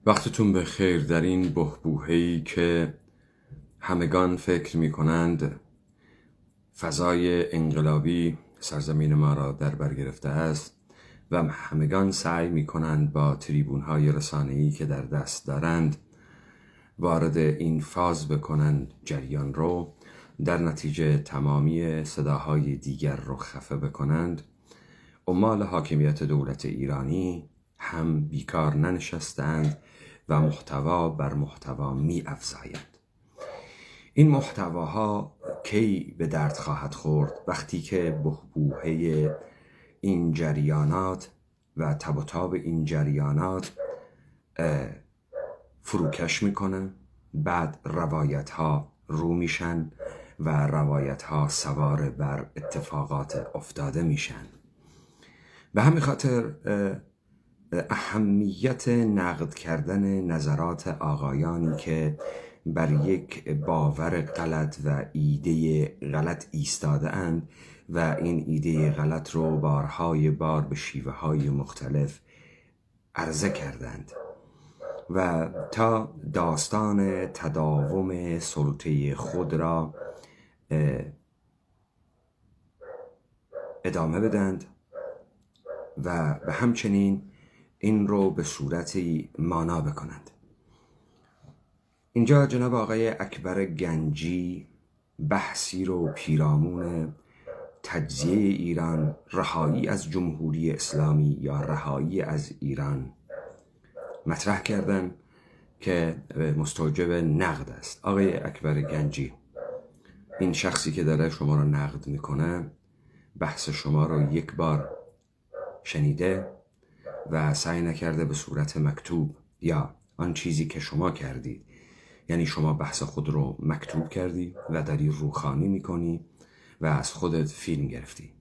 وقتتون به خیر. در این بحبوحه‌ای که همگان فکر می کنند فضای انقلابی سرزمین ما را در بر گرفته است و همگان سعی می کنند با تریبون‌های رسانه‌ای که در دست دارند وارد این فاز بکنند جریان رو، در نتیجه تمامی صداهای دیگر رو خفه بکنند. عمال حاکمیت دولت ایرانی هم بیکار ننشستند و محتوا بر محتوا می افزایند. این محتواها کی به درد خواهد خورد؟ وقتی که بحبوحه این جریانات و تب و تاب این جریانات فروکش میکنن، بعد روایت ها رو میشن و روایت ها سوار بر اتفاقات افتاده میشن. به همین خاطر اهمیت نقد کردن نظرات آقایانی که بر یک باور غلط و ایده غلط ایستاده اند و این ایده غلط رو بارهای بار به شیوه های مختلف عرضه کردند و تا داستان تداوم سلطه خود را ادامه بدند و همچنین این رو به صورتی مانا بکنند. اینجا جناب آقای اکبر گنجی بحثی رو پیرامون تجزیه ایران، رهایی از جمهوری اسلامی یا رهایی از ایران مطرح کردن که مستوجب نقد است. آقای اکبر گنجی، این شخصی که داره شما رو نقد میکنه بحث شما رو یک بار شنیده و سعی نکرده به صورت مکتوب یا آن چیزی که شما کردید، یعنی شما بحث خود رو مکتوب کردی و داری روخانی میکنی و از خودت فیلم گرفتی.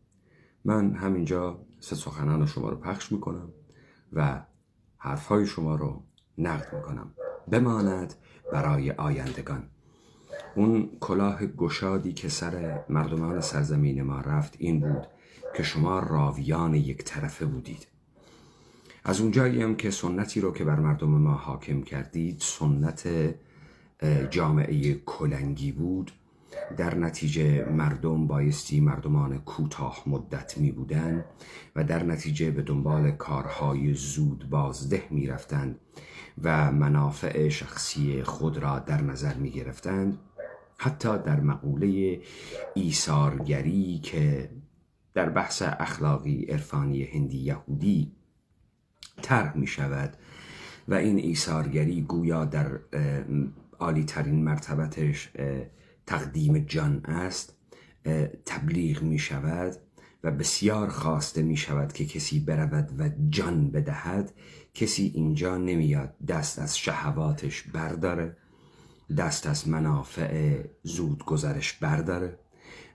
من همینجا سخنان شما رو پخش میکنم و حرفهای شما رو نقد میکنم، بماند برای آیندگان. اون کلاه گشادی که سر مردمان سرزمین ما رفت این بود که شما راویان یک طرفه بودید. از اونجایی هم که سنتی رو که بر مردم ما حاکم کردید سنت جامعه کلنگی بود، در نتیجه مردم بایستی مردمان کوتاه مدت می بودن و در نتیجه به دنبال کارهای زود بازده می رفتند و منافع شخصی خود را در نظر می گرفتند. حتی در مقوله ایثارگری که در بحث اخلاقی عرفانی هندی یهودی طرح می شود و این ایثارگری گویا در عالی ترین مرتبتش تقدیم جان است، تبلیغ می شود و بسیار خواسته می شود که کسی برود و جان بدهد. کسی اینجا نمیاد دست از شهواتش برداره، دست از منافع زود گذرش برداره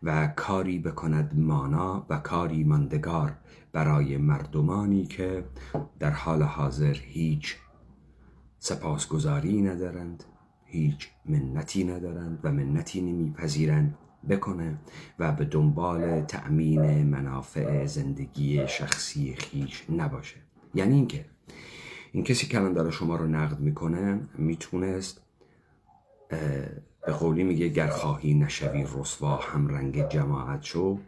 و کاری بکند مانا و کاری ماندگار برای مردمانی که در حال حاضر هیچ سپاسگزاری ندارند، هیچ منتی ندارند و منتی نمیپذیرند بکنه و به دنبال تأمین منافع زندگی شخصی خیش نباشه. یعنی اینکه این کسی که الان داره شما رو نقد میکنه میتونست به قولی میگه گر خواهی نشوی رسوا هم رنگ جماعت شو،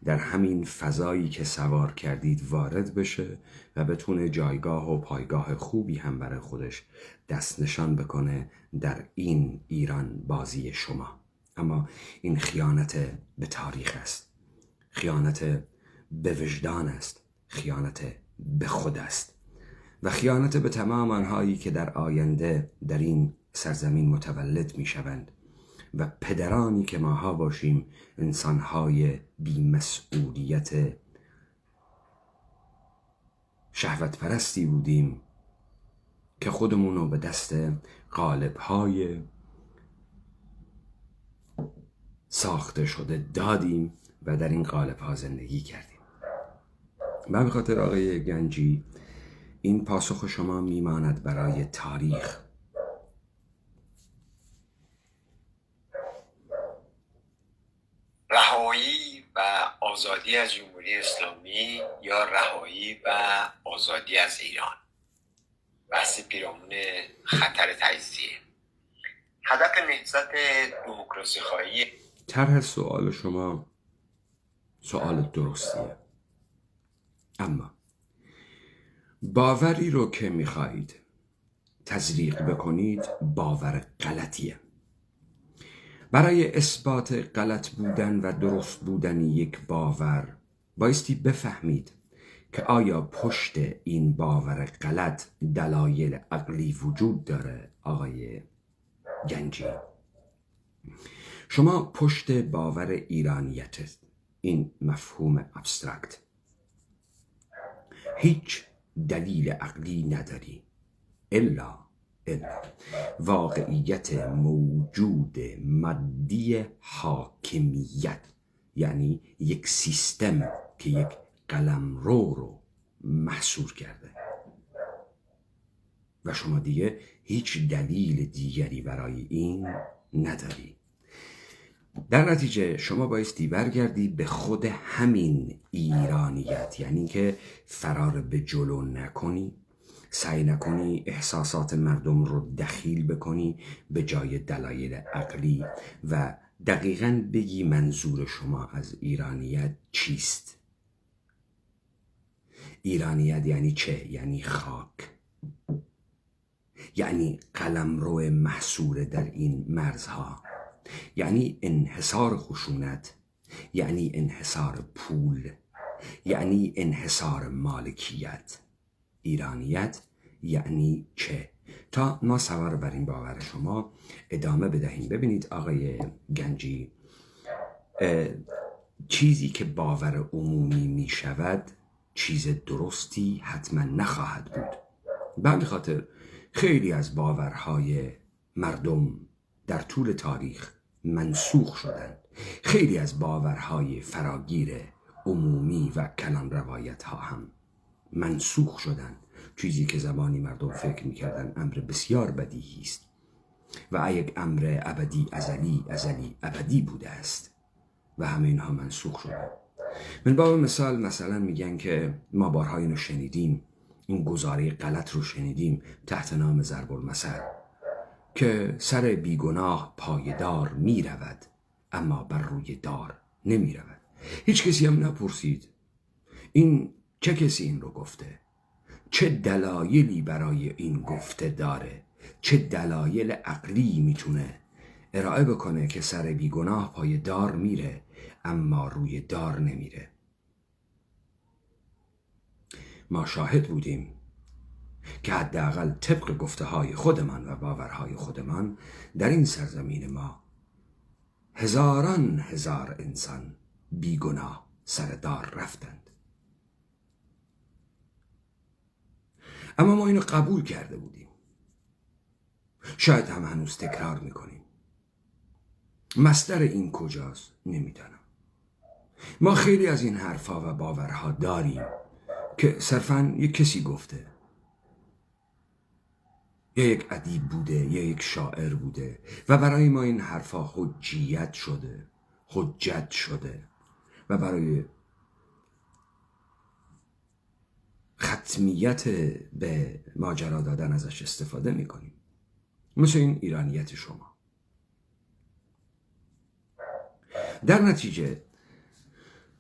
در همین فضایی که سوار کردید وارد بشه و بتونه جایگاه و پایگاه خوبی هم برای خودش دست نشان بکنه در این ایران بازی شما. اما این خیانت به تاریخ است، خیانت به وجدان است، خیانت به خود است و خیانت به تمام آنهایی که در آینده در این سرزمین متولد می شوند و پدرانی که ماها باشیم انسانهای بی‌مسئولیت شهوت پرستی بودیم که خودمون رو به دست قالب‌های ساخته شده دادیم و در این قالب‌ها زندگی کردیم. من به خاطر آقای گنجی این پاسخ شما میماند برای تاریخ. رهایی و آزادی از جمهوری اسلامی یا رهایی و آزادی از ایران، بحث پیرامون خطر تجزیه. هدف نهضت دموکراسی خواهی طرح سوال شما سوال درستیه، اما باوری رو که میخواهید تزریق بکنید باور غلطیه. برای اثبات غلط بودن و درست بودن یک باور بایستی بفهمید که آیا پشت این باور غلط دلایل عقلی وجود داره. آقای گنجی، شما پشت باور ایرانیت، این مفهوم ابسترکت، هیچ دلیل عقلی نداری الا واقعیت موجود مادی حاکمیت، یعنی یک سیستم که یک قلمرو رو محصور کرده و شما دیگه هیچ دلیل دیگری برای این نداری. در نتیجه شما بایستی برگردی به خود همین ایرانیت، یعنی که فرار به جلو نکنی، سعی نکنی احساسات مردم رو دخیل بکنی به جای دلایل عقلی و دقیقاً بگی منظور شما از ایرانیت چیست. ایرانیت یعنی چه؟ یعنی خاک، یعنی قلمرو محصور در این مرزها، یعنی انحصار خشونت، یعنی انحصار پول، یعنی انحصار مالکیت. ایرانیت یعنی چه؟ تا ما سوار بر این باور شما ادامه بدهیم. ببینید آقای گنجی، چیزی که باور عمومی می شود چیز درستی حتما نخواهد بود. به همین خاطر خیلی از باورهای مردم در طول تاریخ منسوخ شدند. خیلی از باورهای فراگیر عمومی و کلان روایت ها هم منسوخ شدند. چیزی که زمانی مردم فکر میکردن امر بسیار بدیهی است و یک امر ابدی ازلی ابدی بوده است و همه اینها منسوخ شدند. من باب مثلا میگن که ما بارها اینو شنیدیم، این گزاره غلط رو شنیدیم تحت نام ضرب المثل که سر بیگناه پایدار میرود اما بر روی دار نمیرود. هیچ کسی هم نپرسید این چه کسی این رو گفته، چه دلایلی برای این گفته داره، چه دلایل عقلی میتونه ارائه بکنه که سر بیگناه پای دار میره اما روی دار نمیره. ما شاهد بودیم که حداقل طبق گفته های خودمان و باورهای خودمان در این سرزمین ما هزاران هزار انسان بیگناه سر دار رفتند، اما ما اینو قبول کرده بودیم. شاید هم هنوز تکرار میکنیم. مصدر این کجاست نمیدانم. ما خیلی از این حرفا و باورها داریم که صرفاً یک کسی گفته، یا یک ادیب بوده یا یک شاعر بوده و برای ما این حرفا حجت شده و برای ختمیت به ماجرا دادن ازش استفاده میکنیم. مثل این ایرانیت شما. در نتیجه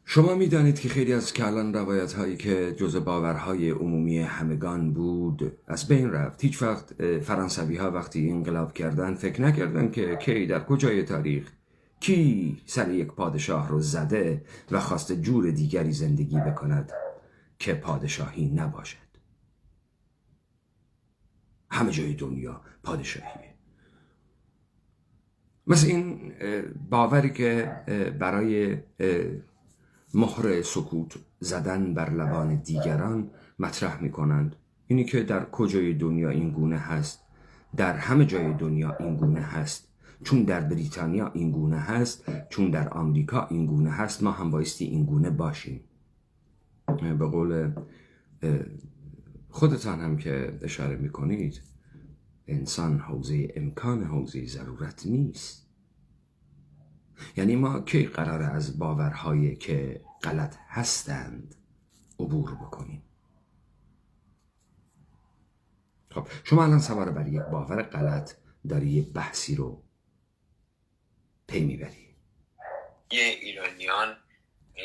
شما میدانید که خیلی از کلان روایت هایی که جز باورهای عمومی همگان بود از بین رفت. هیچ وقت فرانسوی ها وقتی انقلاب کردن فکر نکردن که کی در کجای تاریخ کی سر یک پادشاه رو زده و خواست جور دیگری زندگی بکند که پادشاهی نباشد. همه جای دنیا پادشاهیه. مثل این باوری که برای مهر سکوت زدن بر لبان دیگران مطرح می کنند، اینی که در کجای دنیا این گونه هست، در همه جای دنیا این گونه هست. چون در بریتانیا این گونه هست، چون در آمریکا این گونه هست، ما هم بایستی این گونه باشیم. به قول خودتان هم که اشاره می کنید، انسان حوزه امکان حوزه ضرورت نیست. یعنی ما کی قراره از باورهایی که غلط هستند عبور بکنیم؟ خب شما الان سوار بر یک باور غلط داری یک بحثی رو پی میبری. ایرانیان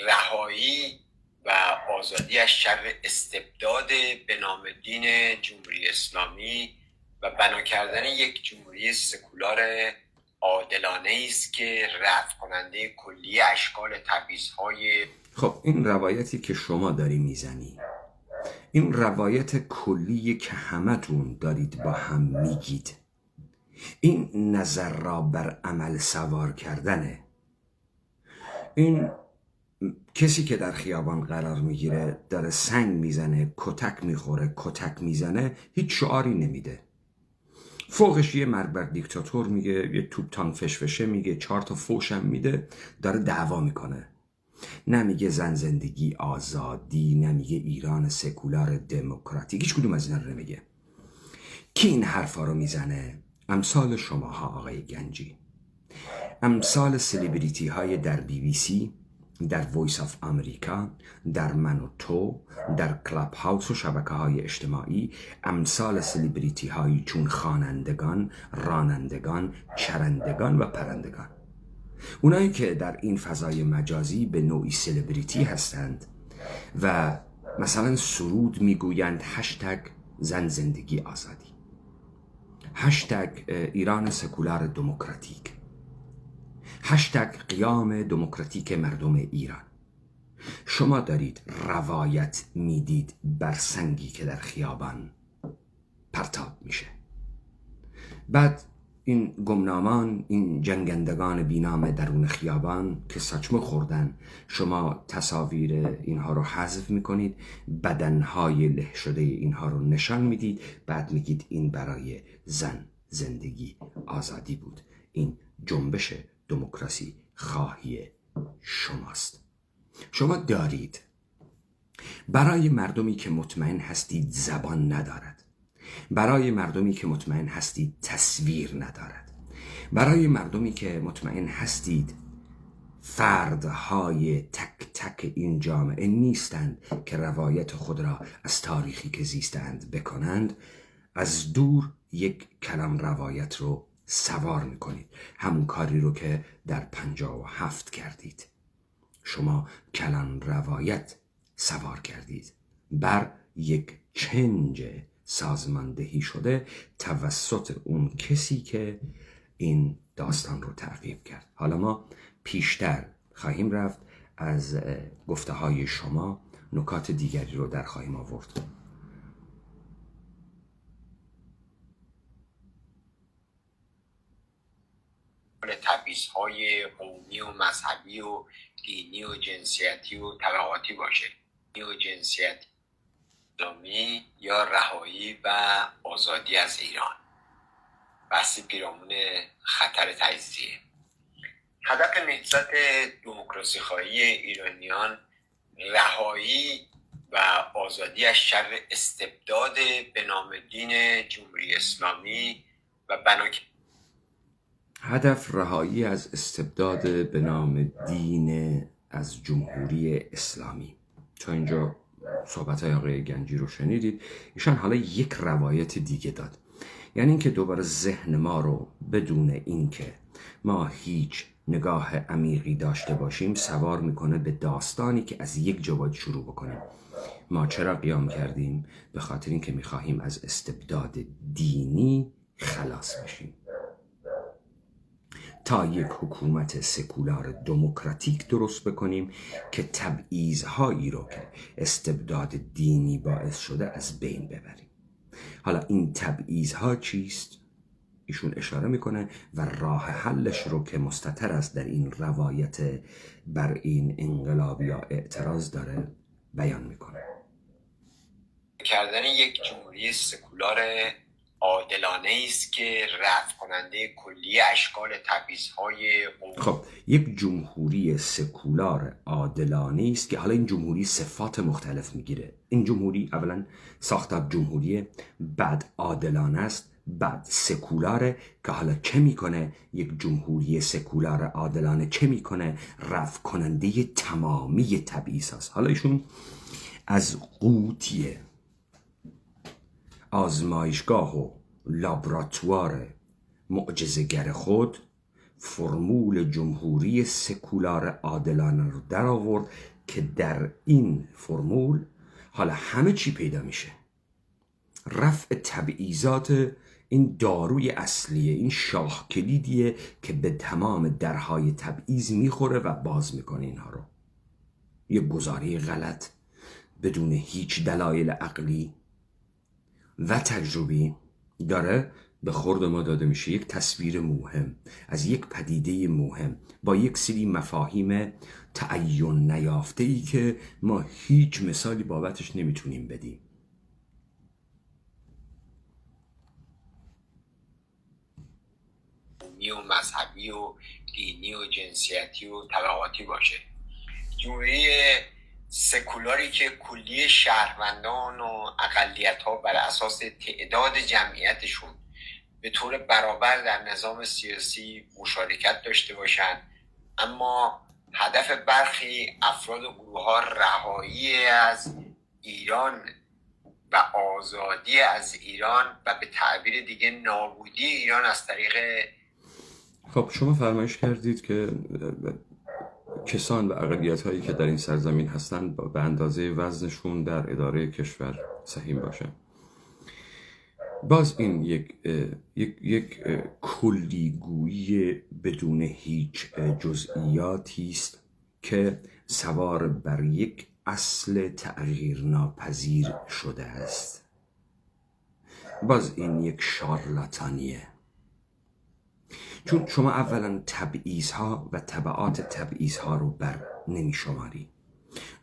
رهایی و آزادی از شر استبداد به نام دین جمهوری اسلامی و بنا کردن یک جمهوری سکولار عادلانه است که رفع کننده کلی اشکال تبعیض‌های. خب این روایتی که شما داری میزنی، این روایت کلیه که همتون دارید با هم میگید، این نظر را بر عمل سوار کردنه. این کسی که در خیابان قرار میگیره، داره سنگ میزنه، کتک میخوره، کتک میزنه، هیچ شعاری نمیده. فوقش یه مرگ بر دیکتاتور میگه، یه توپ تانک فشفشه میگه، 4 تا فوشم میده، داره دعوا میکنه. نمیگه زن زندگی آزادی، نمیگه ایران سکولار دموکراتیک، هیچ کدوم از اینا رو نمیگه. کی این حرفا رو میزنه؟ امثال شماها آقای گنجی، امثال سلیبریتی های در BBC، در وایس آف امریکا، در من و تو، در کلاب هاوس و شبکه های اجتماعی، امثال سلیبریتی هایی چون خوانندگان، رانندگان، چرندگان و پرندگان. اونایی که در این فضای مجازی به نوعی سلیبریتی هستند و مثلا سرود میگویند هشتگ زن زندگی آزادی، هشتگ ایران سکولار دموکراتیک، هشتگ قیام دموکراتیک مردم ایران. شما دارید روایت میدید بر سنگی که در خیابان پرتاب میشه. بعد این گمنامان، این جنگندگان بینام درون خیابان که ساچمه خوردن، شما تصاویر اینها رو حذف میکنید، بدنهای له شده اینها رو نشان میدید، بعد میگید این برای زن زندگی آزادی بود. این جنبش دموکراسی خواهی شماست. شما دارید برای مردمی که مطمئن هستید زبان ندارد، برای مردمی که مطمئن هستید تصویر ندارد، برای مردمی که مطمئن هستید فردهای تک تک این جامعه نیستند که روایت خود را از تاریخی که زیستند بکنند، از دور یک کلام روایت رو سوار میکنید. همون کاری رو که در 57 کردید. شما کلام روایت سوار کردید بر یک چنج سازماندهی شده توسط اون کسی که این داستان رو تعقیب کرد. حالا ما پیشتر خواهیم رفت، از گفته های شما نکات دیگری رو در خواهیم آورد. تبعیض‌های قومی و مذهبی و دینی و جنسیتی و طبقاتی باشه، و جنسیتی اسلامی یا رهایی و آزادی از ایران، بحث پیرامون خطر تجزیه. هدف نهضت دموکراسی خواهی ایرانیان رهایی و آزادی از شر استبداد به نام دین جمهوری اسلامی و هدف رهایی از استبداد به نام دین از جمهوری اسلامی. تا اینجا صحبت های آقای گنجی رو شنیدید. ایشان حالا یک روایت دیگه داد، یعنی اینکه دوباره ذهن ما رو بدون اینکه ما هیچ نگاه عمیقی داشته باشیم سوار میکنه به داستانی که از یک جا باید شروع بکنیم. ما چرا قیام کردیم؟ به خاطر اینکه میخواهیم از استبداد دینی خلاص بشیم، تا یک حکومت سکولار دموکراتیک درست بکنیم که تبعیض‌هایی رو که استبداد دینی باعث شده از بین ببریم. حالا این تبعیض‌ها چیست؟ ایشون اشاره میکنه و راه حلش رو که مستتر است در این روایت بر این انقلاب یا اعتراض داره بیان میکنه. کردن یک جمهوری سکولار عادلانه است که رفع کننده کلی اشکال تبعیض‌های خب یک جمهوری سکولار عادلانه است که حالا این جمهوری صفات مختلف میگیره. این جمهوری اولا ساختار جمهوری، بعد عادلانه است، بعد سکولاره که حالا چه میکنه؟ یک جمهوری سکولار عادلانه چه میکنه؟ رفع کننده تمامی تبعیض هست. حالا ایشون از قوطی آزمایشگاه و لابراتوار معجزه‌گر خود فرمول جمهوری سکولار عادلانه رو در آورد که در این فرمول حالا همه چی پیدا میشه. رفع تبعیضات این داروی اصلیه، این شاه کلیدیه که به تمام درهای تبعیض میخوره و باز میکنه اینها رو. یه گزاری غلط بدون هیچ دلایل عقلی و تجربی داره به خورد ما داده میشه. یک تصویر مهم از یک پدیده مهم با یک سری مفاهیم تعین نیافته ای که ما هیچ مثالی بابتش نمیتونیم بدیم. و مذهبی و دینی و جنسیتی و طبقاتی باشه. جمهوری سکولاری که کلیه شهروندان و اقلیت‌ها بر اساس تعداد جمعیتشون به طور برابر در نظام سیاسی مشارکت داشته باشند، اما هدف برخی افراد و گروه‌ها رهایی از ایران و آزادی از ایران و به تعبیر دیگه نابودی ایران از طریق. خب شما فرمایش کردید که کسان و اقلیت‌هایی که در این سرزمین هستند به اندازه وزنشون در اداره کشور سهیم باشن. باز این یک کلیگویی بدون هیچ جزئیاتی است که سوار بر یک اصل تغییر ناپذیر شده است. باز این یک شارلاتانیه، چون شما اولا تبعیض‌ها و تبعات تبعیض‌ها رو بر نمی شماری.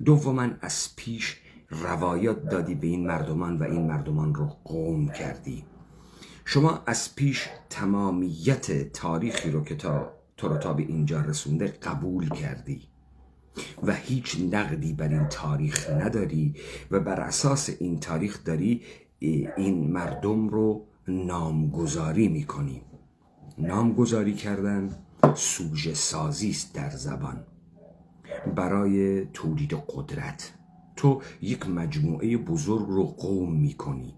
دوما از پیش روایات دادی به این مردمان و این مردمان رو قوم کردی. شما از پیش تمامیت تاریخی رو که تو رو تا به اینجا رسونده قبول کردی و هیچ نقدی بر این تاریخ نداری و بر اساس این تاریخ داری این مردم رو نامگذاری میکنی. نامگذاری کردن سوژه سازی است در زبان برای تولید قدرت. تو یک مجموعه بزرگ رو قوم میکنی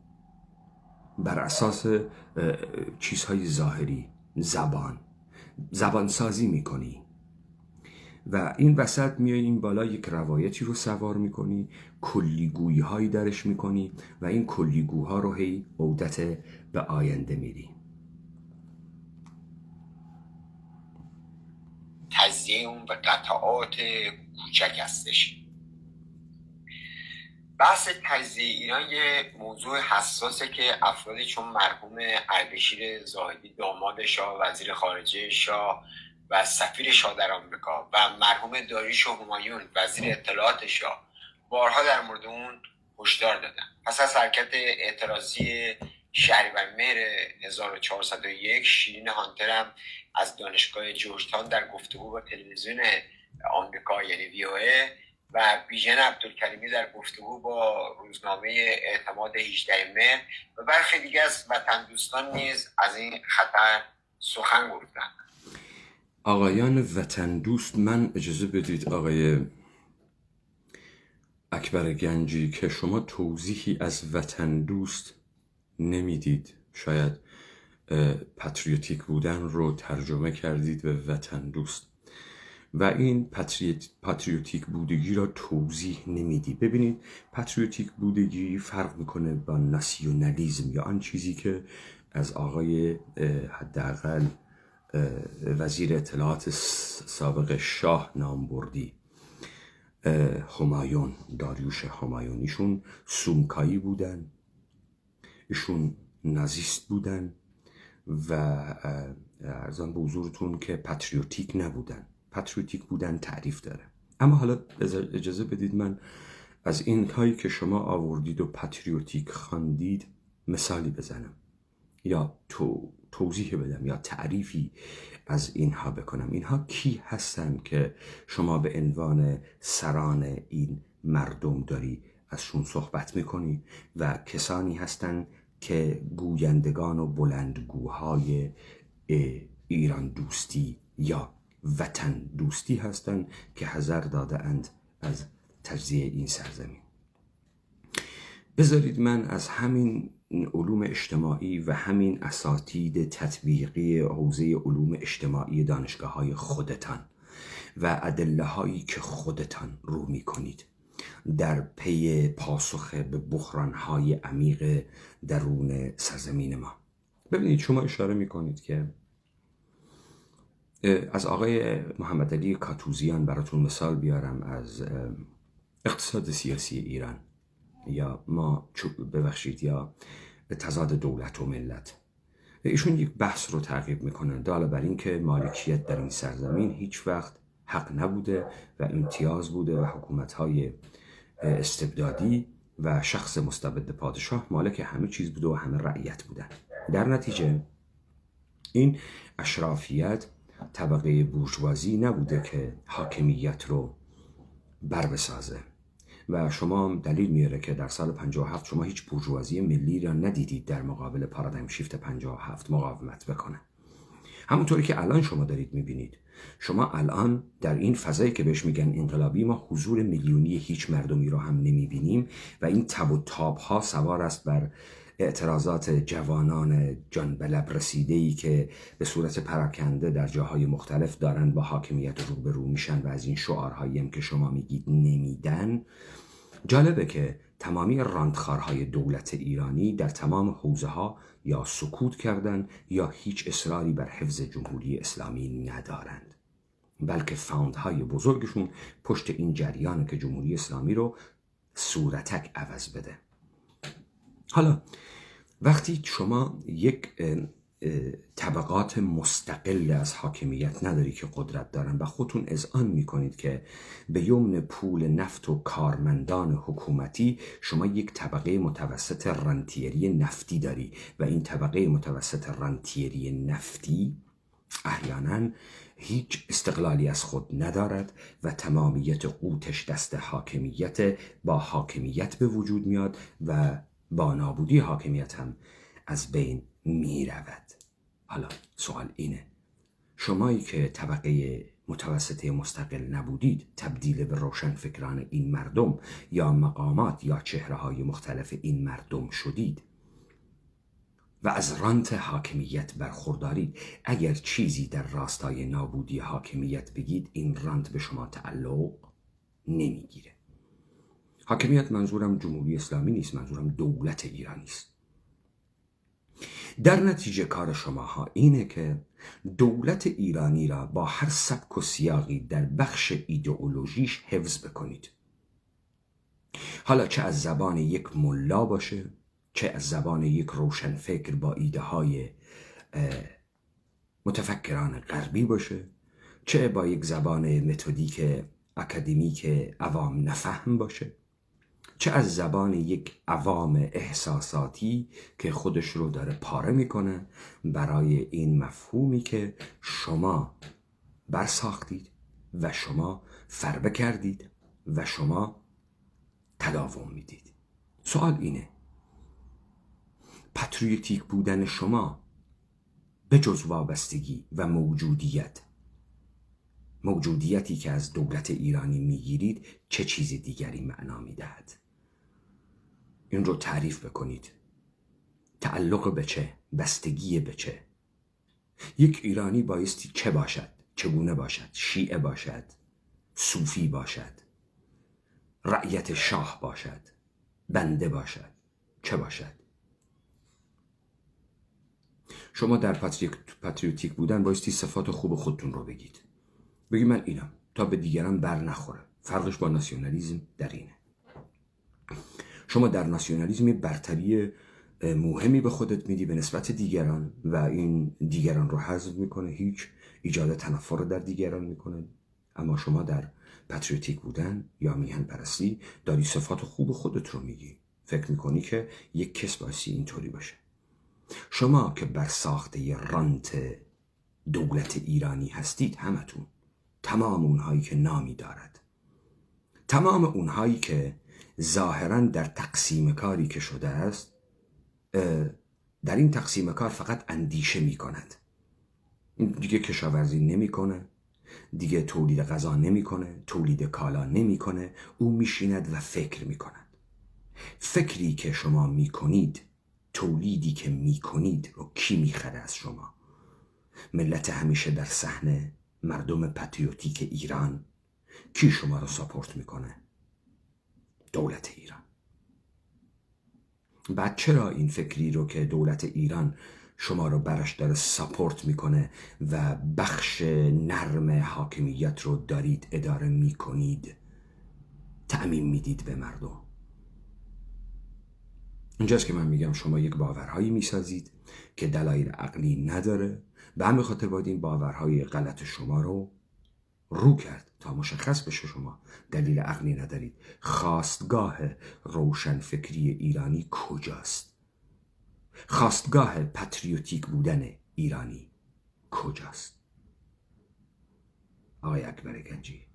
بر اساس چیزهای ظاهری، زبان سازی میکنی و این وسط میای این بالا یک روایتی رو سوار میکنی، کلیگویی هایی درش میکنی و این کلیگوها رو هی عودت به آینده میری. تجزیه اون به قطعات کوچک هستش. بحث تجزیه ایران یه موضوع حساسه که افرادی چون مرحوم اردشیر زاهدی داماد شاه، وزیر خارجه شاه و سفیر شاه در آمریکا و مرحوم داریوش همایون وزیر اطلاعات شاه بارها در مورد اون هشدار دادن. پس از حرکت اعتراضی شهریورمهر 1401 شیرین هانتر هم از دانشگاه جورجتاون در گفتگو با تلویزیون آمریکا یعنی VOA و بیژن عبدالکریمی در گفتگو با روزنامه اعتماد 18 مهر و برخی دیگه از وطن دوستان نیز از این خطر سخن گفتند. آقایان وطن دوست، من اجازه بدید آقای اکبر گنجی که شما توضیحی از وطن دوست نمیدید، شاید پاتریوتیک بودن رو ترجمه کردید به وطن دوست و این پاتریوتیک بودگی را توضیح نمیدی. ببینید پاتریوتیک بودگی فرق میکنه با ناسیونالیسم یا آن چیزی که از آقای حداقل وزیر اطلاعات سابق شاه نام بردی، همایون، داریوش همایون. ایشون سومکایی بودن، ایشون نازیست بودن و عرضان به حضورتون که پاتریوتیک نبودن. پاتریوتیک بودن تعریف داره. اما حالا اجازه بدید من از این هایی که شما آوردید و پاتریوتیک خواندید مثالی بزنم یا توضیح بدم یا تعریفی از اینها بکنم. اینها کی هستن که شما به عنوان سران این مردم داری ازشون صحبت میکنی و کسانی هستن که گویندگان و بلندگوهای ایران دوستی یا وطن دوستی هستند که حذر داده اند از تجزیه این سرزمین. بذارید من از همین علوم اجتماعی و همین اساتید تطبیقی حوزه علوم اجتماعی دانشگاه‌های خودتان و ادله هایی که خودتان رو می کنید در پی پاسخ به بحران‌های عمیق درون سرزمین ما. ببینید شما اشاره می کنید که از آقای محمد علی کاتوزیان براتون مثال بیارم از اقتصاد سیاسی ایران یا یا تضاد دولت و ملت. ایشون یک بحث رو تعقیب میکنن دالا بر این که مالکیت در این سرزمین هیچ وقت حق نبوده و امتیاز بوده و حکومت‌های استبدادی و شخص مستبد پادشاه مالک همه چیز بوده و همه رعیت بودن. در نتیجه این اشرافیت طبقه بورژوازی نبوده که حاکمیت رو بر بسازه و شما دلیل میاره که در سال 57 شما هیچ بورژوازی ملی را ندیدید در مقابل پارادایم شیفت 57 مقاومت بکنه. همونطوری که الان شما دارید میبینید، شما الان در این فضایی که بهش میگن انقلابی ما حضور میلیونی هیچ مردمی رو هم نمیبینیم و این تب و تاب ها سوار است بر اعتراضات جوانان جان به لب رسیده‌ای که به صورت پراکنده در جاهای مختلف دارن با حاکمیت روبرو میشن و از این شعارهایی هم که شما میگید نمیدن. جالبه که تمامی راندخارهای دولت ایرانی در تمام حوزه ها یا سکوت کردند یا هیچ اصراری بر حفظ جمهوری اسلامی ندارند، بلکه فاندهای بزرگشون پشت این جریانه که جمهوری اسلامی رو صورتک عوض بده. حالا وقتی شما یک طبقات مستقل از حاکمیت نداری که قدرت دارن و خودتون اذعان میکنید که به یمن پول نفت و کارمندان حکومتی شما یک طبقه متوسط رنتیری نفتی داری و این طبقه متوسط رنتیری نفتی احیانا هیچ استقلالی از خود ندارد و تمامیت قوتش دست حاکمیت، با حاکمیت به وجود میاد و با نابودی حاکمیت هم از بین می رود. حالا سوال اینه، شمایی که طبقه متوسطه مستقل نبودید تبدیل به روشنفکران این مردم یا مقامات یا چهره‌های مختلف این مردم شدید و از رانت حاکمیت برخوردارید، اگر چیزی در راستای نابودی حاکمیت بگید این رانت به شما تعلق نمیگیره. حاکمیت منظورم جمهوری اسلامی نیست، منظورم دولت ایرانی است. در نتیجه کار شماها اینه که دولت ایرانی را با هر سبک و سیاقی در بخش ایدئولوژیش حفظ بکنید، حالا چه از زبان یک ملا باشه، چه از زبان یک روشنفکر با ایده های متفکران غربی باشه، چه با یک زبان متدیک اکادمیک عوام نفهم باشه، چه از زبان یک عوام احساساتی که خودش رو داره پاره میکنه برای این مفهومی که شما برساختید و شما فربه کردید و شما تداوم میدید. سوال اینه، پاتریوتیک بودن شما به جز وابستگی و موجودیتی که از دولت ایرانی میگیرید چه چیز دیگری معنا میدهد؟ این رو تعریف بکنید. تعلق به چه؟ بستگی به چه؟ یک ایرانی بایستی چه باشد؟ چگونه باشد؟ شیعه باشد؟ صوفی باشد؟ رعیت شاه باشد؟ بنده باشد؟ چه باشد؟ شما در پاتریوتیک بودن بایستی صفات خوب خودتون رو بگید. بگید من اینم، تا به دیگران بر نخوره. فرقش با ناسیونالیسم در اینه. شما در ناسیونالیسم برتری مهمی به خودت میدی به نسبت دیگران و این دیگران رو حذف میکنه، هیچ ایجاد تنفر رو در دیگران میکنه. اما شما در پاتریوتیک بودن یا میهن پرستی داری صفات خوب خودت رو میگی، فکر میکنی که یک کس بایستی اینطوری باشه. شما که بر ساخته رانت دولت ایرانی هستید، همتون، تمام اونهایی که نامی دارد، تمام اونهایی که ظاهراً در تقسیم کاری که شده است در این تقسیم کار فقط اندیشه می کند، دیگه کشاورزی نمی کنه، دیگه تولید غذا نمی کنه، تولید کالا نمی کنه، او می شیند و فکر می کند. فکری که شما میکنید، تولیدی که میکنید رو کی میخره از شما؟ ملت همیشه در صحنه، مردم پاتریوتیک ایران. کی شما رو ساپورت میکنه؟ دولت ایران. بعد چرا این فکری رو که دولت ایران شما رو برش داره ساپورت میکنه و بخش نرم حاکمیت رو دارید اداره میکنید، تعمیم میدید به مردم؟ اینجاست که من میگم شما یک باورهایی میسازید که دلایل عقلی نداره، به همین خاطر باید این باورهای غلط شما رو کرد تا مشخص بشه شما دلیل عقلی ندارید. خواستگاه روشن فکری ایرانی کجاست؟ خواستگاه پاتریوتیک بودن ایرانی کجاست؟ آقای اکبر گنجی،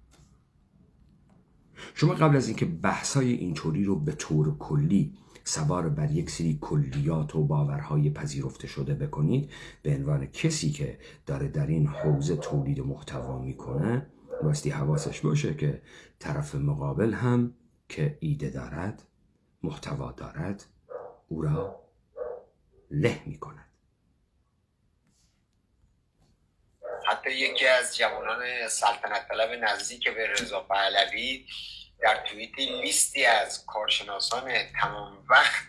شما قبل از اینکه بحثای اینطوری رو به طور کلی سوار بر یک سری کلیات و باورهای پذیرفته شده بکنید، به عنوان کسی که داره در این حوزه تولید محتوا میکنه، بایستی حواسش باشه که طرف مقابل هم که ایده دارد، محتوا دارد، او را له میکند. حتی یکی از جوانان سلطنت طلب نزدیک به رضا پهلوی در توییتی لیستی از کارشناسان تمام وقت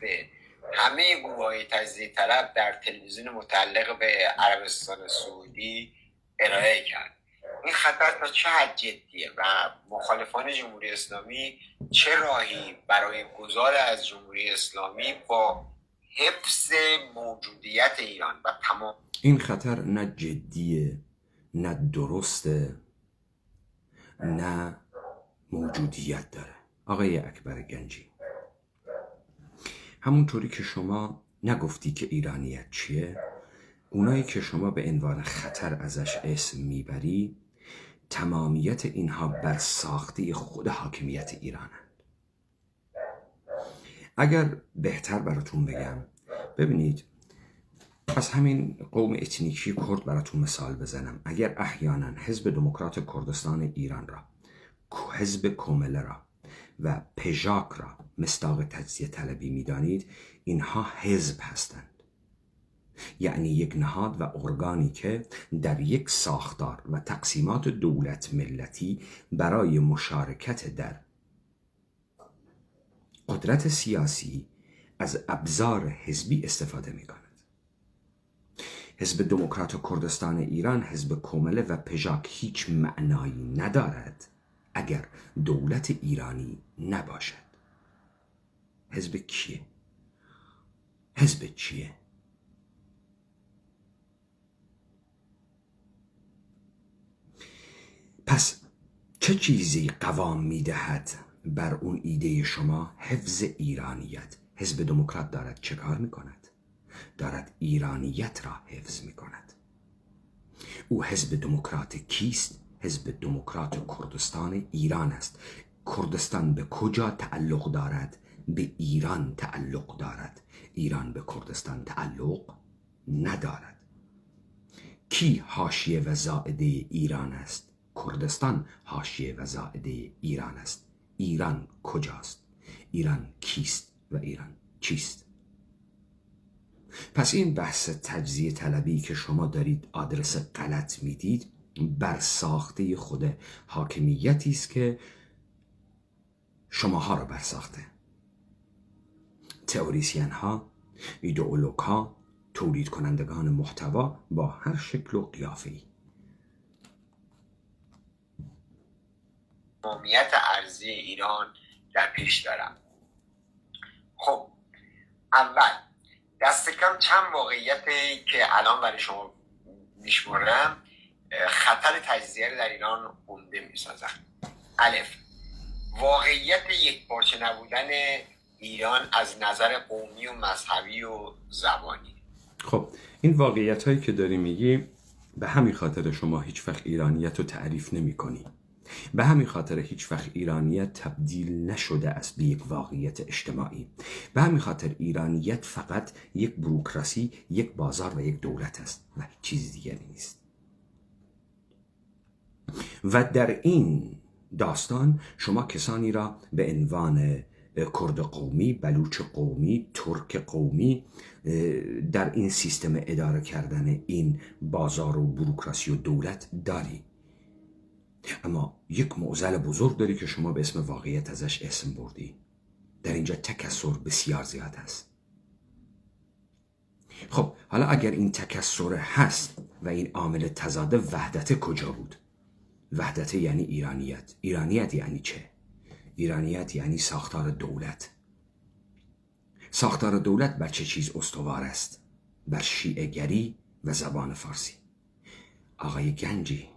همه گروه‌های تجزیه طلب در تلویزیون متعلق به عربستان سعودی ارائه کرد. این خطر تا چه حد جدیه و مخالفان جمهوری اسلامی چه راهی برای گذار از جمهوری اسلامی با حفظ موجودیت ایران و تمام این خطر نه جدیه، نه درسته، نه موجودیت داره. آقای اکبر گنجی، همونطوری که شما نگفتی که ایرانیت چیه، اونایی که شما به عنوان خطر ازش اسم میبری، تمامیت اینها بر ساخته خود حاکمیت ایرانند. اگر بهتر براتون بگم، ببینید، از همین قوم اتنیکی کرد براتون مثال بزنم. اگر احیانا حزب دموکرات کردستان ایران را، حزب کومله را و پژاک را مصداق تجزیه طلبی میدانید، اینها حزب هستند. یعنی یک نهاد و ارگانی که در یک ساختار و تقسیمات دولت ملتی برای مشارکت در قدرت سیاسی از ابزار حزبی استفاده می کند. حزب دموکرات کردستان ایران، حزب کومله و پژاک هیچ معنایی ندارد اگر دولت ایرانی نباشد. حزب کیه؟ حزب چیه؟ پس چه چیزی قوام میدهد بر اون ایده شما حفظ ایرانیت؟ حزب دموکرات دارد چه کار میکند؟ دارد ایرانیت را حفظ میکند. او حزب دموکرات کیست؟ حزب دموکرات کردستان ایران است. کردستان به کجا تعلق دارد؟ به ایران تعلق دارد. ایران به کردستان تعلق ندارد. کی حاشیه و زائده ایران است؟ کردستان حاشیه و زائده ایران است. ایران کجاست؟ ایران کیست و ایران چیست؟ پس این بحث تجزیه طلبی که شما دارید آدرس غلط میدید، بر ساخته خود حاکمیتی است که شماها را برساخته. تئوریسین ها، ایدئولوگ ها، تولید کنندگان محتوا با هر شکل و قیافه‌ای. تمامیت ارضی ایران در پیش دارم. خب، اول دست کم چند واقعیتی که الان برای شما میشمرم خطر تجزیه در ایران عمده میسازن. الف، واقعیت یکپارچه نبودن ایران از نظر قومی و مذهبی و زبانی. خب این واقعیت هایی که داری میگی، به همین خاطر شما هیچ وقت ایرانیت رو تعریف نمی کنی. به همین خاطر هیچ وقت ایرانیت تبدیل نشده است به یک واقعیت اجتماعی. به همین خاطر ایرانیت فقط یک بوروکراسی، یک بازار و یک دولت است و هیچ چیز دیگری نیست. و در این داستان شما کسانی را به عنوان کرد قومی، بلوچ قومی، ترک قومی در این سیستم اداره کردن این بازار و بوروکراسی و دولت داری. اما یک معضل بزرگ داری که شما به اسم واقعیت ازش اسم بردی. در اینجا تکثر بسیار زیاد است. خب حالا اگر این تکثر هست و این عامل تضاد، وحدت کجا بود؟ وحدت یعنی ایرانیت. ایرانیت یعنی چه؟ ایرانیت یعنی ساختار دولت. ساختار دولت بر چه چیز استوار است؟ بر شیعه گری و زبان فارسی. آقای گنجی،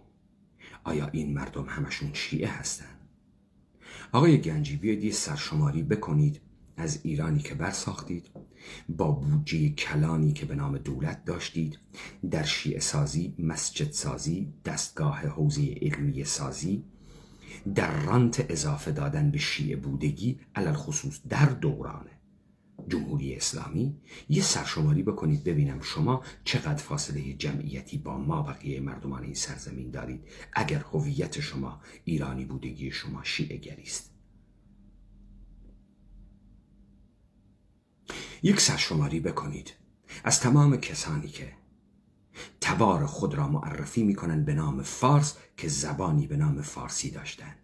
آیا این مردم همشون شیعه هستن؟ آقای گنجی، بیاید یه سرشماری بکنید از ایرانی که برساختید، با بودجه کلانی که به نام دولت داشتید، در شیعه سازی، مسجد سازی، دستگاه حوزه علمی سازی، در رانت اضافه دادن به شیعه بودگی، علل خصوص در دوران جمهوری اسلامی. یه سرشماری بکنید ببینم شما چقدر فاصله جمعیتی با ما بقیه مردمان این سرزمین دارید اگر هویت شما ایرانی بودگی شما شیعه گری است. یک سرشماری بکنید از تمام کسانی که تبار خود را معرفی میکنند به نام فارس که زبانی به نام فارسی داشتند.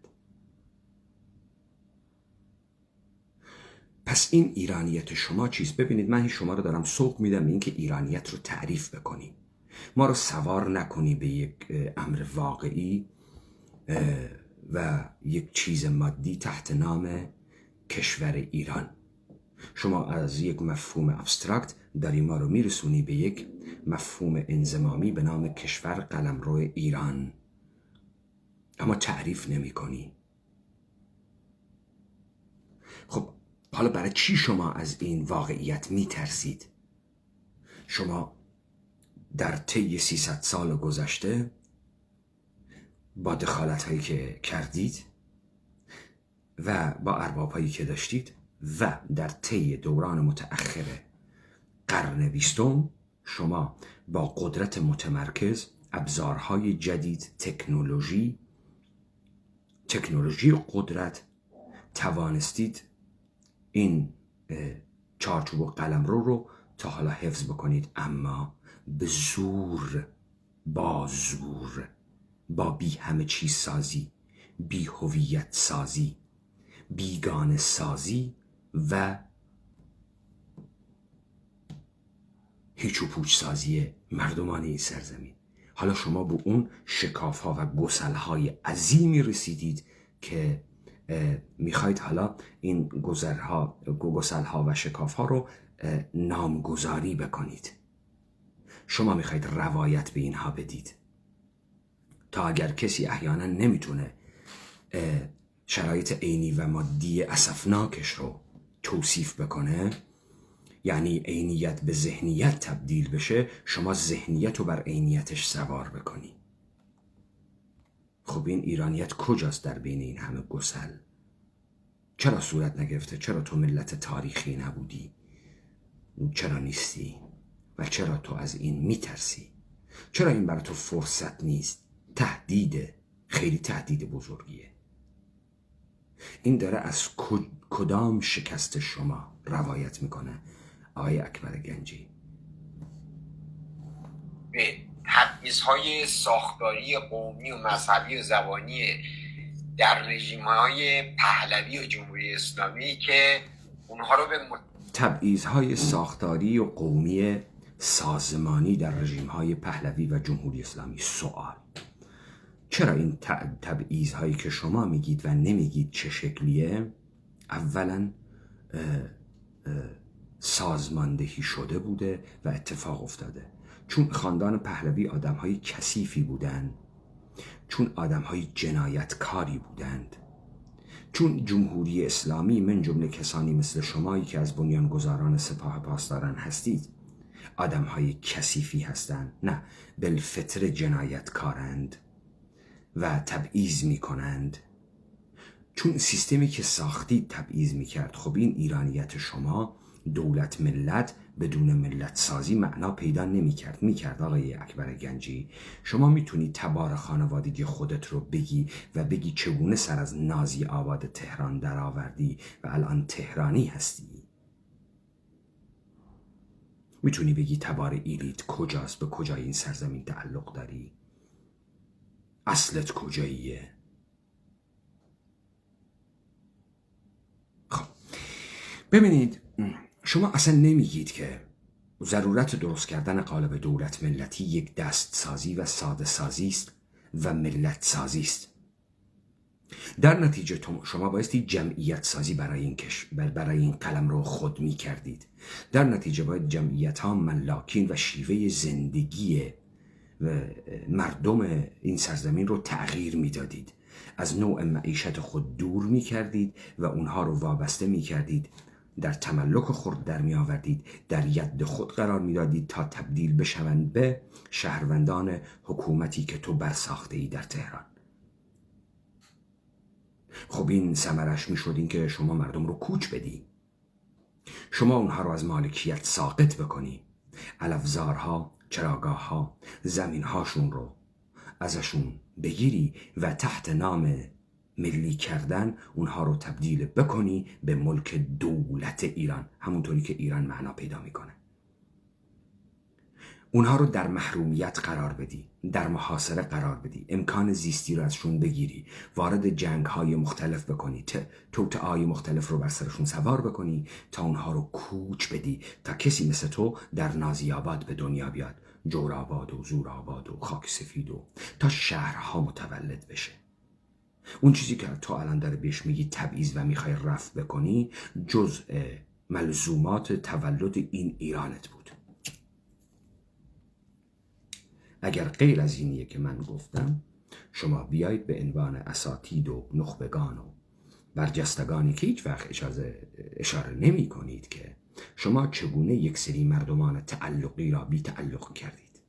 پس این ایرانیت شما چیست؟ ببینید من شما رو دارم سوق میدم این که ایرانیت رو تعریف بکنی، ما رو سوار نکنی به یک امر واقعی و یک چیز مادی تحت نام کشور ایران. شما از یک مفهوم ابسترکت داری ما رو میرسونی به یک مفهوم انضمامی به نام کشور قلمرو ایران، اما تعریف نمی کنی. خب حالا برای چی شما از این واقعیت می ترسید؟ شما در طی 300 سال گذشته با دخالت هایی که کردید و با ارباب هایی که داشتید و در طی دوران متأخر قرن 20 شما با قدرت متمرکز، ابزارهای جدید، تکنولوژی قدرت توانستید این چارچوب و قلمرو رو تا حالا حفظ بکنید، اما به زور، با بی همه چیز سازی، بی هویت سازی، بیگانه سازی و هیچ و پوچ سازی مردمان این سرزمین. حالا شما به اون شکاف ها و گسل های عظیمی رسیدید که میخواید حالا این گسل ها و شکاف ها رو نامگذاری بکنید. شما میخواید روایت به اینها بدید تا اگر کسی احیانا نمیتونه شرایط عینی و مادی اسفناکش رو توصیف بکنه، یعنی عینیت به ذهنیت تبدیل بشه، شما ذهنیت رو بر عینیتش سوار بکنی. خب این ایرانیت کجاست در بین این همه گسل؟ چرا صورت نگرفته؟ چرا تو ملت تاریخی نبودی؟ چرا نیستی؟ و چرا تو از این میترسی؟ چرا این برای تو فرصت نیست؟ تهدیده، خیلی تهدید بزرگیه. این داره از کدام شکست شما روایت میکنه آقای اکبر گنجی؟ به تبعیض‌های ساختاری قومی و مذهبی و زبانی در رژیم‌های پهلوی و جمهوری اسلامی که اونها رو به تبعیض‌های ساختاری و قومی سازمانی در رژیم‌های پهلوی و جمهوری اسلامی. سوال: چرا این تبعیض‌هایی که شما میگید و نمیگید چه شکلیه؟ اولا سازماندهی شده بوده و اتفاق افتاده، چون خاندان پهلوی آدم‌های کثیفی بودند، چون آدم‌های جنایتکاری بودند، چون جمهوری اسلامی من جمله کسانی مثل شمایی که از بنیانگذاران سپاه پاسداران هستید آدم‌های کثیفی هستند، نه بالفطره جنایتکارند و تبعیض می‌کنند، چون سیستمی که ساختید تبعیض می‌کرد. خب این ایرانیت شما دولت ملت بدون ملت سازی معنا پیدا میکرد آقای اکبر گنجی. شما میتونی تبار خانوادگی خودت رو بگی و بگی چگونه سر از نازی آباد تهران درآوردی و الان تهرانی هستی. میتونی بگی تبار ایلیت کجاست، به کجای این سرزمین تعلق داری، اصلت کجاییه. خب ببینید، شما اصلا نمیگید که ضرورت درست کردن قالب دولت ملتی یک دست سازی و ساده سازی است و ملت سازی است. در نتیجه شما بایستی جمعیت سازی برای این قلم رو خود می کردید. در نتیجه باید جمعیت ها ملاکین و شیوه زندگی و مردم این سرزمین رو تغییر می دادید. از نوع معیشت خود دور می کردید و اونها رو وابسته می کردید، در تملک خود در می آوردید، در ید خود قرار می دادید تا تبدیل بشوند به شهروندان حکومتی که تو برساخته ای در تهران. خب این ثمرش می شد این که شما مردم رو کوچ بدی، شما اونها رو از مالکیت ساقط بکنی، علفزارها، چراگاهها، زمینهاشون رو ازشون بگیری و تحت نام ملی کردن اونها رو تبدیل بکنی به ملک دولت ایران، همونطوری که ایران معنا پیدا میکنه. اونها رو در محرومیت قرار بدی، در محاصره قرار بدی، امکان زیستی رو ازشون بگیری، وارد جنگ های مختلف بکنی، توطئه‌های مختلف رو بر سرشون سوار بکنی تا اونها رو کوچ بدی، تا کسی مثل تو در نازیاباد به دنیا بیاد، جورآباد و زورآباد و خاک سفید و تا شهرها متولد بشه. اون چیزی که تو الان داره بهش میگی تبعیض و میخوای رفع بکنی جزء ملزومات تولد این ایرانت بود. اگر غیر از اینیه که من گفتم، شما بیایید به عنوان اساتید و نخبگان و برجستگانی که هیچ وقت اشاره نمی کنید که شما چگونه یک سری مردمان تعلقی را بی تعلق کردید.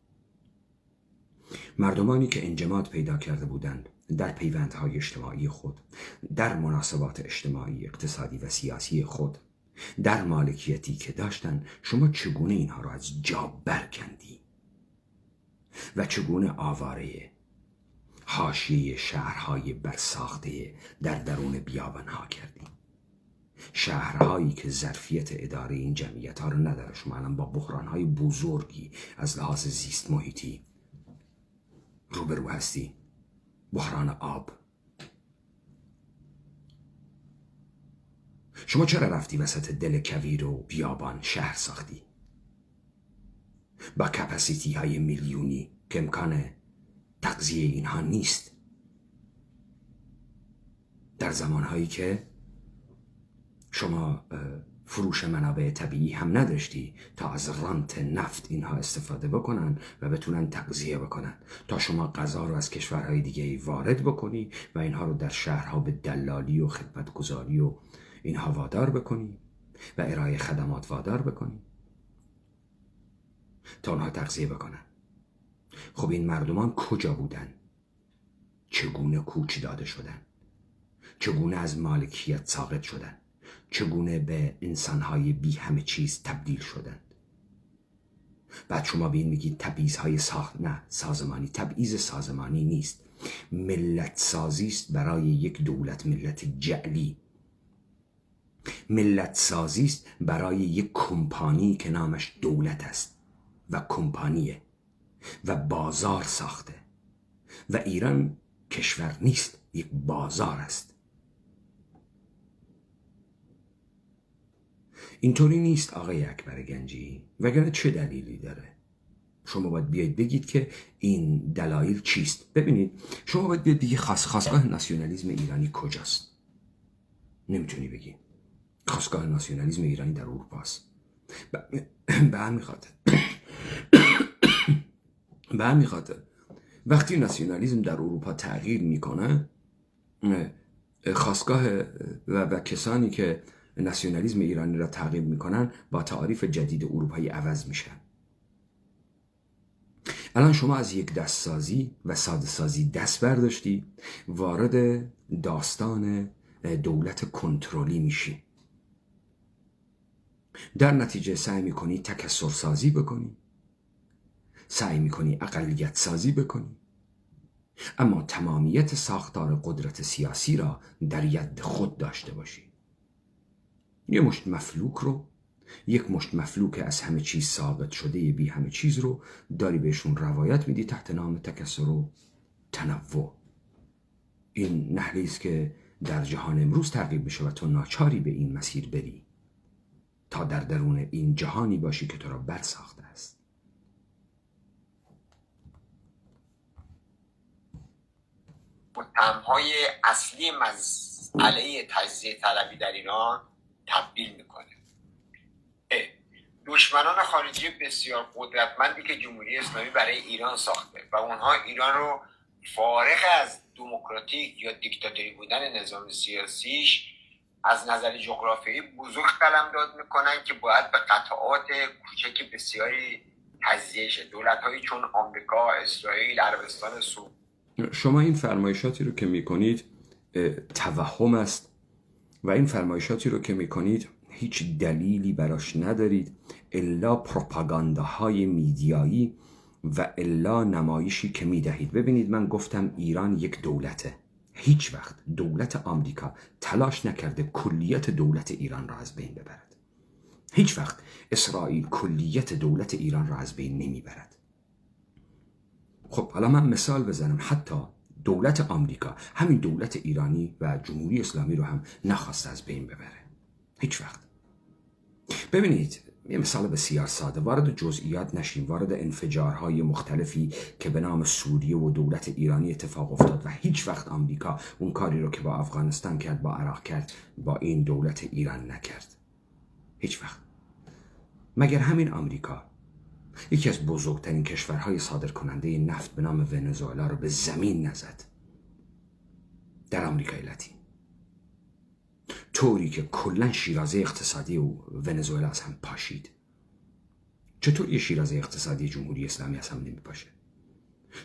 مردمانی که انجماد پیدا کرده بودند در پیوندهای اجتماعی خود، در مناسبات اجتماعی، اقتصادی و سیاسی خود، در مالکیتی که داشتن، شما چگونه اینها را از جا برکندی و چگونه آواره حاشیه شهرهای برساخته در درون بیابانها کردی. شهرهایی که ظرفیت اداره این جمعیت ها رو نداره. شما الان با بحرانهای بزرگی از لحاظ زیست محیطی روبرو هستی. بحران آب. شما چرا رفتی وسط دل کویر و بیابان شهر ساختی با کپاسیتی های میلیونی که امکان تغذیه اینها نیست، در زمانهایی که شما فروش منابع طبیعی هم نداشتی تا از رانت نفت اینها استفاده بکنن و بتونن تغذیه بکنن، تا شما غذا رو از کشورهای دیگه وارد بکنی و اینها رو در شهرها به دلالی و خدمتگزاری و اینها وادار بکنی و ارائه خدمات وادار بکنی تا اونها تغذیه بکنن. خب این مردمان کجا بودن؟ چگونه کوچ داده شدن؟ چگونه از مالکیت ساقط شدن؟ چگونه به انسانهای بی همه چیز تبدیل شدند؟ بعد شما به این میگید تبعیض‌های نه سازمانی. تبعیض سازمانی نیست، ملت سازی است برای یک دولت ملت جعلی. ملت سازی است برای یک کمپانی که نامش دولت است و کمپانیه و بازار ساخته و ایران کشور نیست، یک بازار است. اینطوری نیست آقای اکبر گنجی، وگرنه چه دلیلی داره؟ شما باید بیاید بگید که این دلایل چیست. ببینید، شما باید بیاید بگید خاصگاه ناسیونالیسم ایرانی کجاست. نمیتونی بگی. خاصگاه ناسیونالیسم ایرانی در اروپا است. به همین خاطر وقتی ناسیونالیسم در اروپا تغییر میکنه، خاصگاه و کسانی که ناسیونالیسم ایرانی را تعقیب میکنن با تعاریف جدید اروپایی عوض میشن. الان شما از یک دست سازی و ساده سازی دست برداشتی، وارد داستان دولت کنترلی میشی. در نتیجه سعی میکنی تکثر سازی بکنی، سعی میکنی اقلیت سازی بکنی، اما تمامیت ساختار قدرت سیاسی را در ید خود داشته باشی. یک مشت مفلوک از همه چیز ثابت شده بی همه چیز رو داری بهشون روایت میدی تحت نام تکثر و تنوع. این نحلی است که در جهان امروز ترغیب میشه و تو ناچاری به این مسیر بری تا در درون این جهانی باشی که تو را برساخته است. متهم‌های اصلی مسئله تجزیه طلبی در ایران تبدیل میکنه. دشمنان خارجی بسیار قدرتمندی که جمهوری اسلامی برای ایران ساخته و اونها ایران رو فارغ از دموکراتیک یا دیکتاتوری بودن نظام سیاسیش از نظر جغرافیایی بزرگ قلمداد میکنن که باید به قطعات کوچک بسیاری تجزیه شه. دولت‌هایی چون آمریکا، اسرائیل، عربستان سعودی. شما این فرمایشاتی رو که میکنید توهم است و این فرمایشاتی رو که میکنید هیچ دلیلی براش ندارید الا پروپاگانداهای میدیایی و الا نمایشی که میدهید. ببینید، من گفتم ایران یک دولته. هیچ وقت دولت آمریکا تلاش نکرده کلیت دولت ایران را از بین ببرد. هیچ وقت اسرائیل کلیت دولت ایران را از بین نمیبرد. خب حالا من مثال بزنم، حتی دولت آمریکا همین دولت ایرانی و جمهوری اسلامی رو هم نخواست از بین ببره. هیچ وقت. ببینید، یه مثال بسیار ساده، وارد جزئیات نشیم، وارد انفجارهای مختلفی که به نام سوریه و دولت ایرانی اتفاق افتاد و هیچ وقت آمریکا اون کاری رو که با افغانستان کرد، با عراق کرد، با این دولت ایران نکرد. هیچ وقت. مگر همین آمریکا یکی از بزرگترین کشورهای صادرکننده نفت به نام ونزوئلا رو به زمین نزد در آمریکای لاتین، طوری که کلا شیرازه اقتصادی و ونزوئلا از هم پاشید. چطوری شیرازه اقتصادی جمهوری اسلامی از هم نمیپاشه؟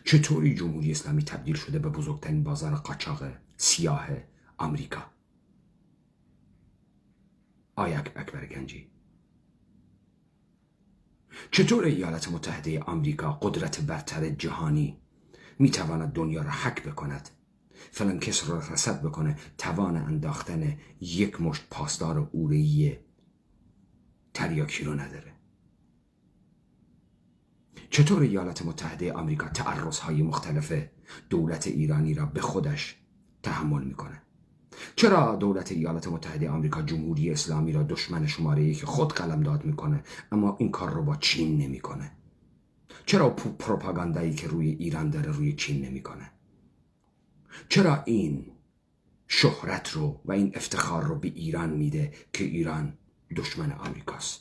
چطوری جمهوری اسلامی تبدیل شده به بزرگترین بازار قاچاق سیاه آمریکا؟ آیا اکبر گنجی، چطور ایالات متحده آمریکا، قدرت برتر جهانی، میتواند دنیا را حک بکند، فلان کس را رصد بکنه، توان انداختن یک مشت پاسدار اوره‌ای تریاکی رو نداره؟ چطور ایالات متحده آمریکا تعرضهای مختلف دولت ایرانی را به خودش تحمل میکنه؟ چرا دولت ایالات متحده آمریکا جمهوری اسلامی را دشمن شماره یک خود قلمداد میکنه اما این کار رو با چین نمیکنه؟ چرا پروپاگاندایی که روی ایران داره روی چین نمیکنه؟ چرا این شهرت رو و این افتخار رو به ایران میده که ایران دشمن آمریکاست؟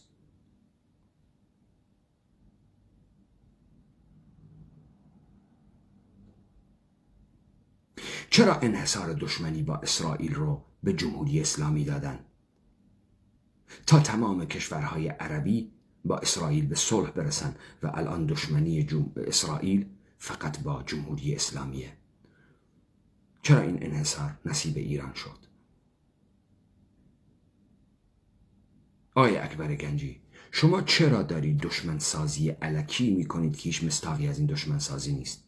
چرا انحصار دشمنی با اسرائیل رو به جمهوری اسلامی دادن تا تمام کشورهای عربی با اسرائیل به صلح برسن و الان دشمنی اسرائیل فقط با جمهوری اسلامیه؟ چرا این انحصار نصیب ایران شد؟ آقای اکبر گنجی، شما چرا دارید دشمن سازی الکی میکنید که هیچ مصداقی از این دشمن سازی نیست؟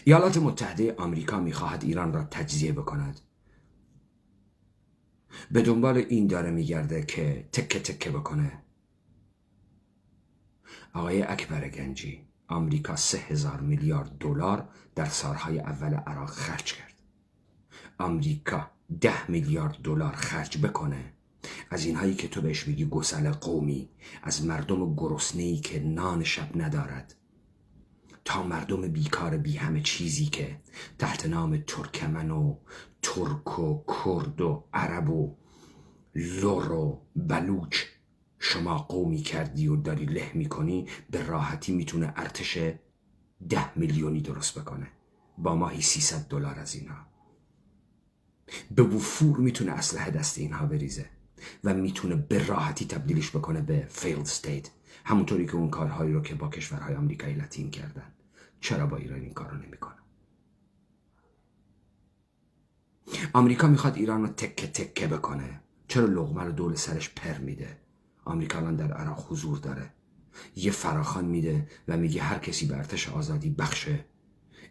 ایالات متحده آمریکا میخواهد ایران را تجزیه بکند. به دنبال این داره میگرده که تکه تکه بکنه. آقای اکبر گنجی، آمریکا 3000 میلیارد دلار در سالهای اول عراق خرج کرد. آمریکا 10 میلیارد دلار خرج بکنه از اینهایی که تو بهش میگی گسل قومی، از مردم گرسنه‌ای که نان شب ندارد، تا مردم بیکار بی همه چیزی که تحت نام ترکمن و ترک و کرد و عرب و لور و بلوچ شما قومی کردی و داری له میکنی، به راحتی میتونه ارتش 10 میلیونی درست بکنه با ماهی 300 دلار از اینها. به وفور میتونه اسلحه دست اینها بریزه و میتونه به راحتی تبدیلش بکنه به فیلد استیت، همونطوری که اون کارهایی رو که با کشورهای آمریکای لاتین کردن. چرا با ایران این کار رو نمیکنه؟ آمریکا میخواد ایران رو تکه تکه بکنه، چرا لقمه رو دور سرش پر میده؟ آمریکا الان در عراق حضور داره، یه فراخوان میده و میگه هر کسی به ارتش آزادی بخشه.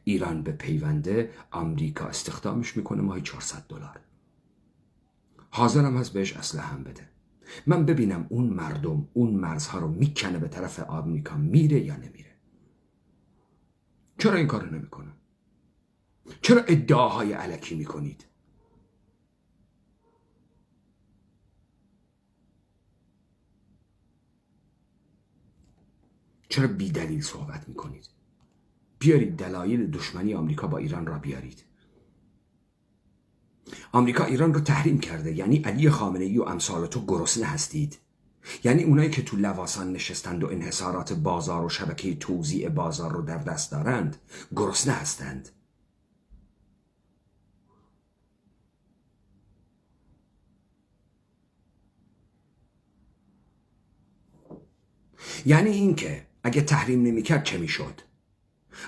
ایران به پیونده، آمریکا استخدامش میکنه ماهی $400. حاضرم هست بهش اسلحه هم بده. من ببینم اون مردم اون مرزها رو میکنه به طرف آمریکا، میره یا نمیره. چرا این کارو نمیکنه؟ چرا ادعاهای الکی میکنید؟ چرا بی دلیل صحبت میکنید؟ بیارید دلایل دشمنی آمریکا با ایران را بیارید. آمریکا ایران رو تحریم کرده، یعنی علی خامنه‌ای و امثال تو گرسنه هستید؟ یعنی اونایی که تو لواسان نشستند و انحصارات بازار و شبکه توزیع بازار رو در دست دارند گرسنه هستند؟ یعنی این که اگه تحریم نمیکرد چه میشد؟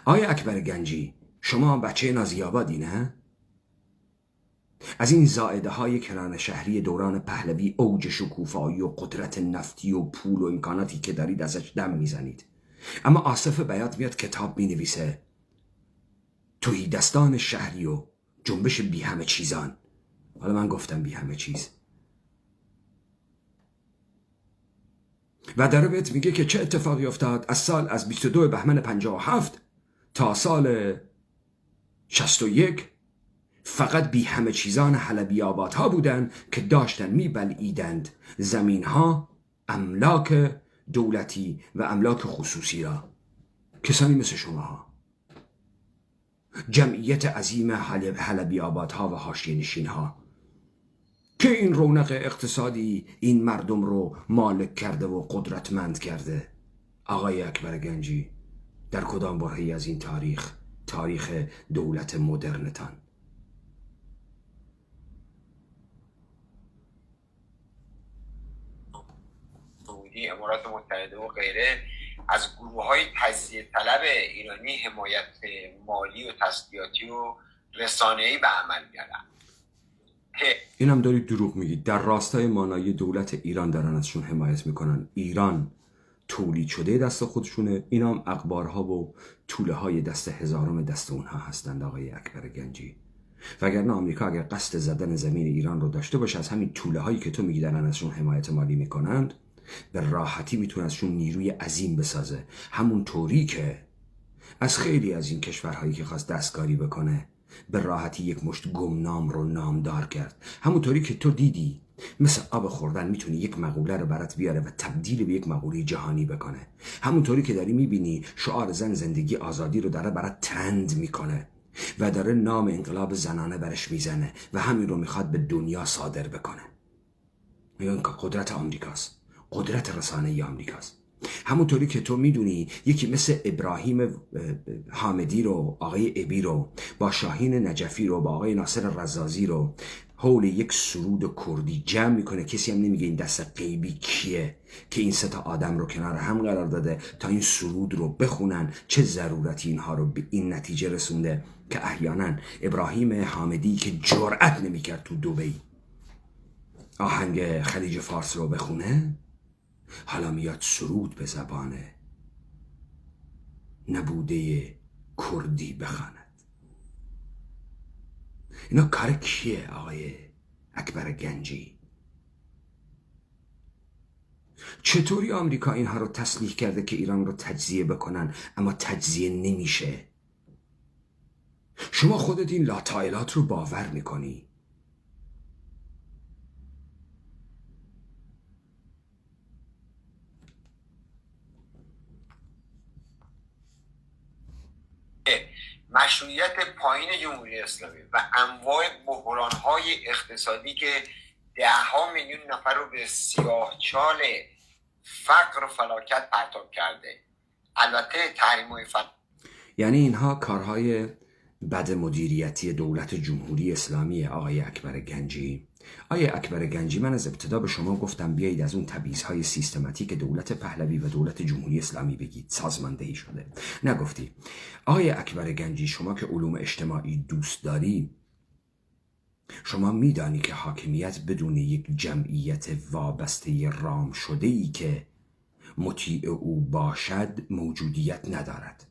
آیا اکبر گنجی شما بچه نازیابادی نه؟ از این زائده های کرانه شهری دوران پهلوی اوج شکوفایی و قدرت نفتی و پول و امکاناتی که دارید ازش دم میزنید. اما آصف بیات میاد کتاب مینویسه تهیدستان شهری و جنبش بی همه چیزان. حالا من گفتم بی همه چیز. و داره بهت میگه که چه اتفاقی افتاد از 22 بهمن 57 تا سال 61 فقط بی همه چیزان حلبی آباد ها بودن که داشتن میبلعیدند زمین ها، املاک دولتی و املاک خصوصی را. کسانی مثل شما ها، جمعیت عظیم حلبی آباد ها و حاشیه نشین ها که این رونق اقتصادی این مردم رو مالک کرده و قدرتمند کرده. آقای اکبر گنجی، در کدام برهه‌ای از این تاریخ دولت مدرنتان؟ سعودی، امارات متحده و غیره از گروه های تجزیه طلب ایرانی حمایت مالی و تسلیحاتی و رسانه‌ای به عمل میارن. این هم دارید دروغ میگید. در راستای مانایی دولت ایران دارن ازشون حمایت میکنن. ایران تولید شده دست خودشونه، اینا هم اخبارها و توله های دست هزارم دست اونها هستند آقای اکبر گنجی. وگرنه آمریکا اگر قصد زدن زمین ایران رو داشته باشه، از همین توله هایی که تو میگی دارن ازشون حمایت مالی میکنند به راحتی میتونه ازشون نیروی عظیم بسازه. همون طوری که از خیلی از این کشورهایی که خواست دستکاری بکنه به راحتی یک مشت گمنام رو نامدار کرد. همونطوری که تو دیدی مثل آب خوردن میتونه یک مقوله رو برات بیاره و تبدیل به یک مقوله جهانی بکنه. همونطوری که داری میبینی شعار زن زندگی آزادی رو داره برات ترند میکنه و داره نام انقلاب زنانه برش میزنه و همین رو میخواد به دنیا صادر بکنه. این قدرت آمریکاست، قدرت رسانه‌ای آمریکاست. همونطوری که تو میدونی یکی مثل ابراهیم حامدی رو، آقای ابی رو، با شاهین نجفی رو، با آقای ناصر رزازی رو حول یک سرود کردی جمع میکنه. کسی هم نمیگه این دست غیبی کیه که این سه تا آدم رو کنار هم قرار داده تا این سرود رو بخونن. چه ضرورتی اینها رو به این نتیجه رسونده که احیانا ابراهیم حامدی که جرأت نمیکرد تو دبی آهنگ خلیج فارس رو بخونه، حالا میاد سرود به زبان نبوده کردی بخواند. اینا کار کیه آقای اکبر گنجی؟ چطوری آمریکا اینها رو تسلیح کرده که ایران رو تجزیه بکنن اما تجزیه نمیشه؟ شما خودت این لاطایلات رو باور میکنی؟ مشروعیت پایین جمهوری اسلامی و انواع بحران‌های اقتصادی که 10 میلیون نفر رو به سیاهچال فقر و فلاکت پرتاب کرده. البته تحریم‌های یعنی اینها کارهای بد مدیریتی دولت جمهوری اسلامی آقای اکبر گنجی. آقای اکبر گنجی، من از ابتدا به شما گفتم بیایید از اون تبعیض‌های سیستماتیک دولت پهلوی و دولت جمهوری اسلامی بگید، سازماندهی شده. نگفتی. آقای اکبر گنجی، شما که علوم اجتماعی دوست داری، شما میدانی که حاکمیت بدون یک جمعیت وابسته رام شده ای که مطیع او باشد موجودیت ندارد.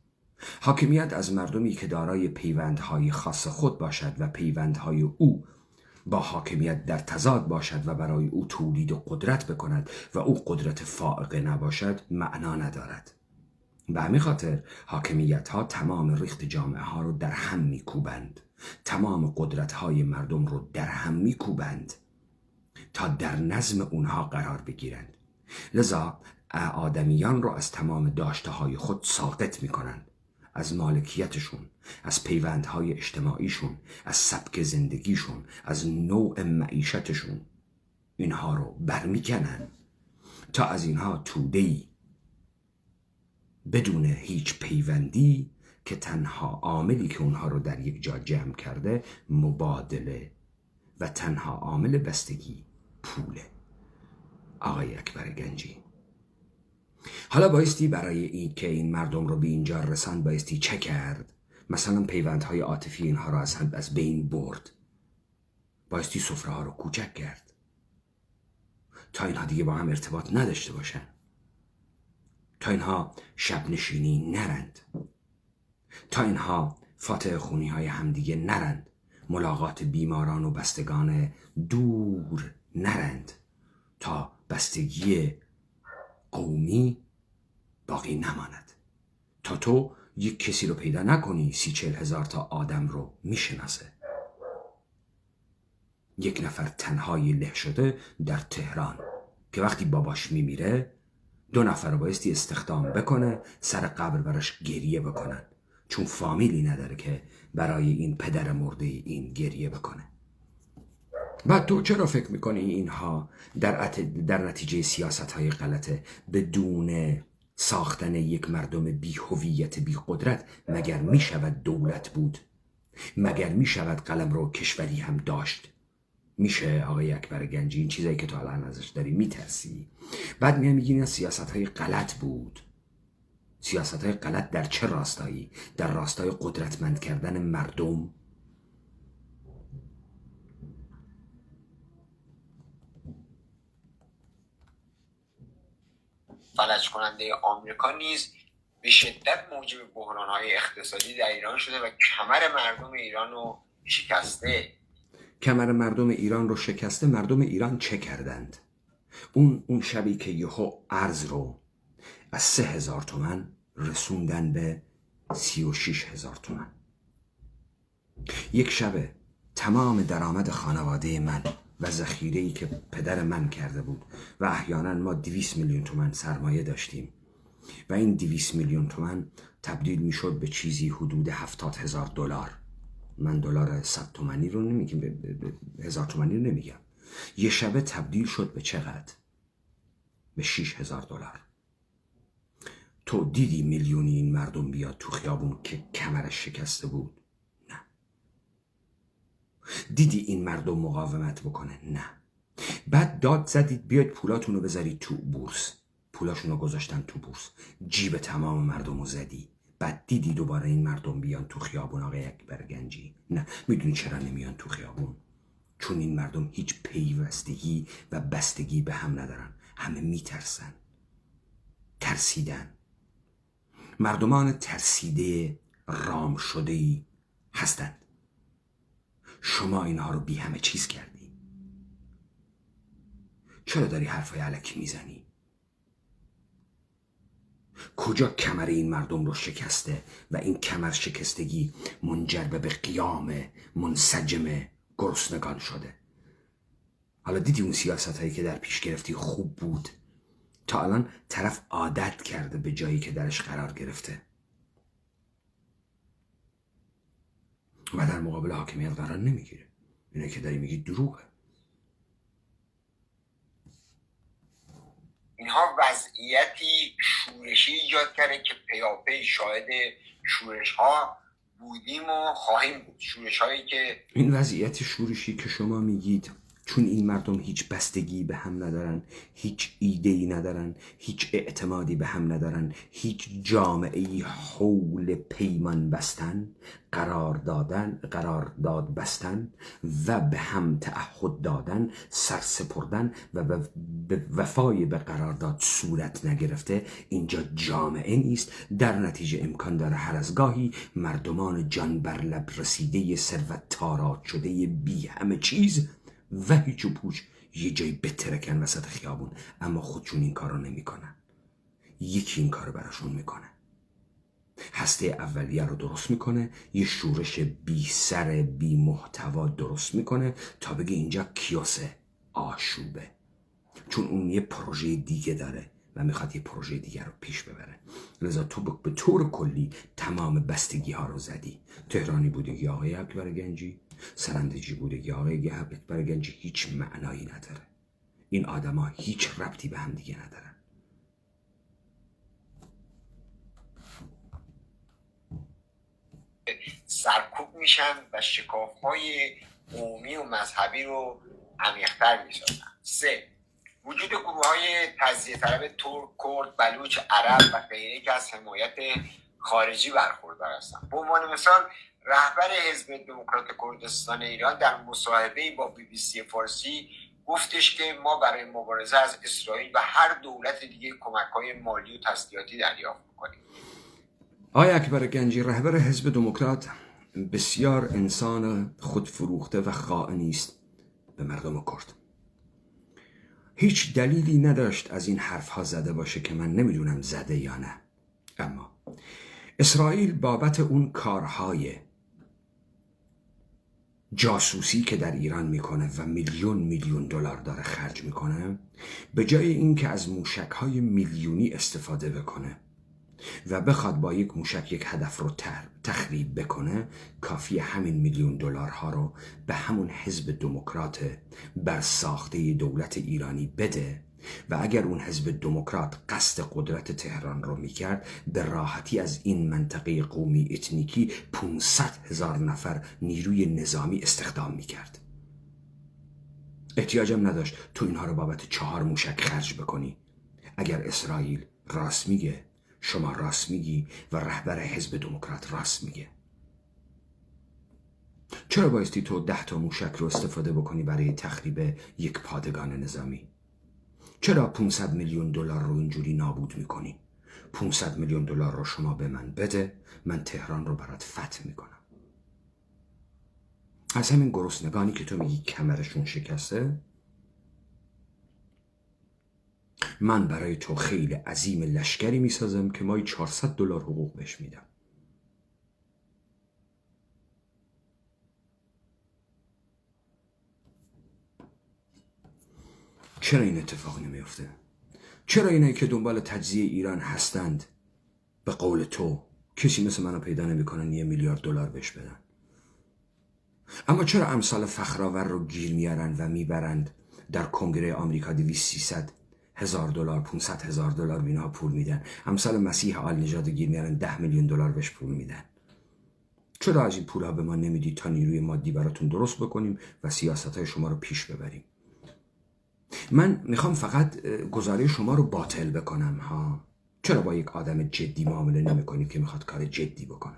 حاکمیت از مردمی که دارای پیوندهای خاص خود باشد و پیوندهای او با حاکمیت در تضاد باشد و برای او تولید قدرت بکند و او قدرت فائقه نباشد معنا ندارد. به همین خاطر حاکمیت ها تمام ریخت جامعه ها رو در هم میکوبند، تمام قدرت های مردم رو در هم میکوبند تا در نظم اونها قرار بگیرند. لذا آدمیان رو از تمام داشته های خود ساقط میکنند، از مالکیتشون، از پیوندهای اجتماعیشون، از سبک زندگیشون، از نوع معیشتشون. اینها رو برمیکنن تا از اینها توده‌ای بدون هیچ پیوندی که تنها عاملی که اونها رو در یک جا جمع کرده مبادله و تنها عامل بستگی پوله. آقای اکبر گنجی، حالا بایستی برای این که این مردم رو به اینجا رساند بایستی چه کرد؟ مثلا پیوندهای عاطفی اینها رو از بین برد، بایستی سفره ها رو کوچک کرد تا اینها دیگه با هم ارتباط نداشته باشن، تا اینها شب نشینی نرند، تا اینها فاتح خونی های همدیگه نرند، ملاقات بیماران و بستگان دور نرند، تا بستگی قومی باقی نماند، تا تو یک کسی رو پیدا نکنی 30-40 هزار تا آدم رو میشناسه. یک نفر تنهایی له شده در تهران که وقتی باباش میمیره 2 نفر رو بایستی استخدام بکنه سر قبر براش گریه بکنن، چون فامیلی نداره که برای این پدر مرده این گریه بکنه. بعد تو چرا فکر میکنی اینها در نتیجه سیاست های غلطه بدون ساختن یک مردم بی هویت بی قدرت مگر میشود دولت بود؟ مگر میشود قلمرو کشوری هم داشت؟ میشه آقای اکبر گنجی؟ این چیزایی که تو الان ازش داری میترسی. بعد میگی این سیاست های غلط بود. سیاست های غلط در چه راستایی؟ در راستای قدرتمند کردن مردم. فلج کننده آمریکا نیز به شدت موجب بحران‌های اقتصادی در ایران شده و کمر مردم ایران رو شکسته. کمر مردم ایران رو شکسته. مردم ایران چه کردند؟ اون شبی که یهو ارز رو از 3000 تومن رسوندن به 36,000 تومن. یک شبه تمام درآمد خانواده من و ذخیره‌ای که پدر من کرده بود و احیانا ما 200 میلیون تومن سرمایه داشتیم و این 200 میلیون تومن تبدیل میشد به چیزی حدود 70,000 دلار. من دلار 100 تومانی رو نمیگم، 1000 تومانی رو نمیگم. یه شبه تبدیل شد به چقدر؟ به 6,000 دلار. تو دیدی میلیونی این مردم بیاد تو خیابون که کمرش شکسته بود؟ نه. دیدی این مردم مقاومت بکنه؟ نه. بعد داد زدید بیاید پولاتون رو بذارید تو بورس. پولاشون رو گذاشتن تو بورس، جیب تمام مردم رو زدی. بعد دیدی دوباره این مردم بیان تو خیابون آقای اکبر گنجی؟ نه. میدونی چرا نمیان تو خیابون؟ چون این مردم هیچ پیوستگی و بستگی به هم ندارن. همه میترسن. ترسیدن. مردمان ترسیده رام شده‌ای هستند. شما اینها رو بی همه چیز کردی. چرا داری حرفای الکی میزنی؟ کجا کمر این مردم رو شکسته و این کمر شکستگی منجر به قیام منسجم گرسنگان شده؟ حالا دیدی اون سیاست هایی که در پیش گرفتی خوب بود؟ تا الان طرف عادت کرده به جایی که درش قرار گرفته و در مقابل حاکمیت قرار نمیگیره. اینه که داری میگی دروغه. اینها وضعیتی شورشی ایجاد کرده که پیاپی شاهد شورش ها بودیم و خواهیم بود. شورش هایی که این وضعیت شورشی که شما میگید چون این مردم هیچ بستگی به هم ندارن، هیچ ایده‌ای ندارن، هیچ اعتمادی به هم ندارن، هیچ جامعه‌ای حول پیمان بستن، قرارداد بستن و به هم تعهد دادن، سرسپردن و به وفای به قرارداد صورت نگرفته، اینجا جامعه نیست. در نتیجه امکان داره هر از گاهی مردمان جان بر لب رسیده ثروت تاراج شده بی همه چیز و هیچ و پوچ یه جایی بترکن وسط خیابون، اما خودشون این کار رو نمی کنن. یکی این کار رو براشون میکنه. هسته اولیه رو درست میکنه، یه شورش بی سر بی محتوا درست میکنه تا بگه اینجا کیاسه، آشوبه، چون اون یه پروژه دیگه داره و میخواد یه پروژه دیگه رو پیش ببره. لذا تو به طور کلی تمام بستگی ها رو زدی. تهرانی بودگی آقای اکبر گنجی، سرندجی بودگی آقای اکبر گنجی هیچ معنایی نداره. این آدم ها هیچ ربطی به هم دیگه ندارن. سرکوب میشن و شکاف‌های قومی و مذهبی رو عمیق‌تر میسازن. 3. وجود گروه‌های تجزیه طلب ترک، کرد، بلوچ، عرب و غیره که از حمایت خارجی برخوردار هستند. به عنوان مثال رهبر حزب دموکرات کردستان ایران در مصاحبه‌ای با BBC فارسی گفتش که ما برای مبارزه از اسرائیل و هر دولت دیگه کمک‌های مالی و تسلیحاتی دریافت می‌کنیم. آقای اکبر گنجی رهبر حزب دموکرات بسیار انسان خودفروخته و خائنی است به مردم کرد. هیچ دلیلی نداشت از این حرفها زده باشه که من نمیدونم زده یا نه. اما اسرائیل بابت اون کارهای جاسوسی که در ایران میکنه و میلیون دلار داره خرج میکنه، به جای اینکه از موشک‌های میلیونی استفاده بکنه و بخواد با یک موشک یک هدف رو تخریب بکنه، کافی همین میلیون دلارها رو به همون حزب دموکرات بر ساخته دولت ایرانی بده و اگر اون حزب دموکرات قصد قدرت تهران رو میکرد، به راحتی از این منطقه قومی اتنیکی 500,000 نفر نیروی نظامی استخدام میکرد. احتیاجم نداشت تو اینها رو بابت 4 موشک خرج بکنی. اگر اسرائیل راست میگه، شما راست میگی و رهبر حزب دموکرات راست میگه، چرا بایستی تو 10 تا موشک رو استفاده بکنی برای تخریب یک پادگان نظامی؟ چرا 500 میلیون دلار رو اینجوری نابود میکنی؟ 500 میلیون دلار رو شما به من بده، من تهران رو برات فتح میکنم. از همین گرسنگانی که تو میگی کمرشون شکسته، من برای تو خیلی عظیم لشکری میسازم که مایی 400 دلار حقوق بهش میدم. چرا این اتفاق نمیفته؟ چرا اینایی که دنبال تجزیه ایران هستند به قول تو کسی مثل منو پیدا نمیکنن 1 میلیارد دلار بهش بدن؟ اما چرا امثال فخرآور رو گیر میارن و میبرند در کنگره آمریکا 200-300 هزار دلار 500 هزار دلار بینها پول میدن؟ امثال مسیح آل نژاد گیر میارن 10 میلیون دلار بهش پول میدن. چرا از این پولها به ما نمیدی تا نیروی مادی براتون درست بکنیم و سیاستهای شما رو پیش ببریم؟ من میخوام فقط گزاره شما رو باطل بکنم ها. چرا با یک آدم جدی معامله نمیکنیم که میخواد کار جدی بکنه؟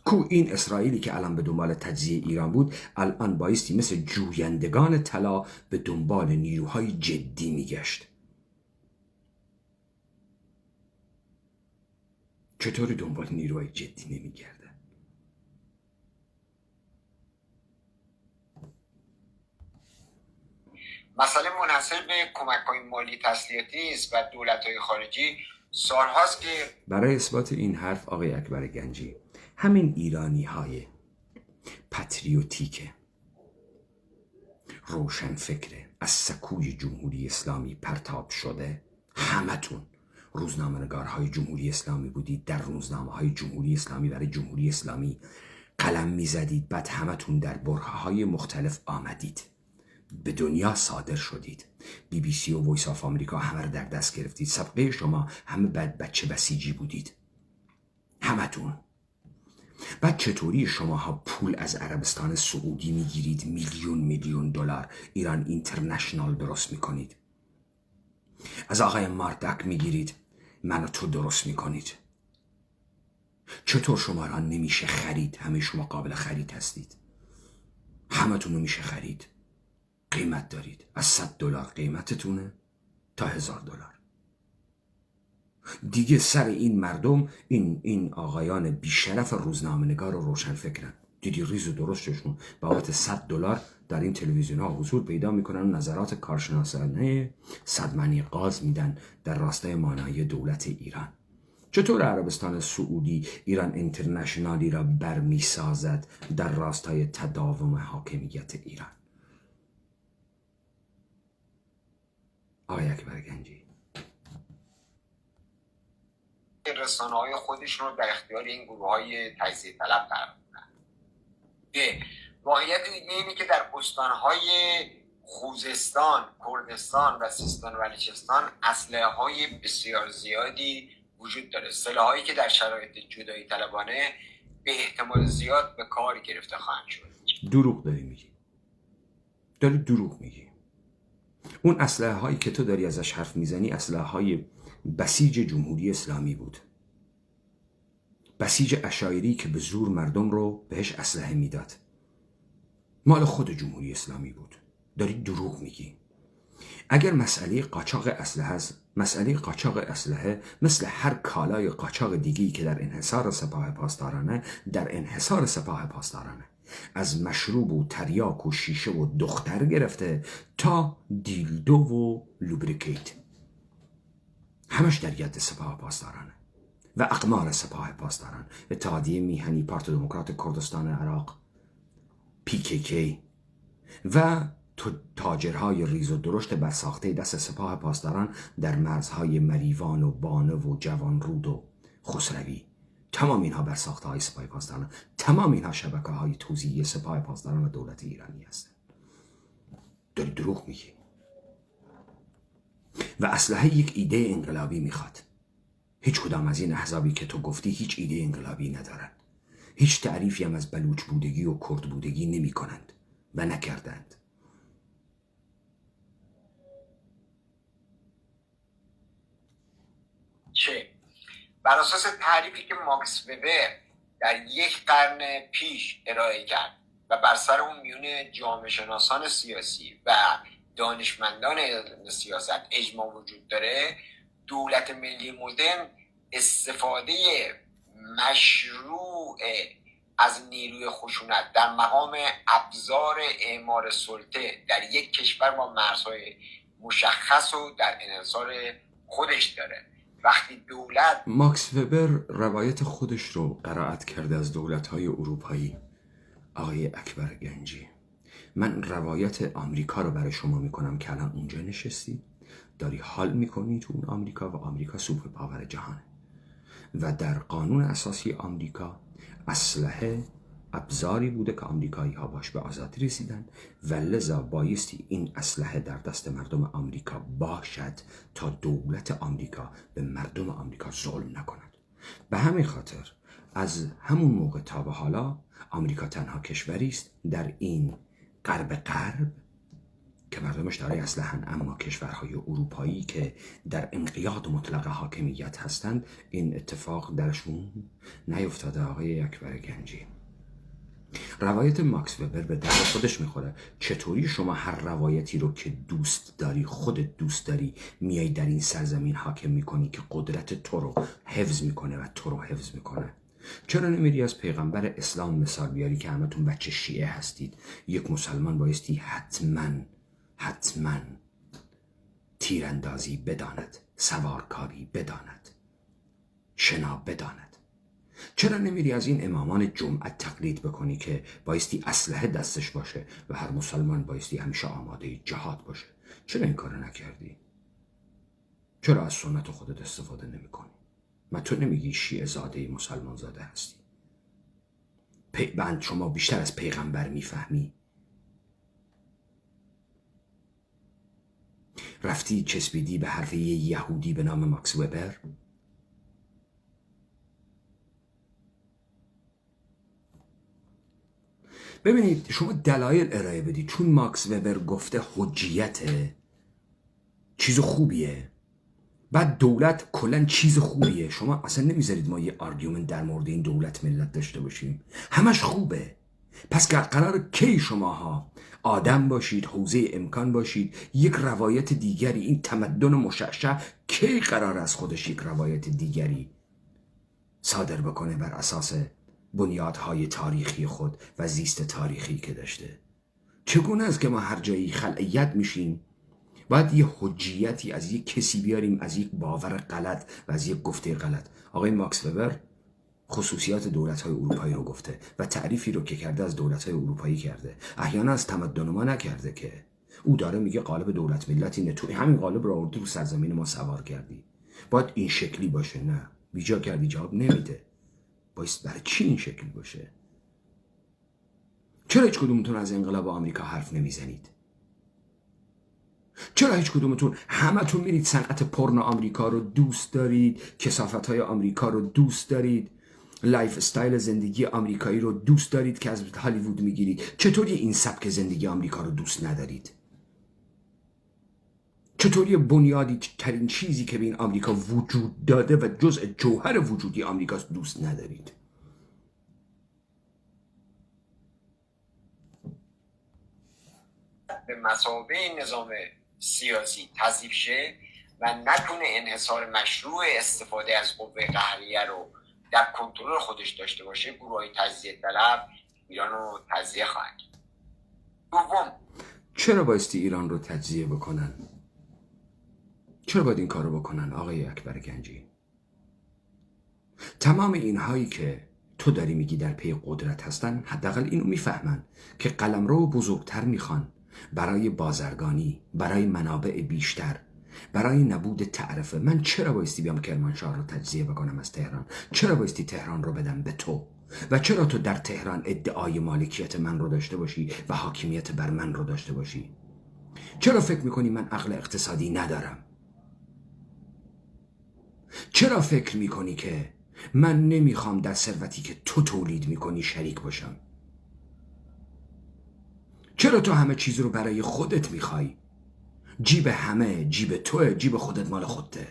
کو این اسرائیلی که الان به دنبال تجزیه ایران بود، الان بایستی مثل جویندگان طلا به دنبال نیروهای جدی میگشت. چطوری دنبال نیروهای جدی نمیگرده؟ مسئله منحصر به کمک‌های مالی تسلیحاتی نیست و دولت‌های خارجی سالهاست که برای اثبات این حرف آقای اکبر گنجی، همین ایرانی‌های پاتریوتیک روشن فکره از سکوی جمهوری اسلامی پرتاب شده، همتون روزنامه‌نگارهای جمهوری اسلامی بودید، در روزنامه‌های جمهوری اسلامی برای جمهوری اسلامی قلم می‌زدید، بعد همتون در برهه‌های مختلف آمدید، به دنیا صادر شدید، BBC و وایس آف آمریکا همه رو در دست گرفتید. سابقه شما همه بچه بسیجی بودید، همتون. بعد چطوری شماها پول از عربستان سعودی میگیرید، میلیون دلار ایران اینترنشنال درست میکنید، از آقای ماردک میگیرید، من و تو درست میکنید. چطور شما را نمیشه خرید؟ همه شما قابل خرید هستید، همه تون رو میشه خرید، قیمت دارید، از $100 قیمتتونه تا $1000. دیگه سر این مردم، این آقایان بیشرف روزنامه‌نگار و روشنفکرن، دیدی ریز و درشتشون بابت $100 در این تلویزیون ها حضور پیدا میکنن و نظرات کارشناسانه صدمنی غاز میدن در راستای مانای دولت ایران. چطور عربستان سعودی ایران اینترنشنالی را برمیسازد در راستای تداوم حاکمیت ایران؟ آقای اکبر گنجی، رسانه‌های خودشون رو در اختیار این گروه‌های تجزیه طلب قرار میدن. واقعیت اینه که در استان‌های خوزستان، کردستان و سیستان و بلوچستان اسلحه‌های بسیار زیادی وجود داره، سلاحایی که در شرایط جدایی طلبانه به احتمال زیاد به کار گرفته خواهند شد. دروغ داری میگی، داری دروغ میگی. اون اسلحه هایی که تو داری ازش حرف میزنی اسلحه های بسیج جمهوری اسلامی بود، بسیج اشایری که به زور مردم رو بهش اسلحه میداد، مال خود جمهوری اسلامی بود. داری دروغ میگی. اگر مسئله قاچاق اسلحه است، مسئله قاچاق اسلحه مثل هر کالای قاچاق دیگه‌ای که در انحصار سپاه پاسدارانه، در انحصار سپاه پاسدارانه، از مشروب و تریاک و شیشه و دختر گرفته تا دیلدو و لوبریکیت، همش در ید سپاه پاسدارانه و اقمار سپاه پاسداران، اتحادیه میهنی، پارت دموکرات کردستان عراق، PKK و تاجرهای ریز و درشت برساخته دست سپاه پاسداران در مرزهای مریوان و بانه و جوانرود و خسروی. تمام اینها برساخته های سپاه پاسداران، تمام اینها شبکه های توزیعی سپاه پاسداران و دولت ایرانی هستند. داری دروغ میگی. و اسلحه یک ایده انقلابی میخواد. هیچ کدام از این احزابی که تو گفتی هیچ ایده انقلابی ندارند، هیچ تعریفی هم از بلوچ بودگی و کرد بودگی نمی کنند و نکردند. چه؟ بر اساس تعریفی که ماکس وبر در یک قرن پیش ارائه کرد و بر سر اون میون جامعه شناسان سیاسی و دانشمندان سیاست اجماع وجود داره، دولت ملی مدرن استفاده مشروع از نیروی خشونت در مقام ابزار اعمار سلطه در یک کشور با مرزهای مشخص و در انحصار خودش داره. وقتی دولت ماکس وبر روایت خودش رو قرائت کرده از دولت‌های اروپایی. آقای اکبر گنجی، من روایت آمریکا رو برای شما میکنم که الان اونجا نشستی، داری حال میکنی تو اون آمریکا، و آمریکا سوپر پاور جهانه و در قانون اساسی آمریکا اسلحه ابزاری بوده که آمریکایی ها باش به آزادی رسیدن و لذا بایستی این اسلحه در دست مردم آمریکا باشد تا دولت آمریکا به مردم آمریکا ظلم نکند. به همین خاطر از همون موقع تا به حالا آمریکا تنها کشوری است در این غرب که مردمش دارای اسلحه‌اند، اما کشورهای اروپایی که در انقیاد مطلق حاکمیت هستند این اتفاق درشون نیفتاده. آقای اکبر گنجی، روایت ماکس وبر به درد خودش میخوره. چطوری شما هر روایتی رو که دوست داری، خودت دوست داری، میای در این سرزمین حاکم میکنی که قدرت تو رو حفظ میکنه و تو رو حفظ میکنه؟ چرا نمیری از پیغمبر اسلام مثال بیاری که همتون بچه شیعه هستید؟ یک مسلمان بایستی حتما تیراندازی بداند، سوارکاری بداند، شنا بداند. چرا نمیری از این امامان جمعت تقلید بکنی که بایستی اسلحه دستش باشه و هر مسلمان بایستی همیشه آماده جهاد باشه؟ چرا این کارو نکردی؟ چرا از سنت خودت استفاده نمی کنی؟ من تو نمیگی شیعه زاده مسلمان زاده هستی؟ بند شما بیشتر از پیغمبر میفهمی؟ رفتی چسبیدی به حرف یه یهودی به نام ماکس وبر؟ ببینید شما دلایل ارائه بدید، چون ماکس وبر گفته حجیت چیز خوبیه، بعد دولت کلا چیز خوبیه، شما اصلا نمیذارید ما یه آرگومنت در مورد این دولت ملت داشته باشیم، همش خوبه. پس که قرار کی شماها آدم باشید، حوزه امکان باشید، یک روایت دیگری، این تمدن مشعشع کی قرار از خودش یک روایت دیگری صادر بکنه بر اساس بنیادهای تاریخی خود و زیست تاریخی که داشته؟ چگونه است که ما هر جایی خلعیت میشیم باید یه حجیتی از یک کسی بیاریم، از یک باور غلط و از یک گفته غلط؟ آقای ماکس وبر خصوصیات دولت‌های اروپایی رو گفته و تعریفی رو که کرده از دولت‌های اروپایی کرده، احیانا از تمدن ما نکرده. که او داره میگه قالب دولت ملت اینه، تو همین قالب رو آوردی رو سرزمین ما سوار کردی، باید این شکلی باشه. نه، بیجا کردی جواب نمیده. باید برای چی این شکل باشه؟ چرا هیچ کدومتون از انقلاب آمریکا حرف نمیزنید؟ چرا هیچ کدومتون همتون میرید صنعت پورنو آمریکا رو دوست دارید، کثافت‌های آمریکا رو دوست دارید، لایف استایل زندگی آمریکایی رو دوست دارید که از هالیوود میگیرید؟ چطوری این سبک زندگی آمریکا رو دوست ندارید؟ چطوری بنیادی ترین چیزی که به این آمریکا وجود داده و جزء جوهر وجودی آمریکا دوست ندارید؟ به مثابه نظام سیاسی تضعیف شه و نتونه انحصار مشروع استفاده از قوه قهریه رو در کنترل خودش داشته باشه، گروه‌های تجزیه طلب ایران رو تجزیه خواهند. دوم، چرا بایستی ایران رو تجزیه بکنن؟ چرا باید این کار رو بکنن آقای اکبر گنجی؟ تمام اینهایی که تو داری میگی در پی قدرت هستن، حداقل اینو میفهمن که قلمرو بزرگتر میخوان برای بازرگانی، برای منابع بیشتر، برای نبود تعرفه. من چرا بایستی بیام کرمانشاه رو تجزیه بکنم از تهران؟ چرا بایستی تهران رو بدم به تو؟ و چرا تو در تهران ادعای مالکیت من رو داشته باشی و حاکمیت بر من رو داشته باشی؟ چرا فکر میکنی من عقل اقتصادی ندارم؟ چرا فکر میکنی که من نمیخوام در ثروتی که تو تولید میکنی شریک باشم؟ چرا تو همه چیز رو برای خودت میخوای؟ جیب همه جیب توه، جیب خودت مال خودته.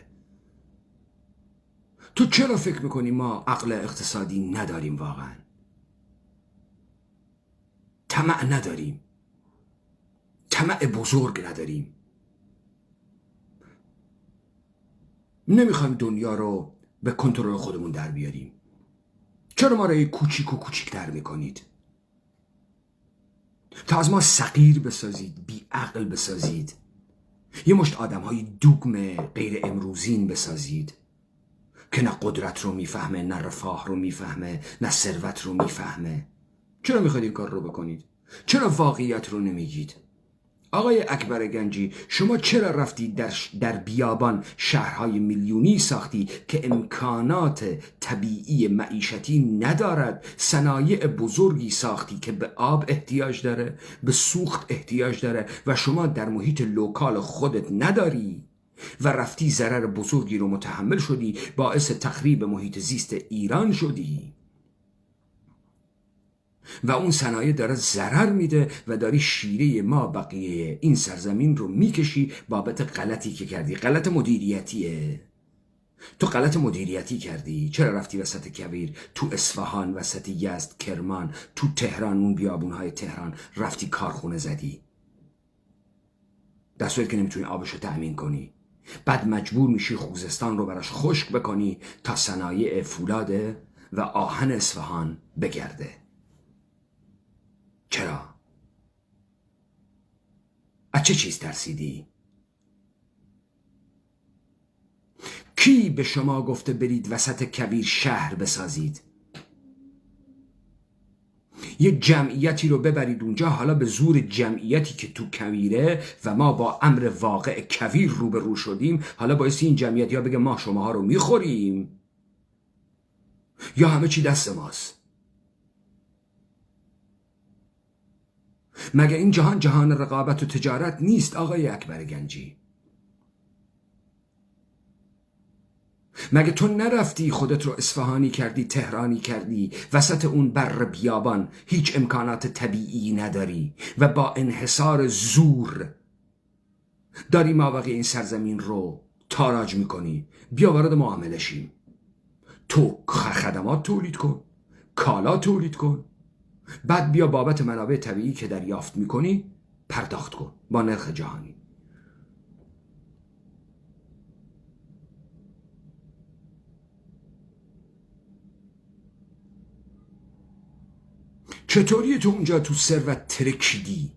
تو چرا فکر میکنی ما عقل اقتصادی نداریم؟ واقعا طمع نداریم، طمع بزرگ نداریم، نمیخوایم دنیا رو به کنترل خودمون در بیاریم. چرا ما رو کوچیک و کوچیک‌تر میکنید؟ تا از ما صغیر بسازید، بی عقل بسازید، یه مشت آدم های دوگم غیر امروزین بسازید که نه قدرت رو میفهمه، نه رفاه رو میفهمه، نه ثروت رو میفهمه. چرا میخواید این کار رو بکنید؟ چرا واقعیت رو نمیگید؟ آقای اکبر گنجی، شما چرا رفتید در بیابان شهرهای میلیونی ساختی که امکانات طبیعی معیشتی ندارد؟ صنایع بزرگی ساختی که به آب احتیاج داره، به سوخت احتیاج داره و شما در محیط لوکال خودت نداری و رفتی ضرر بزرگی رو متحمل شدی، باعث تخریب محیط زیست ایران شدی و اون صنایع داره ضرر میده و داری شیره ما بقیه این سرزمین رو میکشی بابت غلطی که کردی. غلط مدیریتیه. تو غلط مدیریتی کردی. چرا رفتی وسط کویر، تو اصفهان، وسط یزد، کرمان، تو تهران، اون بیابونهای تهران رفتی کارخونه زدی در صورتی که نمیتونی آبشو تأمین کنی؟ بعد مجبور میشی خوزستان رو براش خشک بکنی تا صنایع فولاد و آهن اصفهان بگرده. چرا؟ از چه چیز ترسیدی؟ کی به شما گفته برید وسط کویر شهر بسازید؟ یه جمعیتی رو ببرید اونجا، حالا به زور جمعیتی که تو کویره و ما با امر واقع کویر روبرو شدیم، حالا بایستی این جمعیت یا بگه ما شماها رو میخوریم یا همه چی دست ماست. مگه این جهان جهان رقابت و تجارت نیست آقای اکبر گنجی؟ مگه تو نرفتی خودت رو اصفهانی کردی، تهرانی کردی، وسط اون بر بیابان هیچ امکانات طبیعی نداری و با انحصار زور داری مابقی این سرزمین رو تاراج میکنی؟ بیا وارد معامله شیم. تو خدمات تولید کن، کالا تولید کن، بعد بیا بابت منابع طبیعی که دریافت میکنی پرداخت کن با نرخ جهانی. چطوریه تو اونجا تو ثروت ترکیدی؟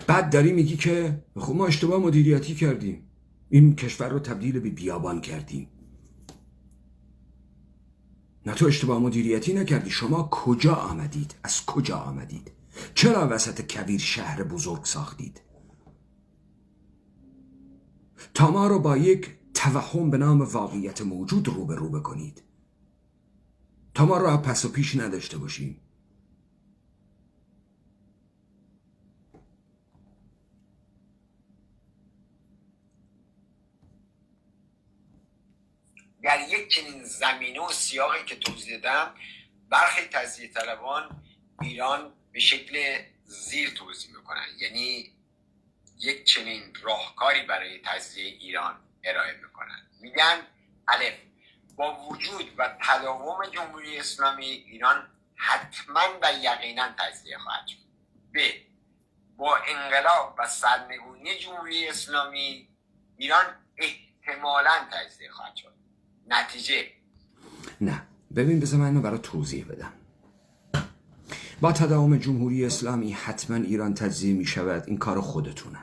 بعد داری میگی که خب ما اشتباه مدیریتی کردیم، این کشور رو تبدیل به بیابان کردیم. نه، تو اشتباه مدیریتی نکردی. شما کجا آمدید؟ از کجا آمدید؟ چرا وسط کویر شهر بزرگ ساختید؟ تا ما رو با یک توهم به نام واقعیت موجود رو بکنید، تا ما رو پس و پیش نداشته باشیم. در یک چنین زمینه و سیاقی که توضیح دادم، برخی تجزیه طلبان ایران به شکل زیر توضیح میکنن. یعنی یک چنین راهکاری برای تجزیه ایران ارائه میکنن. میگن الف، با وجود و تداوم جمهوری اسلامی ایران حتما و یقینا تجزیه خواهد شد. ب، با انقلاب و سرنگونی جمهوری اسلامی ایران احتمالاً تجزیه خواهد شد. نتیجه نه، ببین بذار من اینو برای توضیح بدم. با تداوم جمهوری اسلامی حتما ایران تجزیه می شود، این کار خودتونه.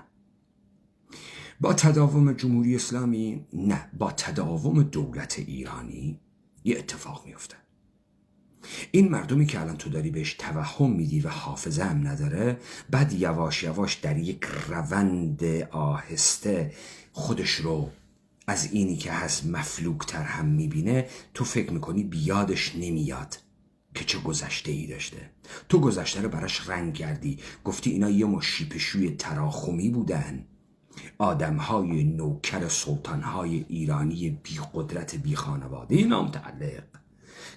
با تداوم جمهوری اسلامی نه، با تداوم دولت ایرانی یه اتفاق میفته. این مردمی که الان تو داری بهش توهم میدی و حافظه هم نداره، بعد یواش یواش در یک روند آهسته خودش رو از اینی که هست مفلوکتر هم میبینه. تو فکر میکنی بیادش نمیاد که چه گذشته ای داشته. تو گذشته رو براش رنگ کردی، گفتی اینا یه مشیپشوی تراخمی بودن، آدمهای نوکر سلطانهای ایرانی بی قدرت بی خانواده نامتعلق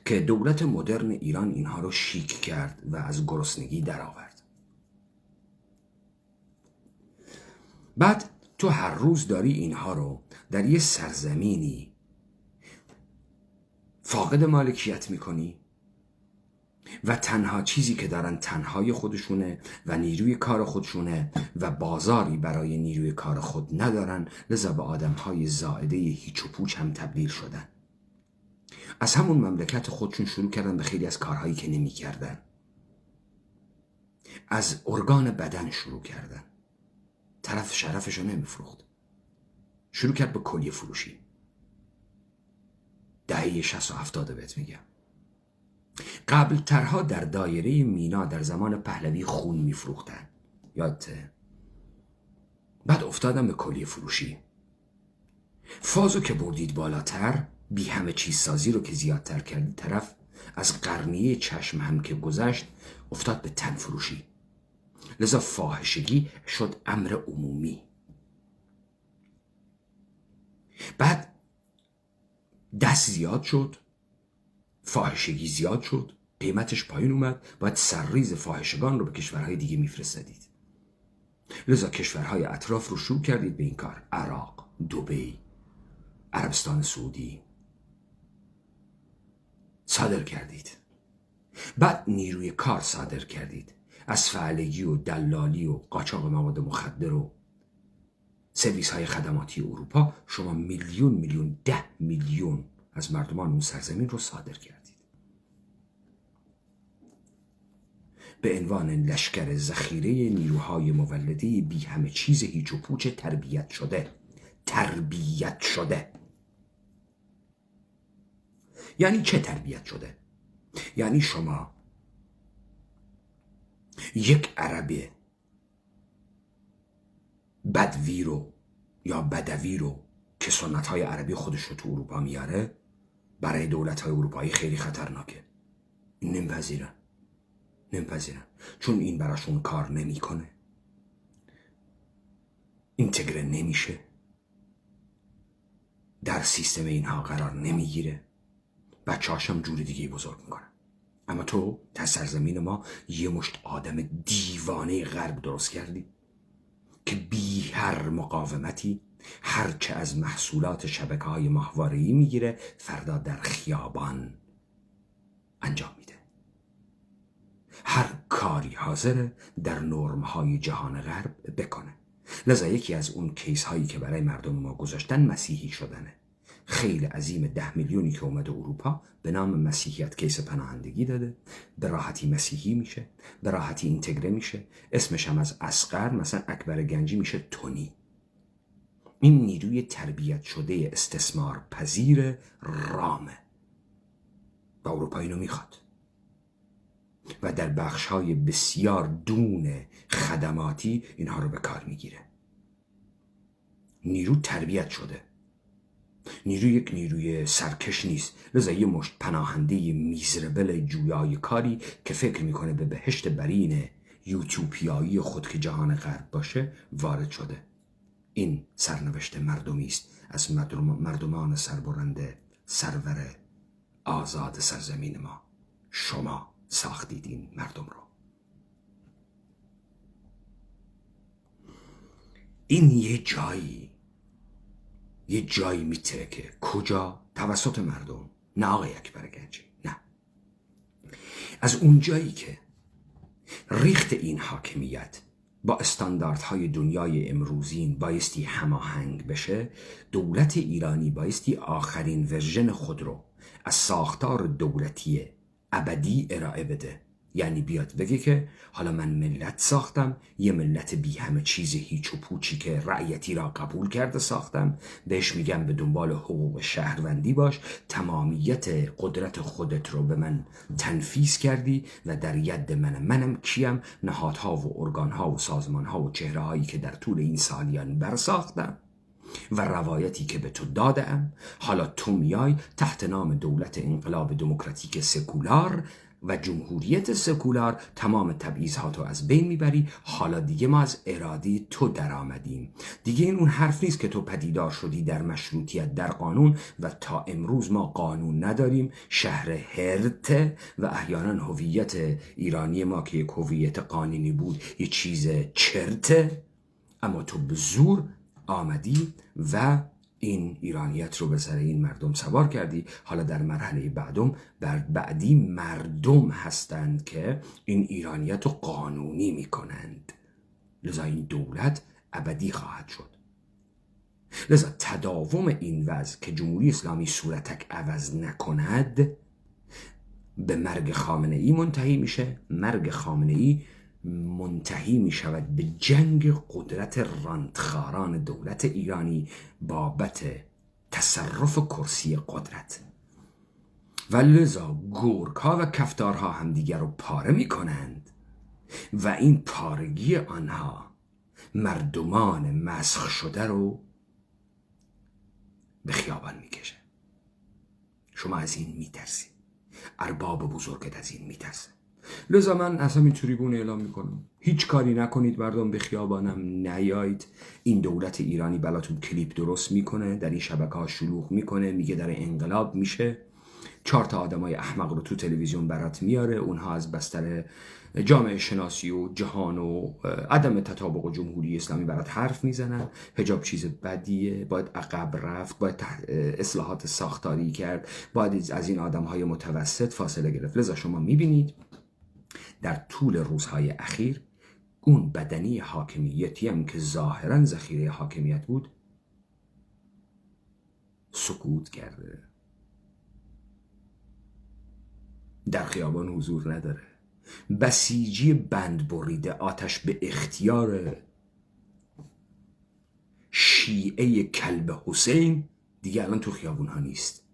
که دولت مدرن ایران اینها رو شیک کرد و از گرسنگی درآورد. بعد تو هر روز داری اینها رو در یه سرزمینی فاقد مالکیت میکنی و تنها چیزی که دارن تنهای خودشونه و نیروی کار خودشونه و بازاری برای نیروی کار خود ندارن، لذا به آدمهای زائده هیچ و پوچ هم تبدیل شدن. از همون مملکت خودشون شروع کردن به خیلی از کارهایی که نمی کردن. از ارگان بدن شروع کردن. طرف شرفشو نمی فروخت، شروع کرد به کلیه فروشی. دهه 60 و 70 بهت میگم. قبل ترها در دایره مینا در زمان پهلوی خون میفروختن، یادته؟ بعد افتادن به کلیه فروشی. فازو که بردید بالاتر، بی همه چیز سازی رو که زیادتر کردید، طرف از قرنیه چشم هم که گذشت افتاد به تن فروشی. لذا فاحشگی شد امر عمومی. بعد دست زیاد شد، فاحشگی زیاد شد، قیمتش پایین اومد، باید سرریز فاحشگان رو به کشورهای دیگه میفرستادید. لذا کشورهای اطراف رو شروع کردید به این کار. عراق، دبی، عربستان سعودی صادر کردید. بعد نیروی کار صادر کردید. از فعلگی و دلالی و قاچاق مواد مخدر و سرویس های خدماتی اروپا شما میلیون 10 میلیون از مردمان اون سرزمین رو صادر کردید به عنوان لشکر ذخیره نیروهای مولده بی همه چیز هیچ و پوچ تربیت شده. یعنی چه تربیت شده؟ یعنی شما یک عرب بدوی رو یا بدوی رو که سنت‌های عربی خودش رو تو اروپا میاره، برای دولت‌های اروپایی خیلی خطرناکه. نمیپذیرن، چون این براشون کار نمیکنه. اینتگره نمیشه، در سیستم اینها قرار نمیگیره، بچه‌هاشم جور دیگه بزرگ میکنن. اما تو در سرزمین ما یه مشت آدم دیوانه غرب درست کردی که بی هر مقاومتی هرچه از محصولات شبکه‌های ماهواره‌ای میگیره فردا در خیابان انجام میده. هر کاری حاضره در نرم‌های جهان غرب بکنه. لذا یکی از اون کیس هایی که برای مردم ما گذاشتن مسیحی شدنه. خیلی عظیم 10 میلیونی که اومده اروپا به نام مسیحیت کیس پناهندگی داده، به راحتی مسیحی میشه، به راحتی اینتگره میشه، اسمش هم از اصغر مثلا اکبر گنجی میشه تونی. این نیروی تربیت شده استثمار پذیر رامه و اروپا اینو میخواد و در بخش‌های بسیار دون خدماتی اینها رو به کار میگیره. نیرو تربیت شده، نیرو یک نیروی سرکش نیست. لذا یه مشت پناهنده میزربل جویای کاری که فکر میکنه به بهشت برین یوتوپیایی خود که جهان غرب باشه وارد شده. این سرنوشت مردمی است از مردمان سربرنده سرور آزاد سرزمین ما. شما ساختید این مردم رو. این یه جایی میترکه. کجا؟ توسط مردم. نه آقای اکبر گنجی، نه. از اون جایی که ریخت این حاکمیت با استانداردهای دنیای امروزین بایستی هماهنگ بشه، دولت ایرانی بایستی آخرین ورژن خود رو از ساختار دولتی ابدی ارائه بده. یعنی بیاد بگه که حالا من ملت ساختم، یه ملت بی همه چیز هیچ و پوچی که رعیتی را قبول کرده ساختم، بهش میگم به دنبال حقوق شهروندی باش، تمامیت قدرت خودت رو به من تنفیذ کردی و در ید منم کیم؟ نهادها و ارگانها و سازمانها و چهرههایی که در طول این سالیان برساختم و روایتی که به تو دادم. حالا تو میای تحت نام دولت انقلاب دموکراتیک سکولار و جمهوریت سکولار تمام تبعیض‌هاتو از بین میبری. حالا دیگه ما از اراده تو در آمدیم. دیگه این اون حرف نیست که تو پدیدار شدی در مشروطیت در قانون و تا امروز ما قانون نداریم، شهر هرت و احیانا هویت ایرانی ما که یک هویت قانونی بود یه چیز چرته. اما تو به زور آمدی و این ایرانیت رو به سر این مردم سوار کردی. حالا در مرحله بعدی مردم هستند که این ایرانیت رو قانونی میکنند. لذا این دولت ابدی خواهد شد. لذا تداوم این وضع که جمهوری اسلامی صورتک عوض نکند به مرگ خامنه ای منتهی میشه. مرگ خامنه ای منتهی می شود به جنگ قدرت رانتخاران دولت ایرانی بابت تصرف کرسی قدرت و لذا گورکا و کفتارها همدیگر رو پاره می کنند و این پارگی آنها مردمان مسخ شده رو به خیابان می کشه. شما از این می ترسید، ارباب بزرگت از این می ترسه. لذا من از همین تریبون اعلام میکنم هیچ کاری نکنید، مردم به خیابانم نیایید. این دولت ایرانی بلاتون کلیپ درست میکنه، در این شبکه‌ها شلوغ میکنه، میگه در انقلاب میشه، 4 تا آدمای احمق رو تو تلویزیون برات میاره، اونها از بستر جامعه شناسی و جهان و عدم تطابق و جمهوری اسلامی برات حرف میزنن. حجاب چیز بدیه، باید عقب رفت، باید اصلاحات ساختاری کرد، باید از این آدمهای متوسط فاصله گرفت. لذا شما میبینید در طول روزهای اخیر اون بدنی حاکمیتی هم که ظاهرا ذخیره حاکمیت بود سکوت کرده، در خیابان حضور نداره. بسیجی بند بریده، آتش به اختیار شیعه کلب حسین دیگه الان تو خیابون ها نیست.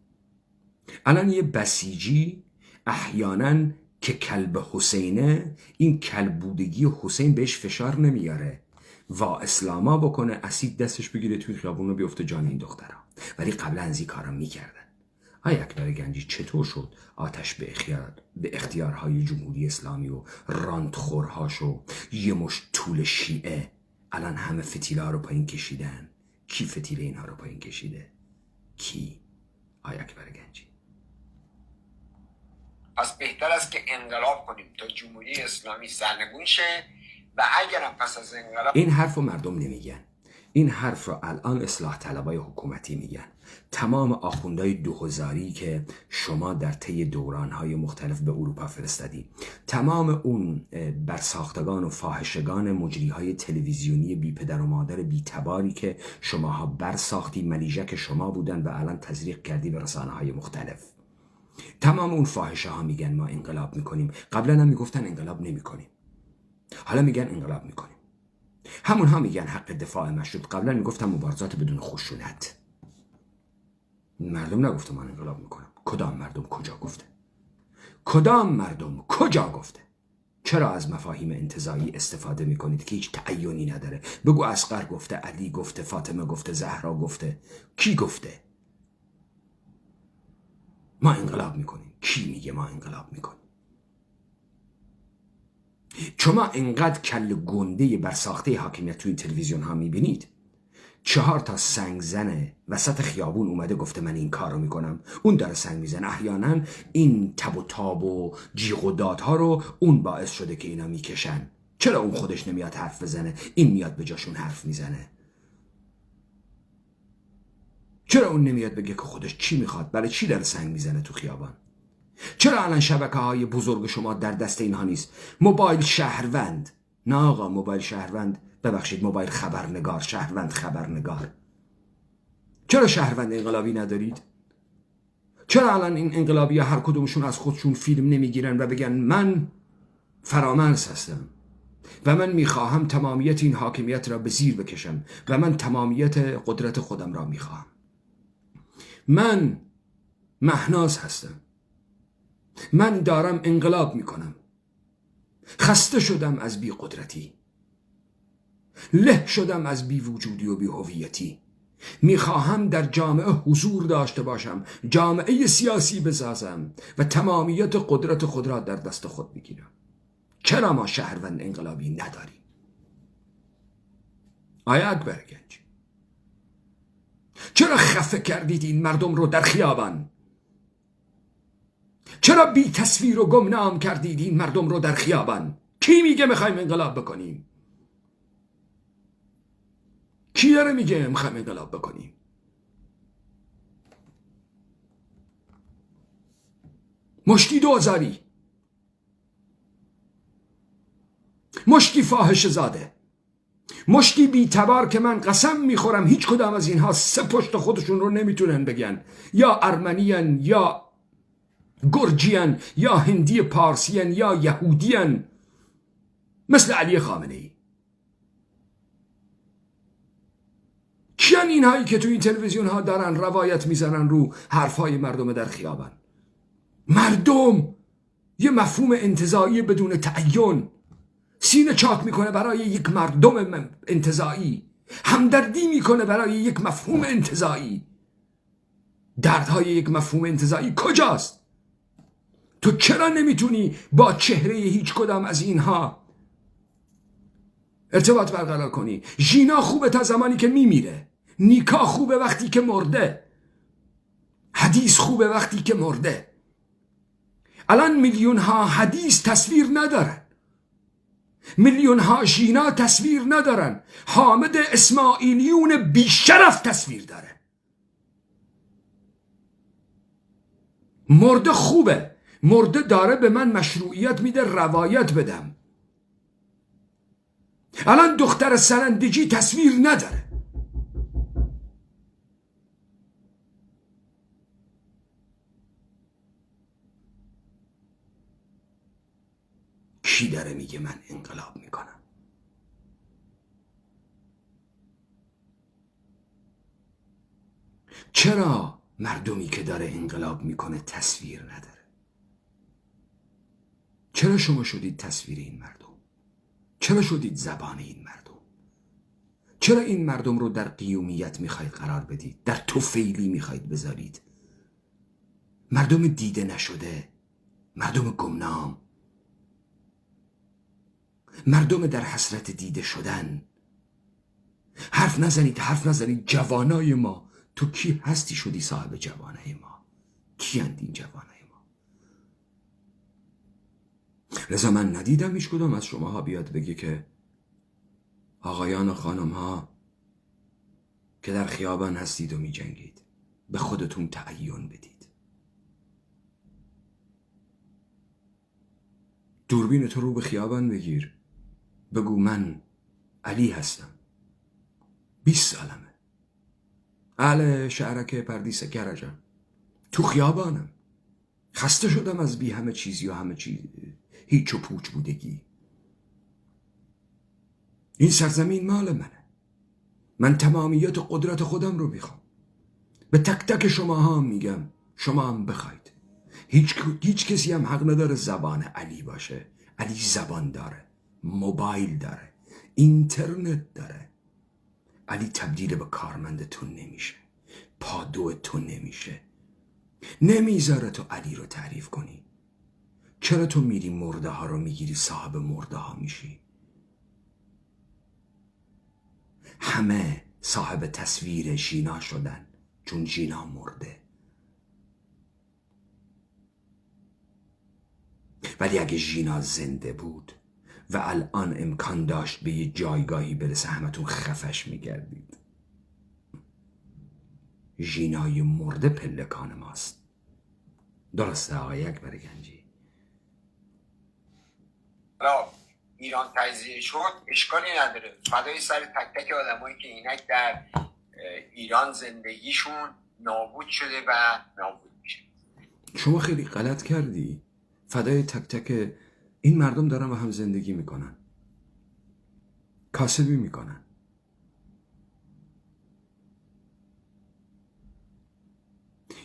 الان یه بسیجی احیانا که کلب حسینه، این کلب بودگی حسین بهش فشار نمیاره، وا اسلاما بکنه، اسید دستش بگیره توی خیابون رو بیفته جان این دخترها. ولی قبلا از این کارا میکردن. آیا اکبر گنجی چطور شد آتش به اختیارهای جمهوری اسلامی و راندخورهاشو یه مشت طول شیعه الان همه فتیله رو پایین کشیدن. کی فتیله اینها رو پایین کشیده؟ کی؟ آقای اکبر گنجی. پس بهتر است که انقلاب کنیم تا جمهوری اسلامی سرنگون شه و اگرم پس از انقلاب. این حرف رو مردم نمیگن. این حرف رو الان اصلاح طلبای حکومتی میگن. تمام آخوندهای 2000 که شما در طی دورانهای مختلف به اروپا فرستادی، تمام اون برساختگان و فاحشگان مجریهای تلویزیونی بی پدر و مادر بی تباری که شماها برساختی، ملیژک شما بودن و الان تزریق کردی به رسانه‌های مختلف. تمام اون فاحشه ها میگن ما انقلاب میکنیم. قبلا هم میگفتن انقلاب نمیکنیم، حالا میگن انقلاب میکنیم. همون ها میگن حق دفاع مشروط. قبلا میگفتن مبارزات بدون خشونت. مردم نگفته من انقلاب میکنم. کدام مردم کجا گفته؟ کدام مردم کجا گفته؟ چرا از مفاهیم انتزاعی استفاده میکنید که هیچ تعیینی نداره؟ بگو اصغر گفته، علی گفته، فاطمه گفته، زهرا گفته. کی گفته؟ ما انقلاب میکنیم. کی میگه ما انقلاب میکنیم؟ شما انقدر کل گنده برساخته حاکمیت توی تلویزیون ها میبینید. 4 تا سنگ زنه وسط خیابون اومده گفته من این کار رو میکنم. اون داره سنگ میزنه. احیانا این تب و تاب و جیغ و دادها رو اون باعث شده که اینا میکشن. چرا اون خودش نمیاد حرف بزنه؟ این میاد به جاشون حرف میزنه. چرا اون نمیاد بگه که خودش چی میخواد؟ برای چی داره سنگ میزنه تو خیابان؟ چرا الان شبکه‌های بزرگ شما در دست اینها نیست؟ موبایل شهروند. نه آقا، موبایل شهروند، ببخشید، موبایل خبرنگار. شهروند خبرنگار. چرا شهروند انقلابی ندارید؟ چرا الان این انقلابی هر کدومشون از خودشون فیلم نمیگیرن و بگن من فرامرز هستم و من میخواهم تمامیت این حاکمیت را به زیر بکشم و من تمامیت قدرت خودم را میخواهم. من مهناز هستم. من دارم انقلاب میکنم. خسته شدم از بی قدرتی. له شدم از بی وجودی و بی هویتی. میخواهم در جامعه حضور داشته باشم، جامعه سیاسی بسازم و تمامیت قدرت خود را در دست خود بگیرم. چرا ما شهروند انقلابی نداریم؟ آیا اکبر گنج، چرا خفه کردید این مردم رو در خیابان؟ چرا بی تصویر و گمنام کردید این مردم رو در خیابان؟ کی میگه میخوایم انقلاب بکنیم؟ کی داره میگه میخوایم انقلاب بکنیم؟ مشتی دوزاری، مشتی فاحش زاده، مشتی بی‌تبار که من قسم میخورم هیچ کدام از اینها 3 پشت خودشون رو نمیتونن بگن. یا ارمنیان، یا گرجیان، یا هندی پارسیان، یا یهودیان، مثل علی خامنه ای. کیان اینهایی که توی این تلویزیون ها دارن روایت میزنن رو حرفای مردم در خیابان؟ مردم یه مفهوم انتزاعی بدون تعین سینه چاک میکنه برای یک مردم انتزاعی، همدردی میکنه برای یک مفهوم انتزاعی. دردهای یک مفهوم انتزاعی کجاست؟ تو چرا نمیتونی با چهره هیچ کدام از اینها ارتباط برقرار کنی؟ ژینا خوبه تا زمانی که میمیره، نیکا خوبه وقتی که مرده، حدیث خوبه وقتی که مرده. الان میلیون ها حدیث تصویر ندارن، میلیون ها ژینا تصویر ندارن. حامد اسماعیلیون بیشرف تصویر داره. مرده خوبه، مرده داره به من مشروعیت میده روایت بدم. الان دختر سرندجی تصویر نداره. کی داره میگه من انقلاب میکنم؟ چرا مردمی که داره انقلاب میکنه تصویر نداره؟ چرا شما شدید تصویر این مردم؟ چرا شدید زبان این مردم؟ چرا این مردم رو در قیومیت میخواید قرار بدید؟ در طفیلی میخواید بذارید؟ مردم دیده نشده، مردم گمنام، مردم در حسرت دیده شدن، حرف نزنید جوانای ما. تو کی هستی شدی صاحب جوانای ما؟ کی هند این جوانای ما؟ لذا من ندیدم هیچ کدوم از شماها بیاد بگی که آقایان و خانم ها که در خیابان هستید و می جنگید به خودتون تعین بدید. دوربین تو رو به خیابان بگیر، بگو من علی هستم، 20 سالمه، اهل شهرک پردیس کرجم، تو خیابانم، خسته شدم از بی همه چیزی و همه چیز هیچ و پوچ بودگی. این سرزمین مال منه، من تمامیت و قدرت خودم رو میخوام. به تک تک شما هم میگم، شما هم بخواید. هیچ کسی هم حق نداره زبان علی باشه. علی زبان داره، موبایل داره، اینترنت داره. علی تبدیل به کارمند تو نمیشه، پادو تو نمیشه. نمیذاره تو علی رو تعریف کنی. چرا تو میری مرده ها رو میگیری صاحب مرده ها میشی؟ همه صاحب تصویر ژینا شدن چون ژینا مرده. ولی اگه ژینا زنده بود و الان امکان داشت به یه جایگاهی برسه، همتون خفش میگردید. ژینای مرده پلکان ماست. درسته آقای اکبر گنجی؟ ایران تجزیه شد اشکالی نداره، فدای سر تک تک آدمایی که اینک در ایران زندگیشون نابود شده و نابود میشه. شما خیلی غلط کردی. فدای تک تک این مردم دارن و هم زندگی میکنن، کاسبی میکنن.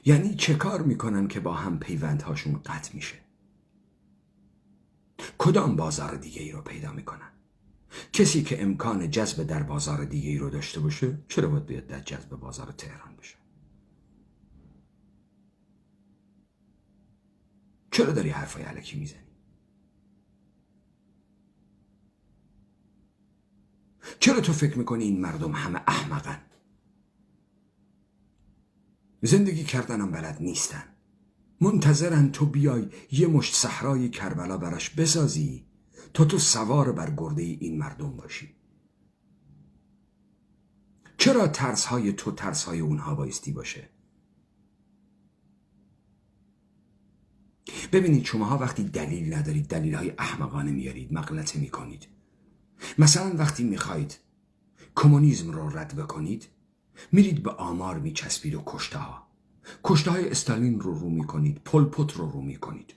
یعنی چه کار میکنن که با هم پیوندهاشون قطع میشه؟ کدام بازار دیگه ای رو پیدا میکنن؟ کسی که امکان جذب در بازار دیگه ای رو داشته باشه چرا باید بیاد در جذب بازار تهران بشه؟ چرا داری حرفای الکی میزنی؟ چرا تو فکر میکنی این مردم همه احمقن؟ زندگی کردنم بلد نیستن، منتظرن تو بیای یه مشت صحرای کربلا براش بسازی تا تو سوار بر گرده این مردم باشی. چرا ترسهای تو ترسهای اونها بایستی باشه؟ ببینید شماها وقتی دلیل ندارید دلیلهای احمقانه میارید، مغلطه میکنید. مثلا وقتی میخواید کمونیسم رو رد بکنید میرید به آمار میچسبید و کشته های استالین رو میکنید، پل پوت رو میکنید.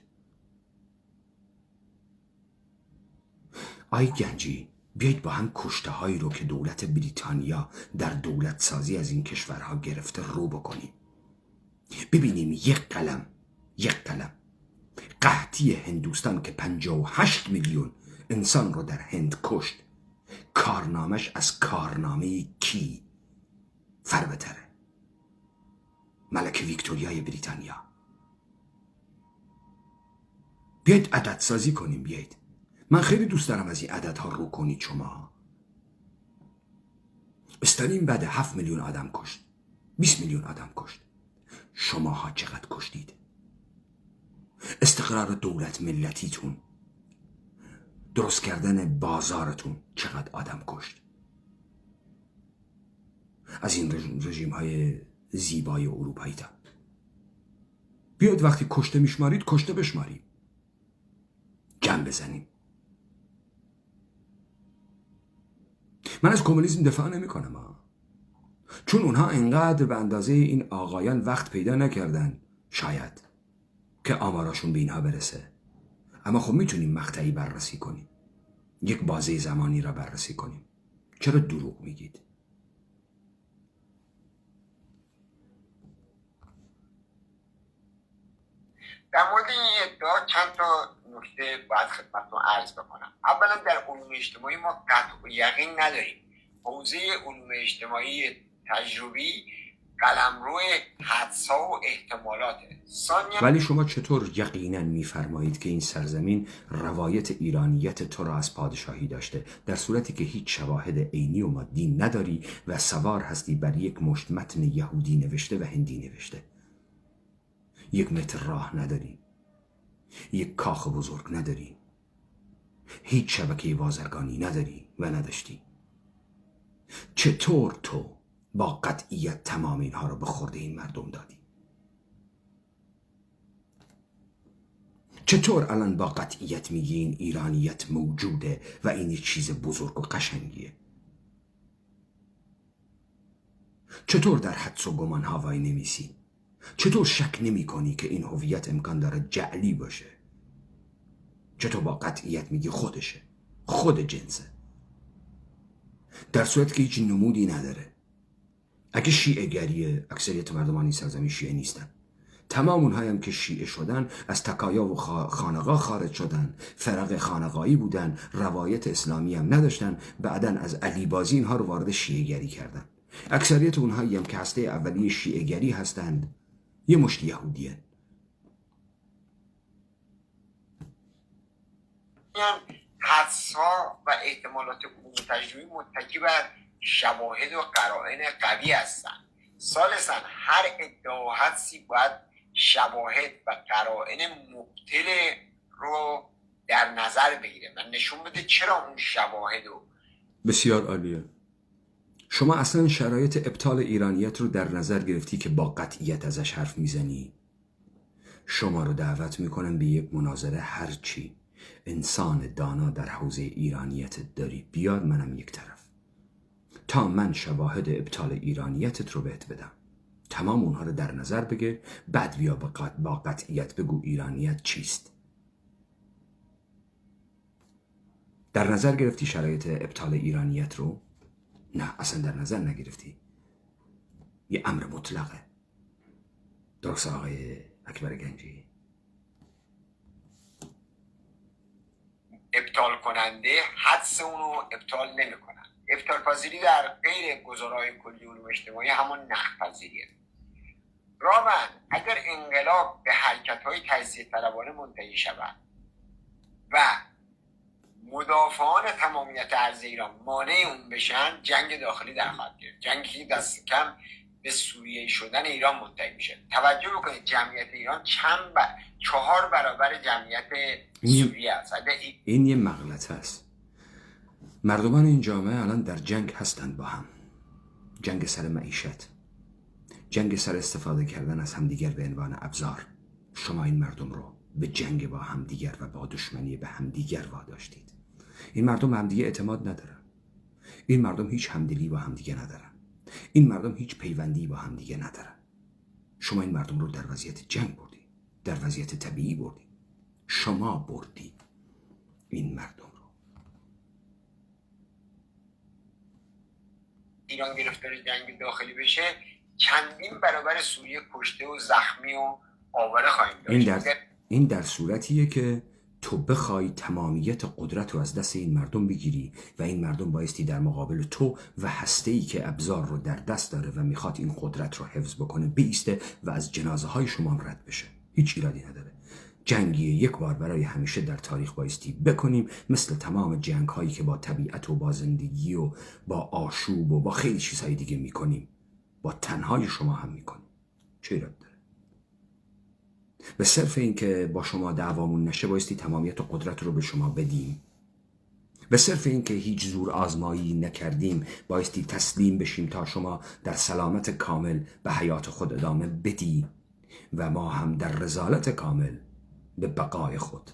آی گنجی بیایید با هم کشته هایی رو که دولت بریتانیا در دولت سازی از این کشورها گرفته رو بکنیم. ببینیم یک قلم قحطی هندوستان که 58 میلیون انسان رو در هند کشت، کارنامش از کارنامه کی فربتره؟ ملکه ویکتوریای بریتانیا. بیایید عدد سازی کنیم. بیایید، من خیلی دوست دارم از این عددها رو کنید. شما استالین بعد 7 میلیون آدم کشت، 20 میلیون آدم کشت. شماها چقدر کشتید؟ استقرار دولت ملتیتون، درست کردن بازارتون چقدر آدم کشت؟ از این رژیم های زیبای اروپایی تا بیاید وقتی کشته میشمارید کشته بشماریم، جمع بزنیم. من از کمونیسم دفاع نمی کنم چون اونها انقدر به اندازه این آقایان وقت پیدا نکردن شاید که آماراشون به اینها برسه. اما خب میتونیم مقطعی بررسی کنیم، یک بازه زمانی را بررسی کنیم. چرا دروغ میگید؟ در مورد این ادعا چند تا نکته باید خدمتتون عرض بکنم. اولا در علوم اجتماعی ما قطع و یقین نداریم. حوزه علوم اجتماعی تجربی قلمرو حدس‌ها و احتمالات. ثانیاً ولی شما چطور یقینا میفرمایید که این سرزمین روایت ایرانیت تو را از پادشاهی داشته، در صورتی که هیچ شواهد عینی و مادی نداری و سوار هستی بر یک مشت متن یهودی نوشته و هندی نوشته؟ یک متر راه نداری، یک کاخ بزرگ نداری، هیچ شبکه بازرگانی نداری و نداشتی. چطور تو با قطعیت تمام اینها را به خورد این مردم دادی؟ چطور الان با قطعیت میگی این ایرانیت موجوده و این یک چیز بزرگ و قشنگیه؟ چطور در حدس و گمان ها وای نمیسی؟ چطور شک نمی کنی که این هویت امکان داره جعلی باشه؟ چطور با قطعیت میگی خودشه، خود جنسه، در صورت که هیچ نمودی نداره؟ اگه شیعه گریه، اکثریت مردمان این سرزمین شیعه نیستن. تمام اونهایی هم که شیعه شدن از تکایا و خانقاه خارج شدن، فرق خانقاهی بودن، روایت اسلامی هم نداشتن، بعداً از علی بازی اینها رو وارد شیعه گری کردن. اکثریت اونهایی هم که هسته اولیه شیعه گری هستند یه مشت یهودیه. حدس‌ها و احتمالات علوم تجربی متکی بر شواهد و قرائن قوی هستند. ثالثاً هر ادعا و حدسی باید شواهد و قرائن مبطل رو در نظر بگیره و نشون بده چرا اون شواهد رو. بسیار عالیه. شما اصلا شرایط ابطال ایرانیت رو در نظر گرفتی که با قطعیت ازش حرف میزنی؟ شما رو دعوت میکنم به یک مناظره، هرچی انسان دانا در حوزه ایرانیت داری بیار، منم یک طرف، تا من شواهد ابطال ایرانیتت رو بهت بدم. تمام اونها رو در نظر بگیر، بعد بیا با قطعیت بگو ایرانیت چیست. در نظر گرفتی شرایط ابطال ایرانیت رو؟ نه، اصلا در نظر نگرفتی. یه امر مطلقه. درست آقای اکبر گنجی؟ ابطال کننده حدس اونو ابطال نمیکنن. ابطال پذیری در غیر گزارهای کلی علوم اجتماعی همون نقد پذیریه. رامن اگر انقلاب به حرکت‌های تجزیه طلبانه منتهی شود و مدافعان تمامیت ارض ایران مانع اون بشن، جنگ داخلی در خواهد گرفت، جنگی که دست کم به سوریه شدن ایران منتهی میشه. توجه بکنید جمعیت ایران 4 برابر جمعیت سوریه است. این یه مغلطه است. مردمان این جامعه الان در جنگ هستند با هم، جنگ سر معیشت، جنگ سر استفاده کردن از همدیگر به عنوان ابزار. شما این مردم رو به جنگ با همدیگر و با دشمنی به همدیگر واداشتید. این مردم به همدیگه اعتماد ندارن. این مردم هیچ همدلی با همدیگه ندارن. این مردم هیچ پیوندی با همدیگه ندارن. شما این مردم رو در وضعیت جنگ بردی، در وضعیت طبیعی بردی. شما بردی این مردم رو. ایران گرفتار جنگ داخلی بشه، چندین برابر سوریه کشته و زخمی و آواره خواهیم داشت. این در صورتیه که تو بخوای تمامیت قدرت رو از دست این مردم بگیری و این مردم بایستی در مقابل تو و هسته‌ای که ابزار رو در دست داره و میخواد این قدرت رو حفظ بکنه بیسته و از جنازه های شما رد بشه. هیچ ایرادی نداره. جنگی یک بار برای همیشه در تاریخ بایستی بکنیم، مثل تمام جنگ هایی که با طبیعت و با زندگی و با آشوب و با خیلی چیزهای دیگه میکنیم، با تنهای شما هم میکنیم. چه ایراد داره؟ به صرف این که با شما دعوامون نشه بایستی تمامیت و قدرت رو به شما بدیم. به صرف این که هیچ زور آزمایی نکردیم بایستی تسلیم بشیم تا شما در سلامت کامل به حیات خود ادامه بدی و ما هم در رضالت کامل به بقای خود.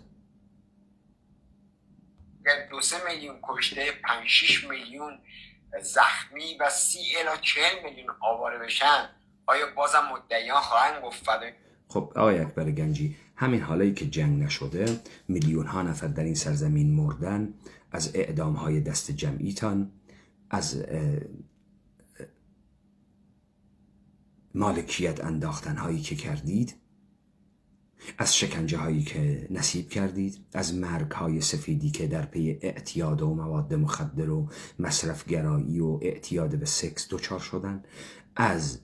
اگر 2-3 میلیون کشته، 5-6 میلیون زخمی و 30 الی 40 میلیون آواره بشن، آیا بازم مدعیان خواهند گفت فدای؟ خب آقای اکبر گنجی، همین حالایی که جنگ نشده، میلیون ها نفر در این سرزمین مردن از اعدام های دست جمعیتان، از مالکیت انداختن هایی که کردید، از شکنجه هایی که نصیب کردید، از مرگ های سفیدی که در پی اعتیاد و مواد مخدر و مصرف گرایی و اعتیاد به سکس دچار شدن، از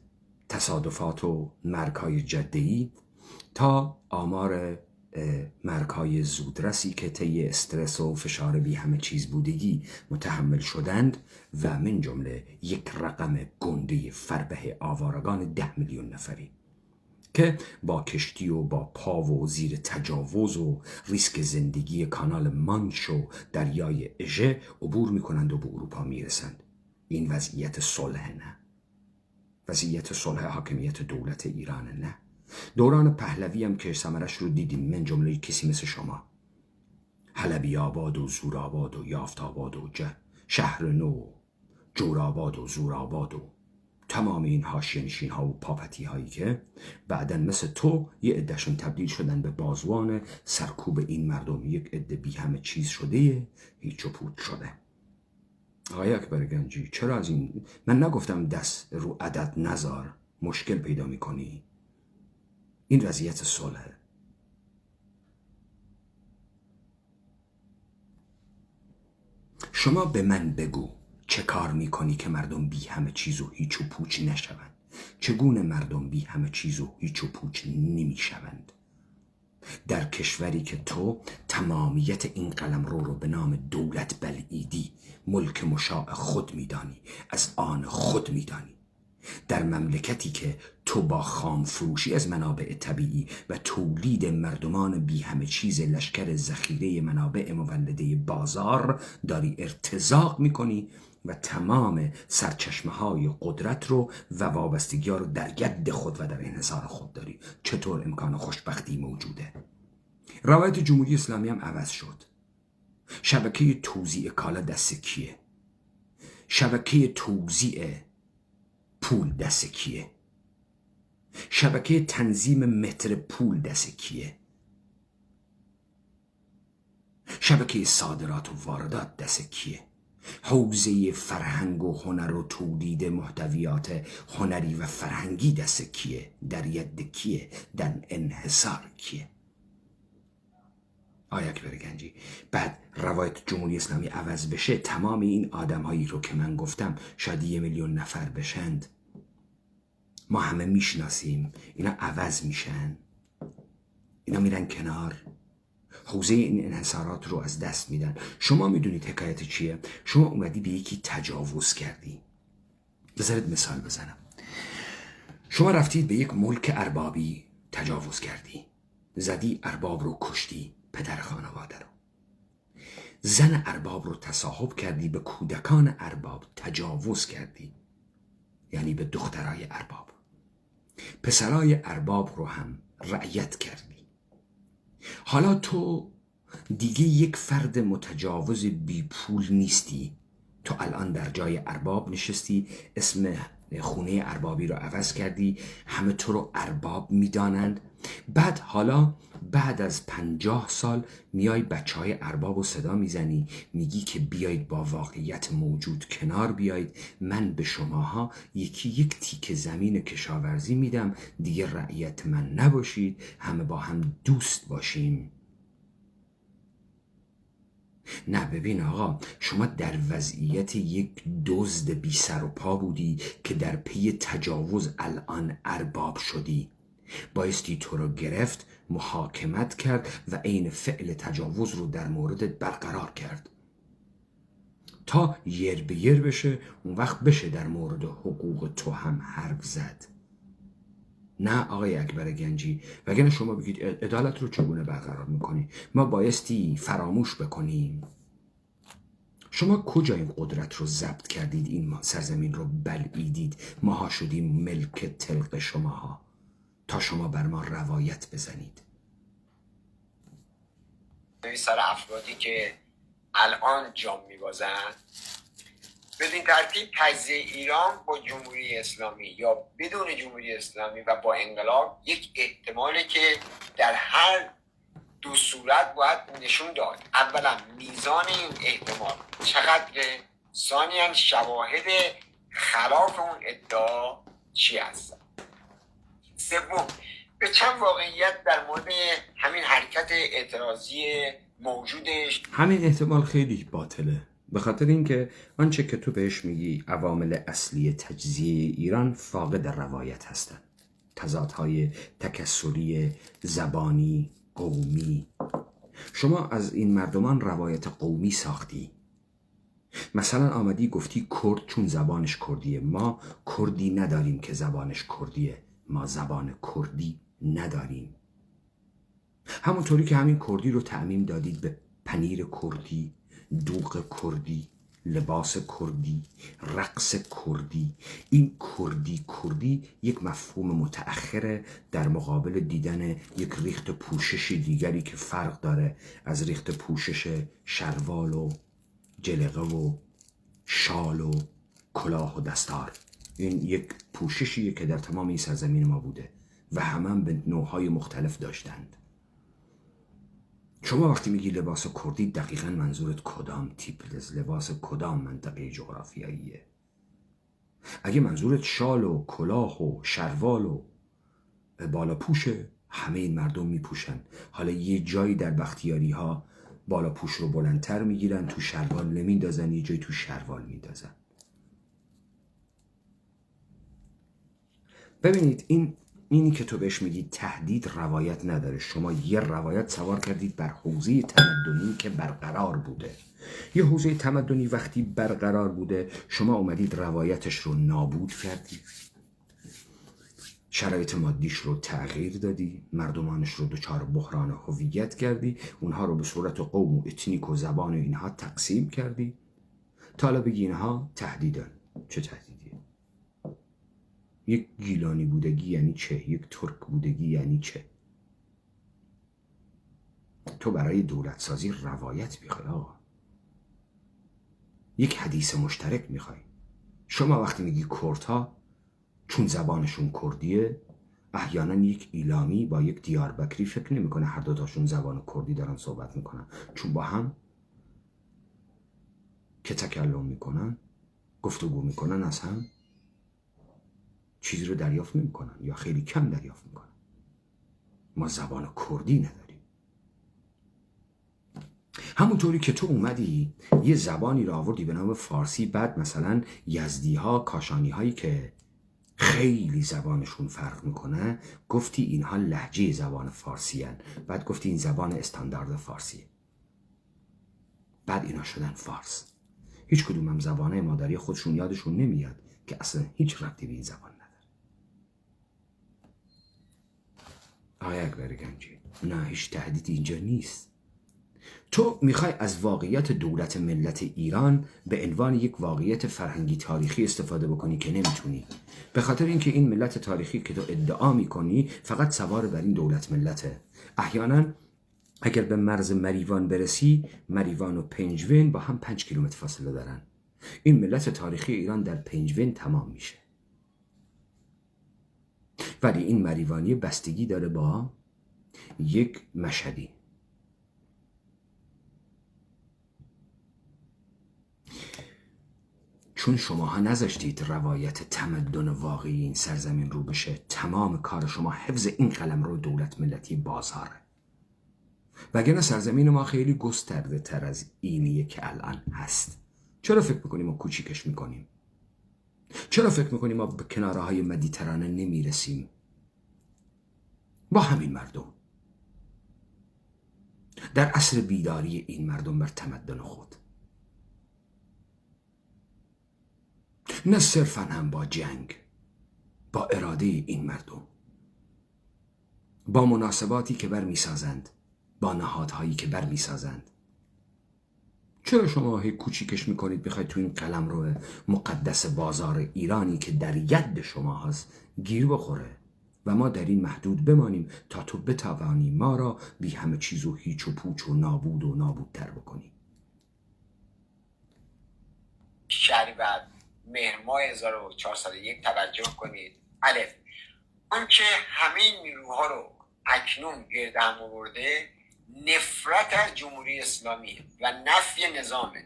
تصادفات و مرگ‌های جده‌ای تا آمار مرگ‌های زودرسی که طی استرس و فشار بی همه چیز بودگی متحمل شدند و من جمله یک رقم گنده فربه آوارگان 10 میلیون نفری که با کشتی و با پا و زیر تجاوز و ریسک زندگی کانال مانش و دریای اژه عبور میکنند و به اروپا میرسند. این وضعیت صلح نه، وضعیت صلح حاکمیت دولت ایران نه. دوران پهلوی هم که ثمرش رو دیدیم، من جمله کسی مثل شما. حلبی آباد و زورآباد و یافت آباد و شهر نو، جورآباد و زورآباد و تمام این حاشیه نشین ها و پاپتی هایی که بعدن مثل تو یه عدهشون تبدیل شدن به بازوان سرکوب این مردم، یک عده بی همه چیز شده، هیچ و پوچ شده. آقای اکبر گنجی، چرا از این؟ من نگفتم دست رو عدد نزار، مشکل پیدا میکنی. این وضعیت صلحه. شما به من بگو چه کار میکنی که مردم بی همه چیز و هیچ و پوچ نشوند؟ چگونه مردم بی همه چیز و هیچ و پوچ نمیشوند؟ در کشوری که تو تمامیت این قلمرو رو به نام دولت بلعیدی، ملک مشاع خود میدانی، از آن خود میدانی. در مملکتی که تو با خام فروشی از منابع طبیعی و تولید مردمان بی همه چیز لشکر ذخیره منابع مولده بازار داری ارتزاق میکنی و تمام سرچشمه های قدرت رو و وابستگی ها رو در ید خود و در انحصار خود داری، چطور امکان خوشبختی موجوده؟ روایت جمهوری اسلامی هم عوض شد. شبکه توزیع کالا دست کیه؟ شبکه توزیع پول دست کیه؟ شبکه تنظیم متر پول دست کیه؟ شبکه صادرات و واردات دست کیه؟ حوزه فرهنگ و هنر و تولید محتویات هنری و فرهنگی دست کیه؟ در ید کیه؟ در انحصار کیه؟ آیا اکبر گنجی، بعد روایت جمهوری اسلامی عوض بشه، تمام این آدم هایی رو که من گفتم شاید 1 میلیون نفر بشند، ما همه میشناسیم، اینا عوض میشن، اینا میرن کنار، حوزه این انحصارات رو از دست میدن. شما میدونید حکایت چیه؟ شما اومدی به یکی تجاوز کردی. بذارید مثال بزنم. شما رفتید به یک ملک اربابی تجاوز کردی، زدی ارباب رو کشتی، پدر خانواده رو. زن ارباب رو تصاحب کردی، به کودکان ارباب تجاوز کردی، یعنی به دخترای ارباب. پسرای ارباب رو هم رعیت کردی. حالا تو دیگه یک فرد متجاوز بی پول نیستی. تو الان در جای ارباب نشستی، اسم خونه اربابی رو عوض کردی، همه تو رو ارباب میدانند. بعد حالا بعد از 50 سال میای بچه های ارباب رو صدا میزنی، میگی که بیایید با واقعیت موجود کنار بیایید، من به شماها یک تیکه زمین کشاورزی میدم، دیگه رعیت من نباشید، همه با هم دوست باشیم. نه ببین آقا، شما در وضعیت یک دزد بی سر و پا بودی که در پی تجاوز الان ارباب شدی. بایستی تو رو گرفت، محاکمت کرد و عین فعل تجاوز رو در موردت برقرار کرد تا یر به یر بشه، اون وقت بشه در مورد حقوق تو هم حرف زد. نه آقای اکبر گنجی، وگرنه شما بگید عدالت رو چگونه برقرار میکنی؟ ما بایستی فراموش بکنیم. شما کجا این قدرت رو ضبط کردید، این سرزمین رو بلعیدید، ماها شدیم ملک تلق شماها تا شما بر ما روایت بزنید؟ سر افرادی که الان جام میبازن بدین ترتیب تجزیه ایران با جمهوری اسلامی یا بدون جمهوری اسلامی و با انقلاب یک احتماله که در هر دو صورت باید نشون داد. اولا میزان این احتمال چقدره، ثانیاً شواهد خلاف اون ادعا چی هست. سوم، به چند واقعیت در مورد همین حرکت اعتراضی موجودش. همین احتمال خیلی باطله به خاطر اینکه آنچه که تو بهش میگی عوامل اصلی تجزیه ایران فاقد روایت هستند. تضادهای تکثری، زبانی، قومی. شما از این مردمان روایت قومی ساختی. مثلا آمدی گفتی کرد چون زبانش کردیه. ما کردی نداریم که زبانش کردیه. ما زبان کردی نداریم. همونطوری که همین کردی رو تعمیم دادید به پنیر کردی، دوغ کردی، لباس کردی، رقص کردی. این کردی یک مفهوم متأخره در مقابل دیدن یک ریخت پوشش دیگری که فرق داره از ریخت پوشش شلوار و جلقه و شال و کلاه و دستار. این یک پوششیه که در تمام این سرزمین ما بوده و همه به نوعهای مختلف داشتند. شما وقتی میگی لباس کردی دقیقاً منظورت کدام تیپ لباس کدام منطقه جغرافیاییه؟ اگه منظورت شال و کلاه و شروال و بالا پوشه، همه این مردم میپوشن. حالا یه جایی در بختیاری ها بالا پوش رو بلندتر میگیرن، تو شروال نمیندازن، یه جایی تو شروال میندازن. ببینید اینی که تو بهش میگی تهدید روایت نداره. شما یه روایت سوار کردید بر حوزه تمدنی که برقرار بوده. یه حوزه تمدنی وقتی برقرار بوده شما اومدید روایتش رو نابود کردید، شرایط مادیش رو تغییر دادی، مردمانش رو دچار بحران هویت کردی، اونها رو به صورت قوم و اتنیک و زبان و اینها تقسیم کردی. تا حالا بگی اینها تهدیدن. چه تهدیدیه؟ یک گیلانی بودگی یعنی چه؟ یک ترک بودگی یعنی چه؟ تو برای دولت سازی روایت میخوای آقا، یک حدیث مشترک میخوای. شما وقتی میگی کردها چون زبانشون کردیه، احیانا یک ایلامی با یک دیاربکری فکر نمیکنه هر دوتاشون زبان کردی دارن صحبت میکنن، چون با هم که تکلم میکنن، گفتگو میکنن، از هم چیزی رو دریافت نمیکنن یا خیلی کم دریافت میکنن. ما زبان کردی نداریم. همونطوری که تو اومدی یه زبانی رو آوردی به نام فارسی، بعد مثلا یزدی ها، کاشانی هایی که خیلی زبانشون فرق میکنه گفتی اینها لهجه زبان فارسی هن. بعد گفتی این زبان استاندارد فارسیه. بعد اینا شدن فارس. هیچ کدوم هم زبانه مادری خودشون یادشون نمیاد که اصلا هیچ ربطی به این زبان نداره. آقای اکبر گنجی، نه هیچ تهدیدی اینجا نیست. تو میخوای از واقعیت دولت ملت ایران به عنوان یک واقعیت فرهنگی تاریخی استفاده بکنی که نمیتونی، به خاطر اینکه این ملت تاریخی که تو ادعا میکنی فقط سوار بر این دولت ملته. احیانا اگر به مرز مریوان برسی، مریوان و پنجوین با هم 5 کیلومتر فاصله دارن. این ملت تاریخی ایران در پنجوین تمام میشه، ولی این مریوانی بستگی داره با یک مشهدی. چون شماها نذاشتید روایت تمدن واقعی این سرزمین رو بشه، تمام کار شما حفظ این قلمرو دولت ملتی بازاره. وگرنه سرزمین ما خیلی گسترده تر از اینیه که الان هست. چرا فکر میکنیم ما کوچیکش میکنیم؟ چرا فکر میکنیم ما به کناره های مدیترانه نمیرسیم؟ با همین مردم، در عصر بیداری این مردم بر تمدن خود، نه صرفاً هم با جنگ، با اراده این مردم، با مناسباتی که برمیسازند، با نهادهایی که برمیسازند. چرا شما هی کوچیکش میکنید بخواید تو این قلمرو مقدس بازار ایرانی که در ید شما هست گیر بخوره و ما در این محدود بمانیم تا تو بتوانی ما را بی همه چیز و هیچ و پوچ و نابودتر بکنی؟ شهریور مهر ماه 1401 توجه کنید. الف، آنچه همه نیروها رو اکنون گرد هم آورده نفرت از جمهوری اسلامی و نفی نظامه.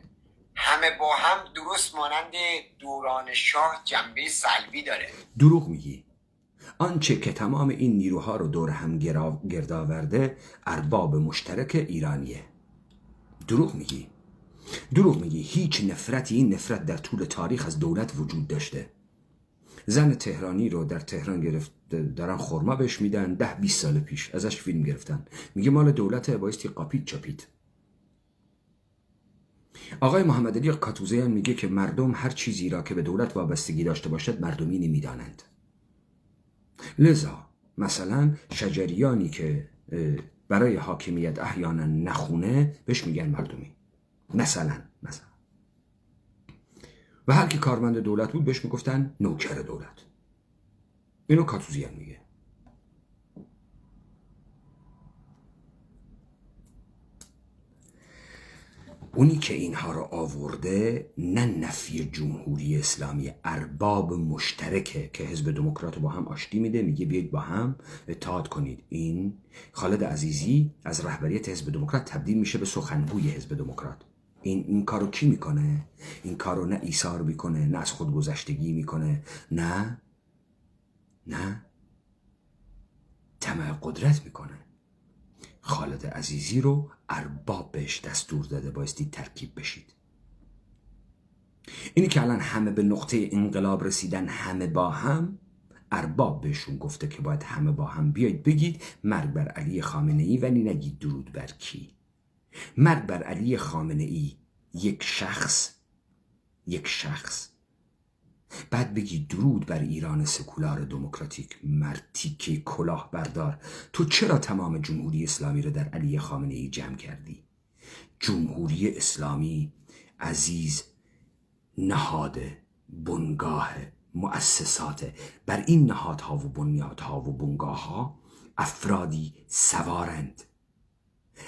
همه با هم درست مانند دوران شاه جنبه سلبی داره. دروغ میگی. آنچه که تمام این نیروها رو دور هم گرد آورده ارباب مشترک ایرانیه. دروغ میگی. دروغ میگی. هیچ نفرتی، این نفرت در طول تاریخ از دولت وجود داشته. زن تهرانی رو در تهران گرفت، دارن خرما بهش میدن، 10-20 سال پیش ازش فیلم گرفتن، میگه مال دولت، بایستی قاپید چاپید. آقای محمد علی کاتوزیان میگه که مردم هر چیزی را که به دولت وابستگی داشته باشد مردمی نمیدانند. لذا مثلا شجریانی که برای حاکمیت احیانا نخونه بهش میگن مردمی. مثلا و هر کی کارمند دولت بود بهش میگفتن نوکر دولت. اینو کاتوزیان میگه. اونی که اینها رو آورده نه نفی جمهوری اسلامی، ارباب مشترکه که حزب دموکرات رو با هم آشتی میده، میگه بیاید با هم اتحاد کنید. این خالد عزیزی از رهبریت حزب دموکرات تبدیل میشه به سخنگوی حزب دموکرات. این کارو کی میکنه؟ این کارو نه ایثار میکنه، نه از خودگذشتگی میکنه، نه طمع قدرت میکنه. خالد عزیزی رو ارباب بهش دستور داده بایستی ترکیب بشید. اینی که الان همه به نقطه انقلاب رسیدن، همه با هم، ارباب بهشون گفته که باید همه با هم بیاید بگید مرگ بر علی خامنه ای، ولی نگید درود بر کی. مرگ بر علی خامنه ای یک شخص، بعد بگی درود بر ایران سکولار دموکراتیک. مرتیکه کلاه بردار، تو چرا تمام جمهوری اسلامی رو در علی خامنه ای جمع کردی؟ جمهوری اسلامی عزیز نهاد، بنگاه، مؤسسات. بر این نهادها و بنیادها و بنگاه ها افرادی سوارند،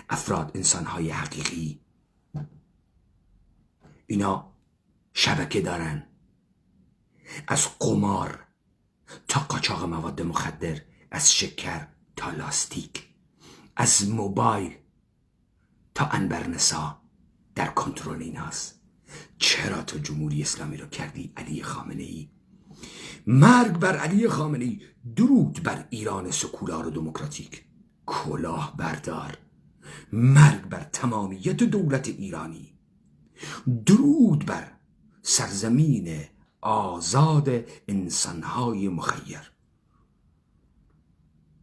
افراد انسانهای حقیقی. اینا شبکه دارن، از قمار تا قاچاق مواد مخدر، از شکر تا لاستیک، از موبایل تا عنبرنسا در کنترل ایناست. چرا تو جمهوری اسلامی رو کردی علی خامنه ای؟ مرگ بر علی خامنه ای، درود بر ایران سکولار و دموکراتیک. کلاه بردار، مرگ بر تمامیت دولت ایرانی، درود بر سرزمین آزاد انسانهای مخیر.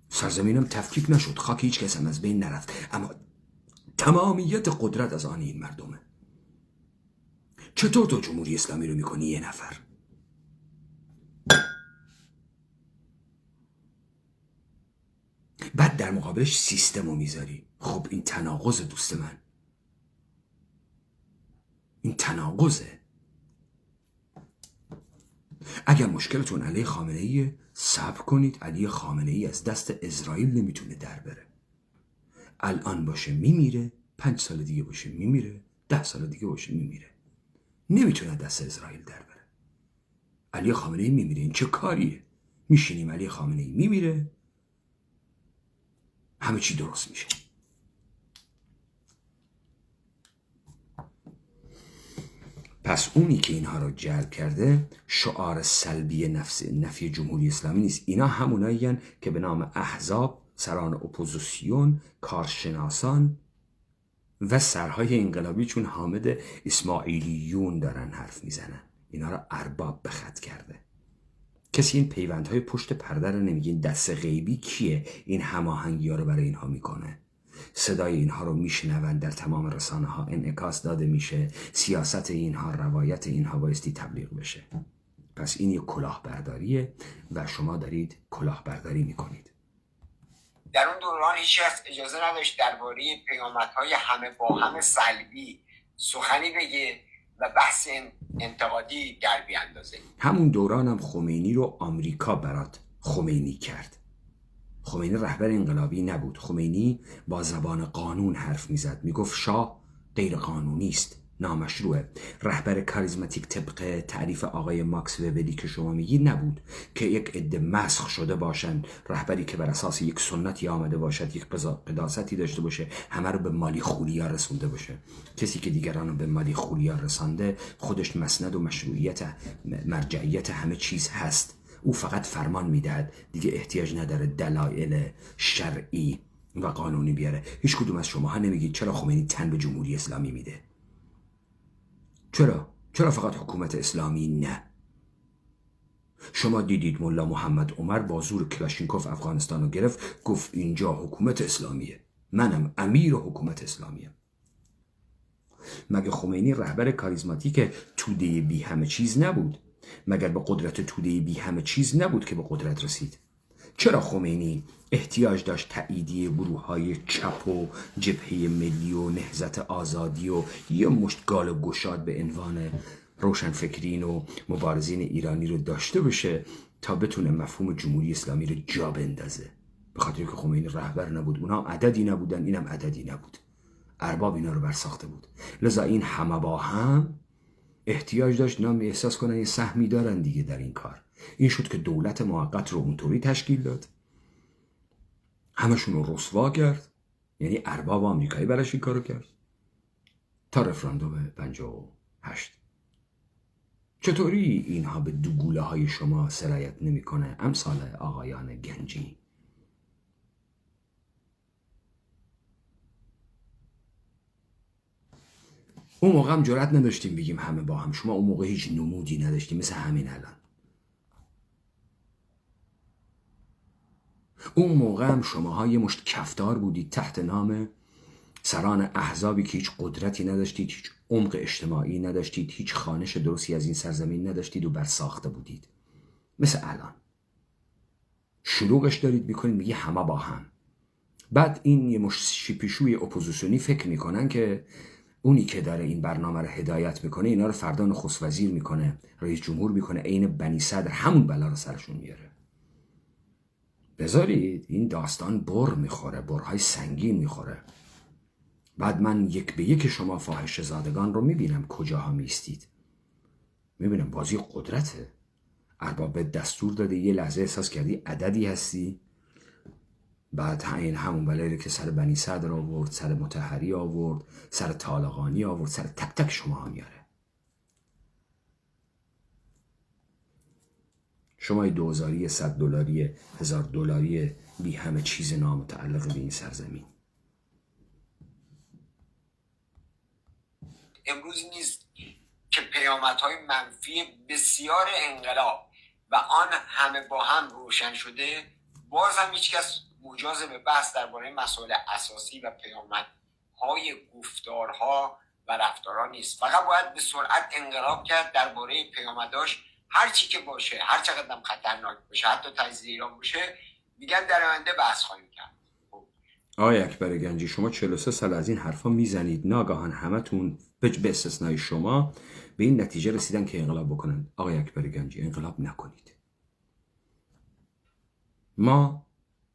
سرزمینم تفکیک نشد، خاک هیچ کس هم از بین نرفت، اما تمامیت قدرت از آن این مردمه. چطور تو جمهوری اسلامی رو میکنی یه نفر؟ بعد در مقابلش سیستم رو میذاری. خب این تناقض دوست من، این تناقضه. اگر مشکلتون علی خامنه ای، صبر کنید. علی خامنه ای از دست اسرائیل نمیتونه در بره. الان باشه میمیره، 5 سال دیگه باشه میمیره، 10 سال دیگه باشه میمیره. نمیتونه دست اسرائیل در بره. علی خامنه ای میمیره، این چه کاریه؟ میشینیم علی خامنه ای میمیره، همه چی درست میشه. پس اونی که اینها رو جلب کرده شعار سلبی نفی جمهوری اسلامی نیست. اینا همونایین که به نام احزاب، سران اپوزیسیون، کارشناسان و سرهای انقلابی چون حامد اسماعیلیون دارن حرف میزنن. اینا رو ارباب به خط کرده. کسی این پیوندهای پشت پرده رو نمیگه. این دست غیبی کیه این هماهنگی ها رو برای اینها میکنه؟ صدای اینها رو میشنون، در تمام رسانه ها انعکاس داده میشه، سیاست اینها، روایت اینها بایستی تبلیغ بشه. پس این یک کلاهبرداریه و شما دارید کلاهبرداری میکنید. در اون دوران هیچ کس اجازه نداشت درباره پیامدهای همه با هم سلبی سخنی بگه و بحث انتقادی در بیاندازه. همون دوران هم خمینی رو آمریکا برات خمینی کرد. خمینی رهبر انقلابی نبود. خمینی با زبان قانون حرف میزد، میگفت شاه غیر قانونی است، نامشروعه. رهبر کاریزماتیک طبق تعریف آقای ماکس وبری که شما میگی نبود که یک عده مسخ شده باشن. رهبری که بر اساس یک سنتی آمده باشد، یک قداستی داشته باشه، همه رو به مالی خولیا رسونده باشه. کسی که دیگران رو به مالی خولیا رسانده خودش مسند و مشروعیت، مرجعیت همه چیز هست. او فقط فرمان میدهد، دیگه احتیاج نداره دلایل شرعی و قانونی بیاره. هیچ کدوم از شما ها نمیگید چرا خمینی تن به جمهوری اسلامی میده. چرا فقط حکومت اسلامی نه؟ شما دیدید ملا محمد عمر با زور کلاشینکوف افغانستان رو گرفت، گفت اینجا حکومت اسلامیه، منم امیر حکومت اسلامیم. مگه خمینی رهبر کاریزماتیک توده بی همه چیز نبود؟ مگر به قدرت توده بی همه چیز نبود که به قدرت رسید؟ چرا خمینی احتیاج داشت تأییدیه گروه‌های چپ و جبهه ملی و نهضت آزادی و یه مشت گال و گشاد به عنوان روشنفکرین و مبارزین ایرانی رو داشته باشه تا بتونه مفهوم جمهوری اسلامی رو جا بندازه؟ به خاطر که خمینی رهبر نبود، اونها عددی نبودن، اینم عددی نبود، ارباب اینا رو برساخته بود. لذا این همه با هم احتیاج داشت نام احساس کنن یه سهمی دارن دیگه در این کار. این شد که دولت موقت رو اونطوری تشکیل داد، همشون رو رسوا کرد، یعنی ارباب آمریکایی براش این کارو کرد تا رفراندوم 58. چطوری اینها به دوگوله های شما سرایت نمیکنه امثال آقایان گنجی؟ اون موقع هم جرأت نداشتیم بگیم همه با هم. شما اون موقع هیچ نمودی نداشتیم مثل همین الان. اون موقع هم شماها یه مشت کفتار بودید تحت نام سران احزابی که هیچ قدرتی نداشتید، هیچ عمق اجتماعی نداشتید، هیچ خوانش درستی از این سرزمین نداشتید و برساخته بودید. مثل الان شلوغش دارید میکنید میگه همه با هم. بعد این یه مشت شیپیشوی اپوزیسیونی فکر میکنن که اونی که داره این برنامه رو هدایت میکنه اینا رو فردا نخست وزیر میکنه، رئیس جمهور میکنه، عین بنی صدر همون بلا رو سرشون میاره. بذارید این داستان بر میخوره، برهای سنگین میخوره. بعد من یک به یک شما فاحشه زادگان رو میبینم کجاها میستید، میبینم بازی قدرته. ارباب به دستور داده، یه لحظه احساس کردی عددی هستی، بعد این همون بلایی که سر بنی صدر آورد، سر مطهری آورد، سر طالقانی آورد، سر تک تک شما ها میاره. شما 2000 $100 $1000 بی همه چیز نامتعلق به این سرزمین. امروز نیست که پیامدهای منفی بسیار انقلاب و آن همه با هم روشن شده، باز هم هیچکس مجاز به بحث درباره مسائل اساسی و پیامدهای گفتارها و رفتارها نیست. فقط باید به سرعت انقلاب کرد درباره پیامداش، هر چی که باشه، هر چقدر هم خطرناک باشه، حتی تجزیه ایران باشه، میگن در آینده بحث خواهیم کرد. آقای اکبر گنجی، شما 43 سال از این حرفا میزنید، ناگهان همتون به استثنای شما به این نتیجه رسیدن که انقلاب بکنن. آقای اکبر گنجی، انقلاب نکنید. ما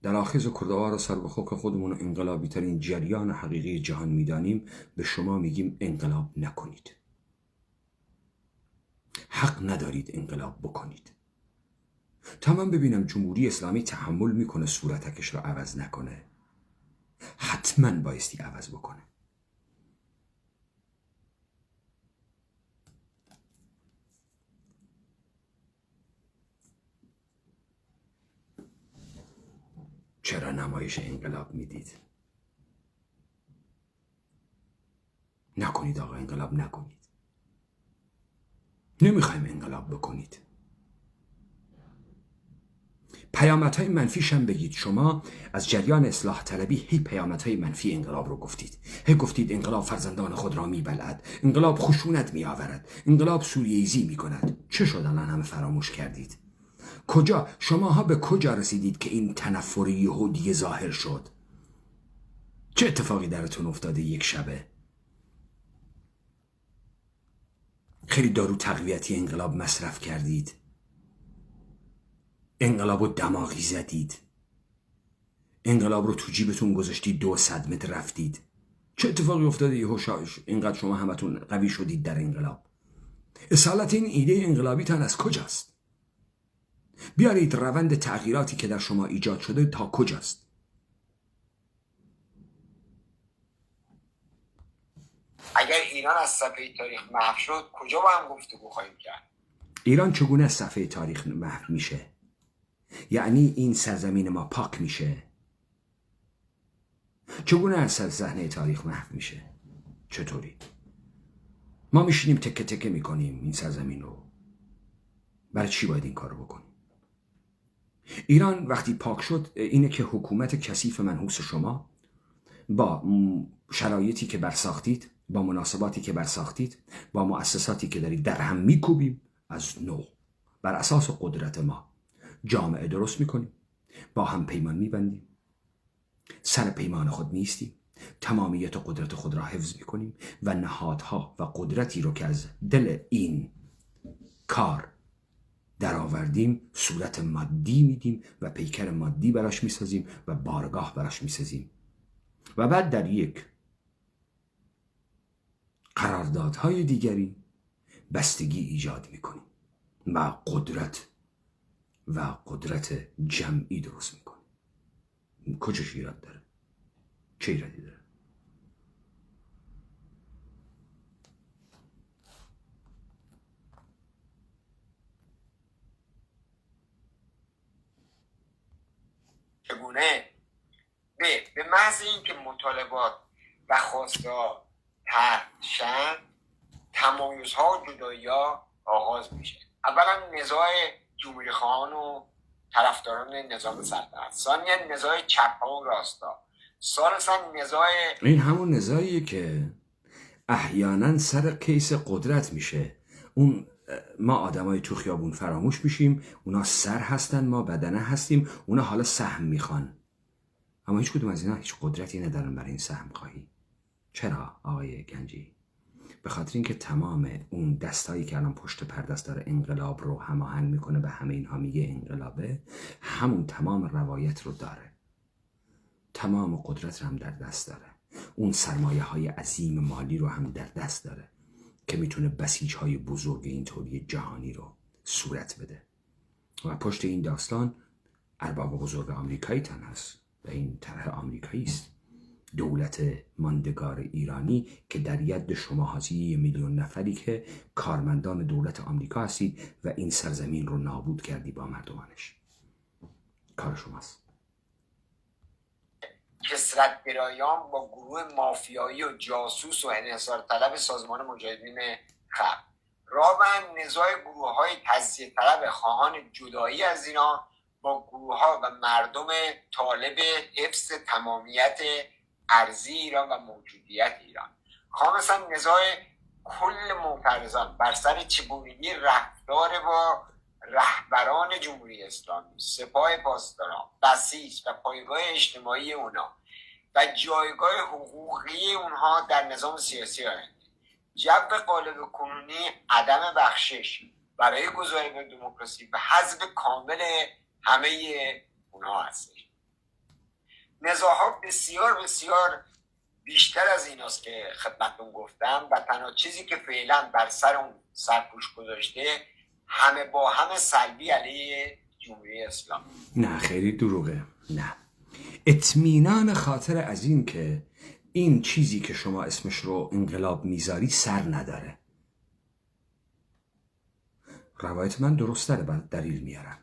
در آخیز کردوار و سر به خوک خودمون انقلابی ترین جریان حقیقی جهان میدانیم، به شما میگیم انقلاب نکنید. حق ندارید انقلاب بکنید. تا من ببینم جمهوری اسلامی تحمل میکنه صورتکش رو عوض نکنه، حتما بایستی عوض بکنه. چرا نمایش انقلاب میدید؟ نکنید آقا، انقلاب نکنید. نمیخوایم انقلاب بکنید. پیامدهای منفیش هم بگید. شما از جریان اصلاح طلبی هی پیامدهای منفی انقلاب رو گفتید. هی گفتید انقلاب فرزندان خود را میبلعد، انقلاب خشونت میآورد، انقلاب سوریه‌ایزی میکند. چه شد الان همه فراموش کردید؟ کجا شماها به کجا رسیدید که این تنفر یهودی ظاهر شد؟ چه اتفاقی درتون افتاده یک شبه؟ خیلی دارو تقویتی انقلاب مصرف کردید، انقلاب رو دماغی زدید، انقلاب رو تو جیبتون گذاشتید، 200 متر رفتید. چه اتفاقی افتاده یهو اینقدر شما همتون قوی شدید در انقلاب؟ اصالت این ایده انقلابیتان از کجاست؟ بیارید روند تغییراتی که در شما ایجاد شده تا کجاست؟ اگر ایران از صفحه تاریخ محو شد، کجا با هم گفتگو خواهیم کرد؟ ایران چگونه از صفحه تاریخ محو میشه؟ یعنی این سرزمین ما پاک میشه؟ چگونه از صحنه تاریخ محو میشه؟ چطوری؟ ما میشینیم تکه تکه میکنیم این سرزمین رو. برای چی باید این کار رو بکنیم؟ ایران وقتی پاک شد اینه که حکومت کثیف منحوس شما با شرایطی که برساختید، با مناسباتی که برساختید، با مؤسساتی که دارید در هم میکوبیم، از نو بر اساس قدرت ما جامعه درست میکنیم، با هم پیمان میبندیم، سر پیمان خود نیستیم، تمامیت قدرت خود را حفظ میکنیم و نهادها و قدرتی رو که از دل این کار در آوردیم صورت مادی میدیم و پیکر مادی براش میسازیم و بارگاه براش میسازیم و بعد در یک قراردادهای دیگری بستگی ایجاد میکنیم و قدرت جمعی درست میکنیم. کجاش ایراد داره؟ چه ایرادی داره؟ چگونه به محض اینکه مطالبات و خواستها طرح شن، تمایزها و جدایی‌ها آغاز میشه. اولا نزاع جمهوری خواهان و طرفداران نظام سلطنت، ثانیا نزاع چپ‌ها و راستا، ثالثا نزاع این همون نزاعیه که احیانا سر کیس قدرت میشه. اون ما آدمای تو خیابون فراموش میشیم، اونا سر هستن، ما بدنه هستیم، اونا حالا سهم میخوان، اما هیچ کدوم از اینا هیچ قدرتی ندارن برای این سهم خواهی. چرا آقای گنجی؟ به خاطر اینکه تمام اون دستایی که الان پشت پرده است داره انقلاب رو هماهنگ میکنه به همه اینها میگه انقلابه، همون تمام روایت رو داره، تمام قدرت رو هم در دست داره، اون سرمایه های عظیم مالی رو هم در دست داره که میتونه بسیج های بزرگ اینطوری جهانی رو صورت بده. و پشت این داستان ارباب بزرگ آمریکایی تن هست و این طرح آمریکایی است. دولت ماندگار ایرانی که در ید شما حاضی 1 میلیون نفری که کارمندان دولت آمریکا هستید و این سرزمین رو نابود کردی با مردمانش. کار شماست. کثرت گرایان با گروه مافیایی و جاسوس و انحصار طلب سازمان مجاهدین خلق، راه به نزاع گروه های تجزیه طلب خواهان جدایی از ایران با گروه ها و مردم طالب حفظ تمامیت ارضی ایران و موجودیت ایران. خامسا نزاع کل معترضان بر سر چگونگی رفتار با رهبران جمهوری اسلامی، سپاه پاسداران، بسیج و پایگاه اجتماعی اونا و جایگاه حقوقی اونها در نظام سیاسی آینده. جو قالب کنونی عدم بخشش برای گذاری به دموکراسی و حذف کامل همه اونها هستش. نزاعات بسیار بسیار بیشتر از ایناست که خدمتتون گفتم و تنها چیزی که فعلا بر سر اون سرپوش گذاشته همه با همه سلبی علیه جمهوری اسلامی. نه خیلی دروغه. نه، اطمینان خاطر از این که این چیزی که شما اسمش رو انقلاب میذاری سر نداره. روایت من درست داره، بر دلیل میارم.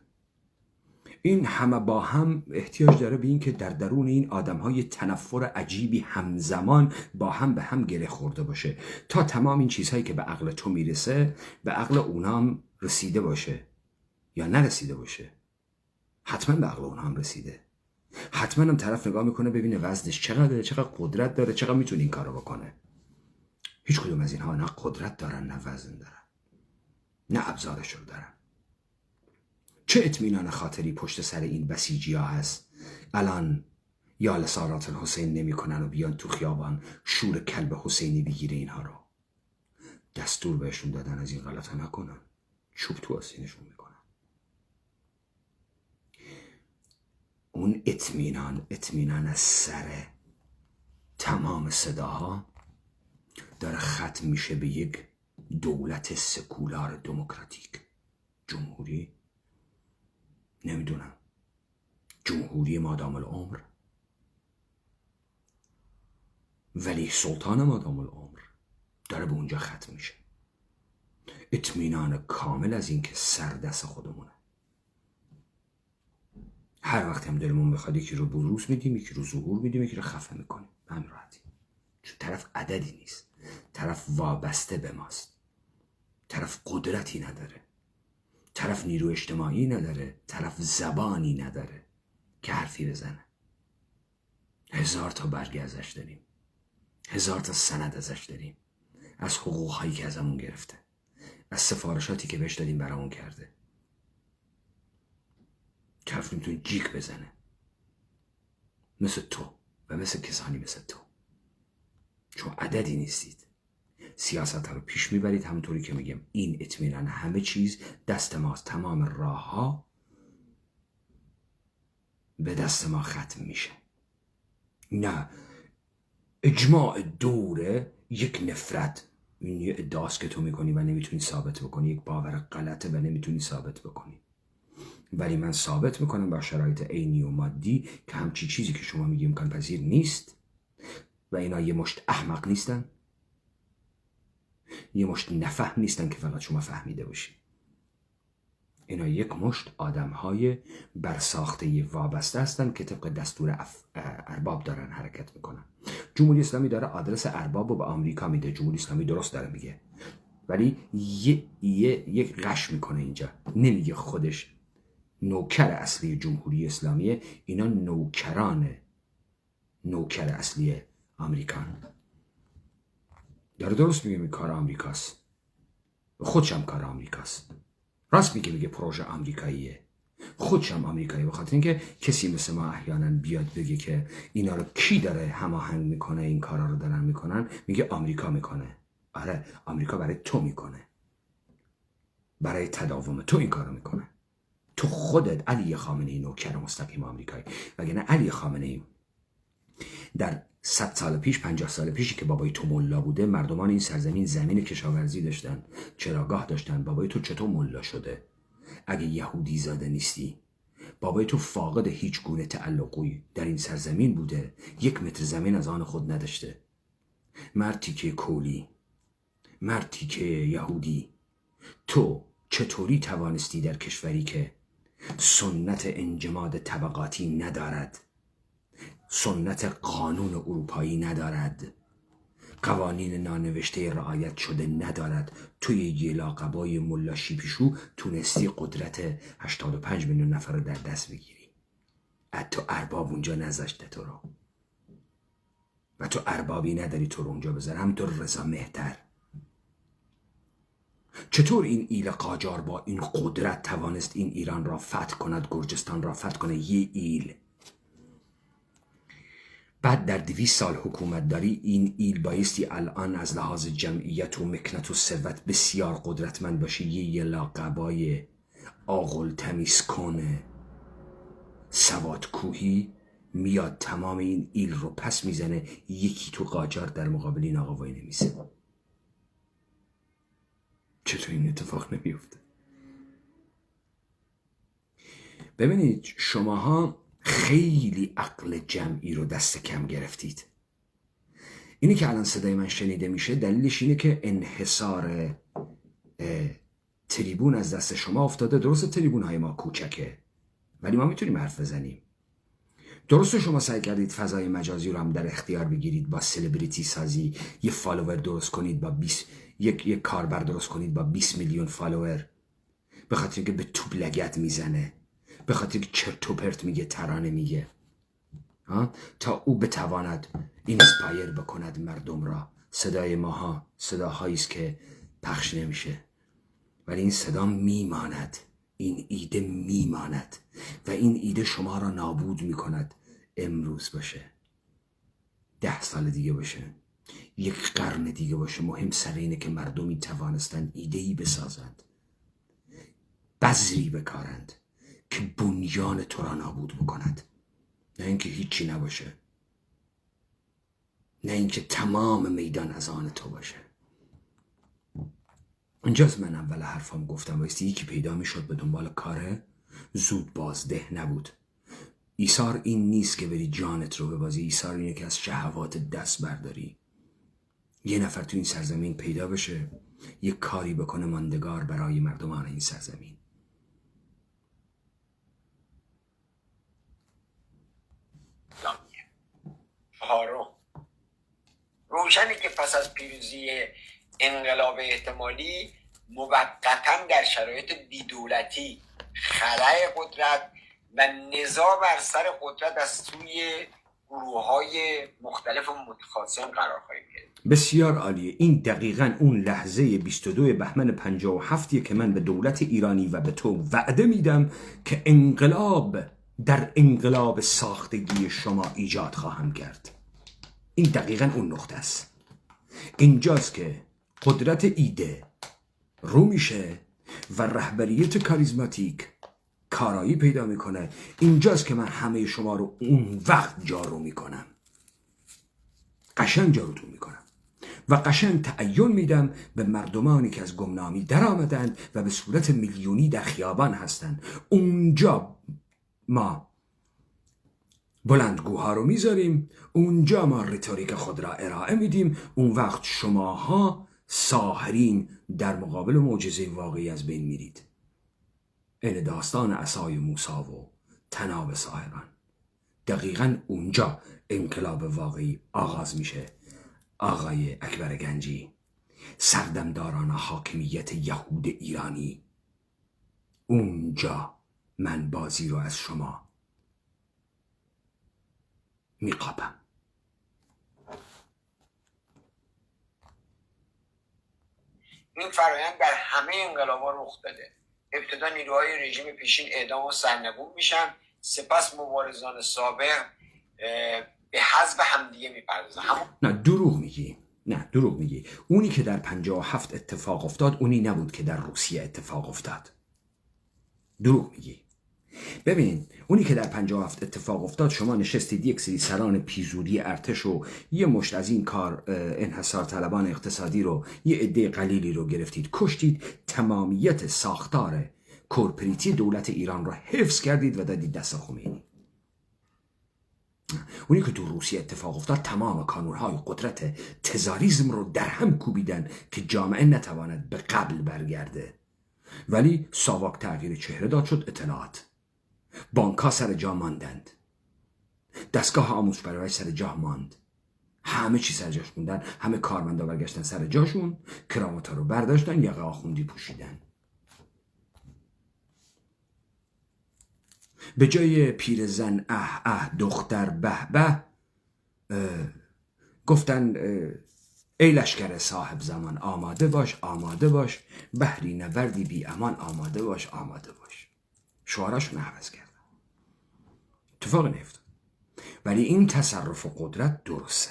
این همه با هم احتیاج داره به این که در درون این آدم‌های تنفر عجیبی همزمان با هم به هم گره خورده باشه تا تمام این چیزهایی که به عقل تو میرسه به عقل اونا هم رسیده باشه یا نرسیده باشه. حتما به عقل اونا هم رسیده. حتما هم طرف نگاه میکنه ببینه وزنش چقدره، چقدر قدرت داره، چقدر میتونه این کارو بکنه. هیچ کدوم از اینها نه قدرت دارن، نه وزن دارن، نه ابزارش رو دارن. چه اطمینان خاطری پشت سر این بسیجی ها هست الان یا لسارات الحسین نمی کنن و بیان تو خیابان شور کلب حسینی بگیره اینها رو. دستور بهشون دادن از این غلطا نکنن، چوب تو آستینشون میکنن. اون اطمینان از سر تمام صداها داره ختم میشه به یک دولت سکولار دموکراتیک. جمهوری، نمیدونم، جمهوری مادام العمر، ولی سلطان مادام العمر داره به اونجا ختم میشه. اطمینان کامل از این که سر دست خودمونه. هر وقت هم دلمون بخواد یکی رو بروز میدیم، یکی رو ظهور میدیم، یکی رو خفه میکنیم. به همین راحتی. چون طرف عددی نیست، طرف وابسته به ماست، طرف قدرتی نداره، طرف نیرو اجتماعی نداره، طرف زبانی نداره که حرفی بزنه. 1000 تا برگه ازش داریم، 1000 تا سند ازش داریم، از حقوقهایی که ازمون گرفته، از سفارشاتی که بهش دادیم برامون کرده. طرف نمیتونه جیک بزنه، مثل تو و مثل کسانی مثل تو، چون عددی نیستید. سیاست ها رو پیش میبرید همونطوری که میگم. این اطمینان همه چیز دست ماست، تمام راه ها به دست ما ختم میشه. نه، اجماع دوره یک نفرت، این یه ادعاست که تو میکنی و نمیتونی ثابت بکنی، یک باور غلطه و نمیتونی ثابت بکنی. ولی من ثابت میکنم با شرایط عینی و مادی که همچی چیزی که شما میگی امکان پذیر نیست و اینا یه مشت احمق نیستن، یه مشت نفهم نیستن که فقط شما فهمیده باشی. اینا یک مشت آدم‌های برساخته وابسته هستن که طبق دستور ارباب دارن حرکت میکنن. جمهوری اسلامی داره آدرس ارباب رو به آمریکا میده. جمهوری اسلامی درست داره میگه، ولی یک غش میکنه اینجا. نمیگه خودش نوکر اصلی جمهوری اسلامیه، اینا نوکر اصلی آمریکان. داره درست میگه کار آمریکاست، خودشم کار آمریکاست. راست میگه پروژه آمریکاییه، خودشم آمریکایی. بخاطر اینکه کسی مثل ما احیانا بیاد بگه که اینا رو کی داره هماهنگ میکنه، این کارا رو دارن میکنن، میگه آمریکا میکنه. آره، آمریکا برای تو میکنه، برای تداوم تو این کارو میکنه. تو خودت علی خامنه‌ای نوکر مستقیم آمریکایی. وگرنه علی خامنه‌ای در 100 سال پیش، 50 سال پیشی که بابای تو ملا بوده، مردمان این سرزمین زمین کشاورزی داشتن، چراگاه داشتن. بابای تو چطور ملا شده؟ اگه یهودی زاده نیستی، بابای تو فاقد هیچ گونه تعلقی در این سرزمین بوده، 1 متر زمین از آن خود نداشته. مردی که کولی، مردی که یهودی، تو چطوری توانستی در کشوری که سنت انجماد طبقاتی ندارد، سنت قانون اروپایی ندارد، قوانین نانوشته رعایت شده ندارد، توی یه لاقبای ملا شیپیشو تونستی قدرت 85 میلیون نفر رو در دست بگیری؟ حتی ارباب اونجا نذاشته تو رو، و تو اربابی نداری تو رو اونجا بذاره. همینطور رضا مهتر. چطور این ایل قاجار با این قدرت توانست این ایران را فتح کند، گرجستان را فتح کنه؟ یه ایل. بعد در 200 سال حکومت داری، این ایل بایستی الان از لحاظ جمعیت و مکنت و ثروت بسیار قدرتمند باشه. یه لاقبای آغل تمیز کنه سواد کوهی میاد تمام این ایل رو پس میزنه، یکی تو قاجار در مقابل این آقا وای نمیسه. چطور این اتفاق نمیفته؟ ببینید، شماها خیلی عقل جمعی رو دست کم گرفتید. اینی که الان صدای من شنیده میشه دلیلش اینه که انحصار تریبون از دست شما افتاده. درسته تریبون های ما کوچکه، ولی ما میتونیم حرف بزنیم. درسته شما سعی کردید فضای مجازی رو هم در اختیار بگیرید، با سلبریتی سازی یه فالوور درست کنید، با 20 یک کاربر درست کنید با 20 میلیون فالوور، به خاطر اینکه به توپ لگد میزنه، به خاطر اینکه چرت و پرت میگه، ترانه میگه، تا او بتواند اینسپایر بکند مردم را. صدای ماها صداهایی است که پخش نمیشه، ولی این صدا میماند، این ایده میماند و این ایده شما را نابود میکند. امروز باشه، 10 سال دیگه باشه، 1 قرن دیگه باشه، مهم سر اینه که مردمی توانستند ایده‌ای بسازند، بذری بکارند که بنیان تو را نابود بکند. نه اینکه هیچی نباشه، نه اینکه تمام میدان از آن تو باشه. اونجاست من اول حرفام گفتم بایستی یکی پیدا میشد به دنبال کاره، زود بازده نبود. ایثار این نیست که بری جانت رو ببازی، ایثار اینه که از شهوات دست برداری. یه نفر تو این سرزمین پیدا بشه، یه کاری بکنه ماندگار برای مردمان این سرزمین. فاروق روز روشنه که پس از پیروزی انقلاب احتمالی موقتا در شرایط بیدولتی خلأ قدرت و نزاع بر سر قدرت از سوی گروه‌های مختلف و متخاصم قرار خواهیم گرفت. بسیار عالیه. این دقیقاً اون لحظه 22 بهمن 57 که من به دولت ایرانی و به تو وعده میدم که انقلاب در انقلاب ساختگی شما ایجاد خواهم کرد. این دقیقاً اون نقطه است. اینجاست که قدرت ایده رو میشه و رهبریت کاریزماتیک کارایی پیدا میکنه. اینجاست که من همه شما رو اون وقت جارو میکنم، قشنگ جاروتون میکنم و قشنگ تعین میدم به مردمانی که از گمنامی در آمدن و به صورت میلیونی در خیابان هستن. اونجا ما بلندگوها رو میذاریم، اونجا ما ریتوریک خود را ارائه میدیم. اون وقت شماها ساحرین در مقابل معجزه واقعی از بین میرید. این داستان عصای موسی و طناب ساحران. دقیقاً اونجا انقلاب واقعی آغاز میشه. آقای اکبر گنجی، سردمداران حاکمیت یهود ایرانی، اونجا من بازی رو از شما میقاپم. این فرایند در همه انقلاب‌ها رخ داده. ابتدا نیروهای رژیم پیشین اعدام و سرنگون میشن، سپس مبارزان سابق به حذف همدیگه میپردازن. نه دروغ میگی. اونی که در 57 اتفاق افتاد اونی نبود که در روسیه اتفاق افتاد. دروغ میگی. ببین، اونی که در 57 اتفاق افتاد، شما نشستید یک سری سران پیزوری ارتش و یه مشت از این کار انحصار طلبان اقتصادی رو، یه عده قلیلی رو گرفتید، کشتید، تمامیت ساختار کورپریتی دولت ایران رو حفظ کردید و دادید دست خمینی. اونی که تو روسیه اتفاق افتاد، تمام کانونهای قدرت تزاریسم رو در هم کوبیدن که جامعه نتواند به قبل برگرده. ولی ساواک تغییر چهره داد، شد اطلاعات. بانک‌ها سر جا ماندند، دستگاه آموزش پرورش سر جا ماند، همه چی سر جاش موندن، همه کارمندا برگشتن سر جاشون، کراماتا رو برداشتن، یقه آخوندی پوشیدن. به جای پیرزن دختر به گفتن ای لشکر صاحب زمان آماده باش، بحری نوردی بی امان آماده باش. شعاراشون عوض کردن. اتفاق نیفتاد. ولی این تصرف قدرت درسته.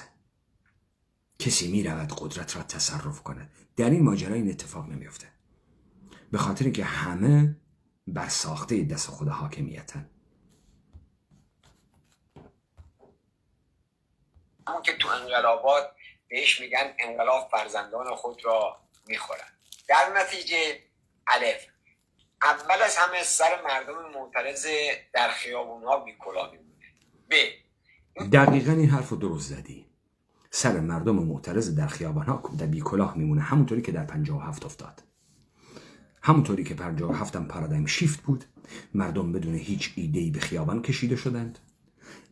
کسی میرود قدرت را تصرف کند. در این ماجرا این اتفاق نمیفته، به خاطر اینکه همه بر ساخته دست خود حاکمیتن. همون که تو انقلابات بهش میگن انقلاب فرزندان خود را میخورن. در نتیجه الف، اول از همه سر مردم معترض در خیابون‌ها بی‌کلاه میمونه. ب، دقیقاً این حرف رو درست زدی. سر مردم معترض در خیابان‌ها بی‌کلاه میمونه، همونطوری که در 57 افتاد. همونطوری که 57 هم پارادایم شیفت بود. مردم بدون هیچ ایده‌ای به خیابان کشیده شدند.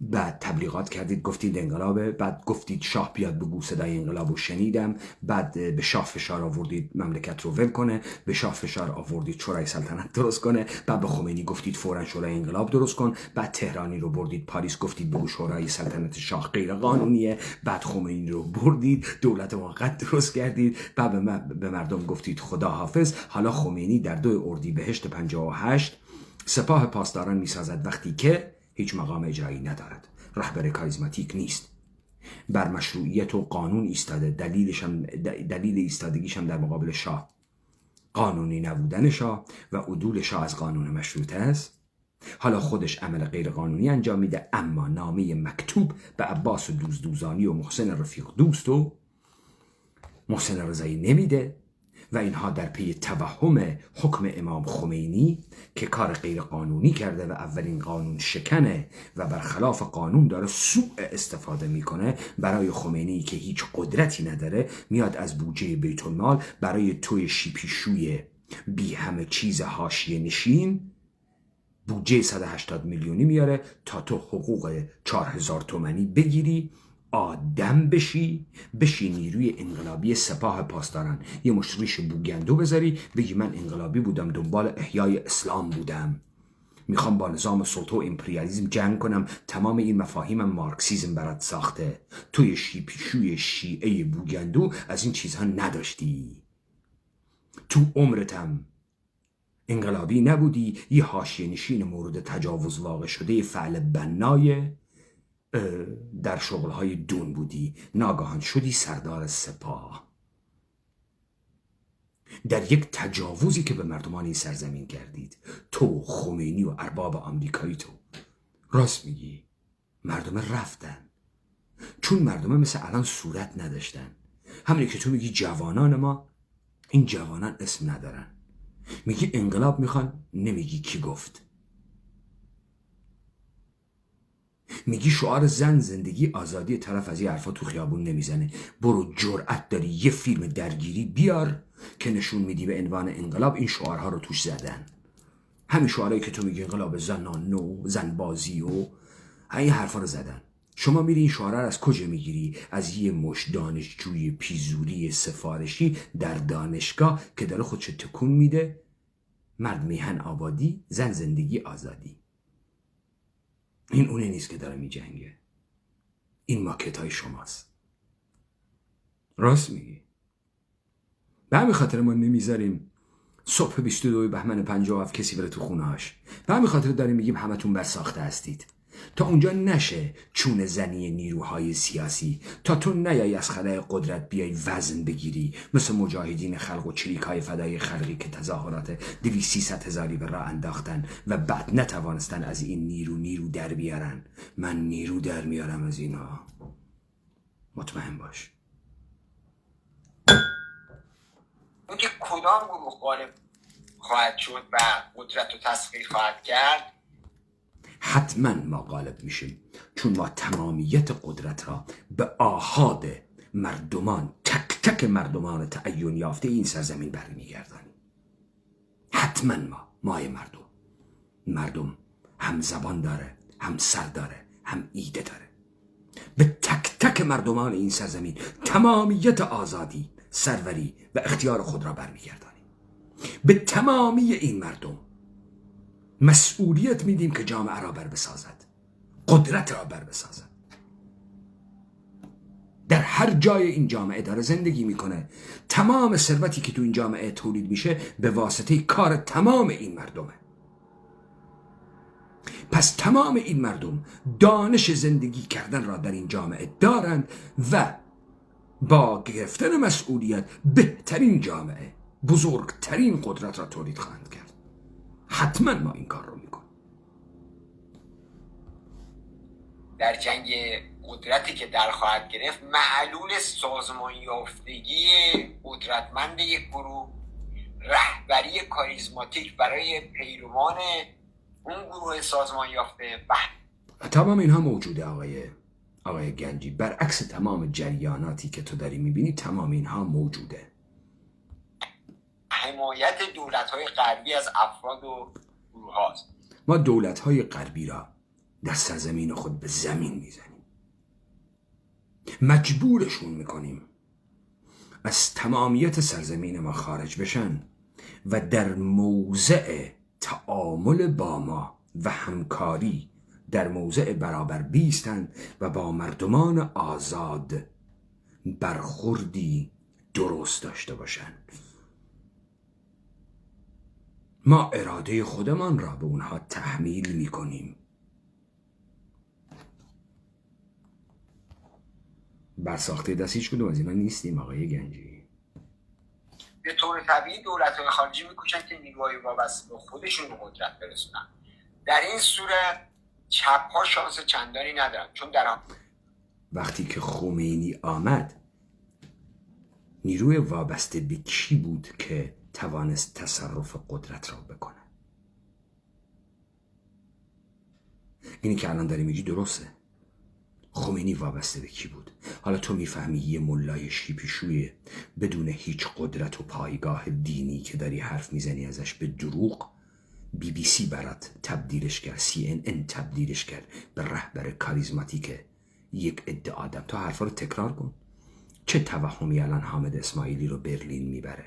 بعد تبلیغات کردید، گفتید انقلابه، بعد گفتید شاه بیاد بگو صدای انقلاب رو شنیدم، بعد به شاه فشار آوردید مملکت رو ول کنه، به شاه فشار آوردید شورای سلطنت درست کنه، بعد به خمینی گفتید فوراً شورای انقلاب درست کن، بعد تهرانی رو بردید پاریس، گفتید بگو شورای سلطنت شاه غیر قانونیه، بعد خمینی رو بردید دولت موقت درست کردید، بعد به مردم گفتید خدا حافظ. حالا خمینی در 2 اردیبهشت 58 سپاه پاسداران میسازد، وقتی که هیچ مقام اجرایی ندارد، رهبر کاریزماتیک نیست، بر مشروعیت و قانون ایستاده. دلیل ایستادگیش هم در مقابل شاه قانونی نبودن شاه و عدول شاه از قانون مشروطه است. حالا خودش عمل غیر قانونی انجام میده، اما نامه مکتوب به عباس دوزدوزانی و محسن رفیق دوست و محسن رضایی نمیده و اینها در پی توهم حکم امام خمینی که کار غیر قانونی کرده و اولین قانون شکنه و برخلاف قانون داره سوء استفاده میکنه. برای خمینی که هیچ قدرتی نداره، میاد از بودجه بیت المال برای توی شیپیشوی بی همه چیز حاشیه نشین بودجه 180 میلیونی میاره تا تو حقوق 4000 تومانی بگیری، آدم بشی نیروی انقلابی سپاه پاسداران، یه مشت ریش بوگندو بذاری بگی من انقلابی بودم، دنبال احیای اسلام بودم، میخوام با نظام سلطه و امپریالیسم جنگ کنم، تمام این مفاهیمم مارکسیزم برات ساخته. توی شیپیشوی شیعه بوگندو از این چیزها نداشتی. تو عمرتم انقلابی نبودی، یه حاشیه نشین مورد تجاوز واقع شده فعل بنای در شغلهای دون بودی، ناگهان شدی سردار سپاه در یک تجاوزی که به مردمان این سرزمین کردید، تو خمینی و ارباب آمریکایی. تو راست میگی، مردم رفتن چون مردم مثل الان صورت نداشتن. همینه که تو میگی جوانان ما، این جوانان اسم ندارن. میگی انقلاب میخوان، نمیگی کی گفت. میگی شعار زن زندگی آزادی، طرف از این حرفا تو خیابون نمیزنه. برو جرأت داری یه فیلم درگیری بیار که نشون میدی به عنوان انقلاب این شعارها رو توش زدن. همین شعارهایی که تو میگی انقلاب زنان نو، زن بازی و این حرفا رو زدن. شما میری این شعارها رو از کجا میگیری؟ از یه مش دانشجوی پیزوری سفارشی در دانشگاه که داره خودشو تکون میده، مرد میهن آبادی، زن زندگی آزادی. این اونه نیست که داره می جنگه. این ماکت های شماست. راست میگی. به همین خاطر ما نمیذاریم صبح 22 بهمن 57 کسی بره تو خونه هاش. به همین خاطر داریم میگیم همتون برساخته هستید. تا اونجا نشه چون زنی نیروهای سیاسی، تا تو نیایی از خلای قدرت بیای وزن بگیری مثل مجاهدین خلق و چریکای فدای خلقی که تظاهرات 200-300 هزاری به راه انداختن و بعد نتوانستن از این نیرو در بیارن. من نیرو در میارم از اینا، مطمئن باش. اون که کدام گروه غالب خواهد شد و قدرت رو تسخیر خواهد کرد؟ حتما ما غالب میشیم، چون ما تمامیت قدرت را به آحاد مردمان، تک تک مردمان تعین یافته این سرزمین برمیگردانیم. حتما مای مردم هم زبان داره، هم سر داره، هم ایده داره. به تک تک مردمان این سرزمین تمامیت آزادی، سروری و اختیار خود را برمیگردانیم. به تمامی این مردم مسئولیت میدیم که جامعه را بر بسازد، قدرت را بر بسازد. در هر جای این جامعه داره زندگی میکنه، تمام ثروتی که تو این جامعه تولید میشه به واسطه کار تمام این مردمه. پس تمام این مردم دانش زندگی کردن را در این جامعه دارند و با گرفتن مسئولیت بهترین جامعه، بزرگترین قدرت را تولید خواهند کرد. حتما ما این کار رو میکنیم. در جنگ قدرتی که در خواهد گرفت، معلول سازمان یافتگی قدرتمند یک گروه، رهبری کاریزماتیک برای پیروان اون گروه سازمان یافته، تمام اینها موجوده آقای گنجی. برعکس تمام جریاناتی که تو داری میبینی، تمام اینها موجوده. حمایت دولت‌های غربی از افراد و گروه هاست. ما دولت‌های غربی را در سرزمین خود به زمین میزنیم، مجبورشون میکنیم از تمامیت سرزمین ما خارج بشن و در موضع تعامل با ما و همکاری در موضع برابر بیستند و با مردمان آزاد برخوردی درست داشته باشند. ما اراده خودمان را به اونها تحمیل میکنیم. برساخته دست هیچ کدوم از اینا نیستیم آقای گنجی. به طور طبیعی دولت‌های خارجی میکوشن که نیروهای وابسته به خودشون به قدرت برسونن. در این صورت چپ‌ها شانس چندانی ندارن، چون در وقتی که خمینی آمد، نیروی وابسته به کی بود که توانست تصرف قدرت را بکنه؟ اینی که الان داری میگی درسته. خمینی وابسته به کی بود؟ حالا تو میفهمی یه ملای شیپیشویه بدون هیچ قدرت و پایگاه دینی که داری حرف میزنی ازش به دروغ، BBC برات تبدیلش کرد، CNN تبدیلش کرد به رهبر کاریزماتیک یک عده آدم. تا حرفا رو تکرار کن. چه توهمی الان حامد اسماعیلی رو برلین میبره؟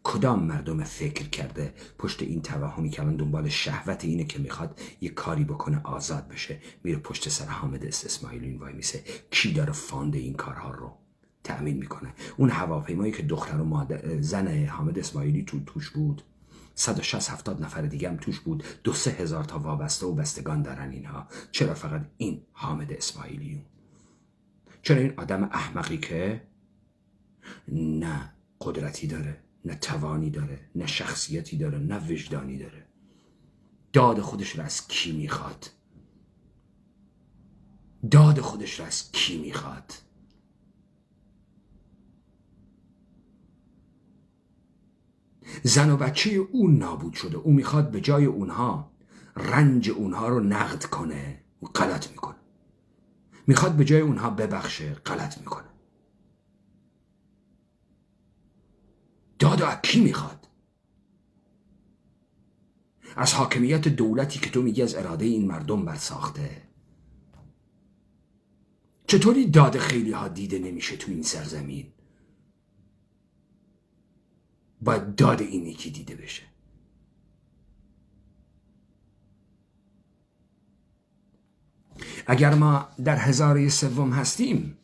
کدام مردم فکر کرده پشت این توهمی که الان دنبال شهوت اینه که میخواد یه کاری بکنه آزاد بشه، میره پشت سر حامد اسماعیلی وای میسه؟ کی داره فاند این کارها رو تأمین میکنه؟ اون هواپیمایی که دختر و زن حامد اسماعیلی توش بود، 160-70 نفر دیگه هم توش بود، 2-3 هزار تا وابسته و بستگان دارن اینها. چرا فقط این حامد اسماعیلی؟ چرا این آدم احمقی که نه قدرتی داره، نه توانی داره، نه شخصیتی داره، نه وجدانی داره، داد خودش رو از کی میخواد؟ داد خودش رو از کی میخواد؟ زن و بچه اون نابود شده، اون میخواد به جای اونها رنج اونها رو نقد کنه و غلط میکنه. میخواد به جای اونها ببخشه، غلط میکنه. داد از کی میخواد؟ از حاکمیت دولتی که تو میگی از اراده این مردم برساخته. چطوری داد خیلی ها دیده نمیشه تو این سرزمین؟ باید داد این یکی دیده بشه. اگر ما در 1003 هستیم،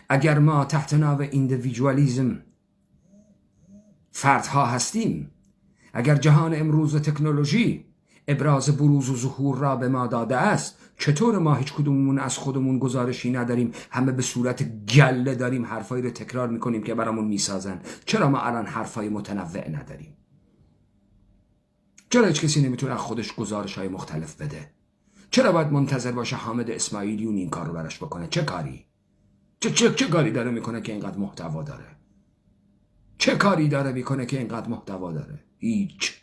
اگر ما تحت نام ایندیویدوالیسم فردها هستیم، اگر جهان امروز و تکنولوژی ابراز بروز و ظهور را به ما داده است، چطور ما هیچ کدوممون از خودمون گزارشی نداریم؟ همه به صورت گله داریم حرفایی رو تکرار میکنیم که برامون میسازن. چرا ما الان حرفای متنوع نداریم؟ چرا هیچ کسی نمیتونه از خودش گزارش‌های مختلف بده؟ چرا باید منتظر باشه حامد اسماعیلیون این کار رو براش بکنه؟ چه کاری؟ چه کاری داره میکنه که اینقدر محتوا داره؟ چه کاری داره میکنه که اینقدر محتوا داره؟ هیچ.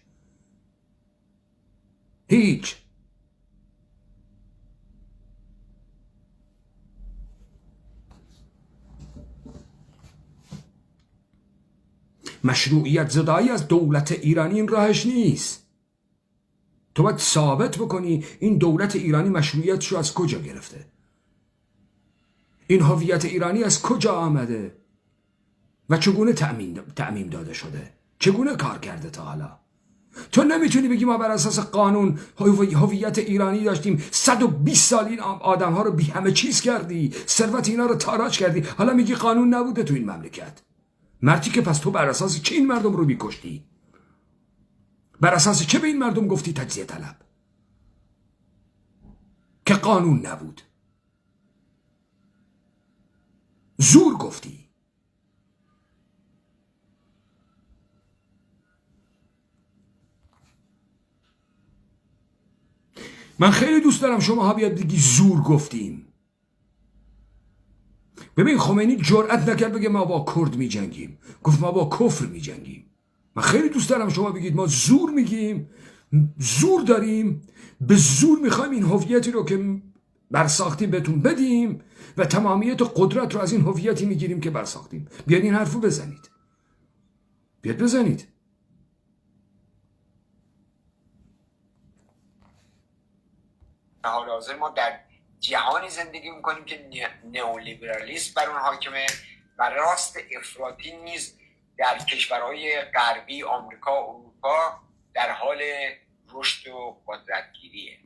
مشروعیت زدایی از دولت ایرانی این راهش نیست. تو باید ثابت بکنی این دولت ایرانی مشروعیتش رو از کجا گرفته، این هویت ایرانی از کجا آمده و چگونه تعمیم داده شده، چگونه کار کرده تا حالا. تو نمیتونی بگی ما بر اساس قانون هویت ایرانی داشتیم، 120 سال این آدم ها رو بی همه چیز کردی، ثروت اینا رو تاراج کردی، حالا میگی قانون نبوده تو این مملکت. مردی که پس تو بر اساس چه این مردم رو بیکشتی؟ بر اساس چه به این مردم گفتی تجزیه طلب که قانون نبود؟ زور گفتی. من خیلی دوست دارم شماها بیاد بگی زور گفتیم. ببین خمینی جرئت نکرد بگه ما با کرد می جنگیم، گفت ما با کفر می جنگیم. من خیلی دوست دارم شما بگید ما زور میگیم، زور داریم، به زور میخوایم این هویتی رو که برساختیم بهتون بدیم و تمامیت قدرت رو از این هویتی میگیریم که برساختیم. بیاید این حرفو بزنید، بیاید بزنید. حال حاضر ما در جهانی زندگی میکنیم که نئولیبرالیسم بر اون حاکمه و راست افراطی نیز در کشورهای غربی، آمریکا و اروپا در حال رشد و قدرتگیریه.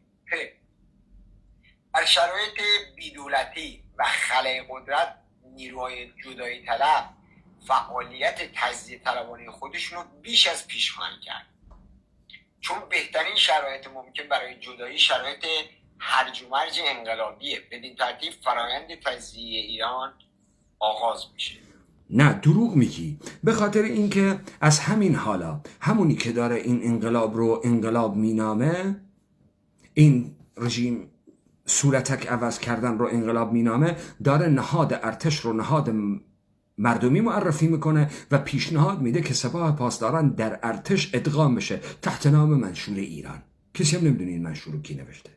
در شرایط بی‌دولتی و خلأ قدرت، نیروهای جدایی طلب فعالیت تجزیه طلبانه خودشون رو بیش از پیش خواهند کرد، چون بهترین شرایط ممکن برای جدایی شرایط هرج و مرج انقلابیه. بدین ترتیب فرایند تجزیه ایران آغاز میشه. نه دروغ میگی، به خاطر اینکه از همین حالا همونی که داره این انقلاب رو انقلاب مینامه، این رژیم صورتک عوض کردن رو انقلاب مینامه، داره نهاد ارتش رو نهاد مردمی معرفی میکنه و پیشنهاد میده که سپاه پاسداران در ارتش ادغام بشه تحت نام منشور ایران. کسی هم نمیدونه این منشور رو کی نوشته،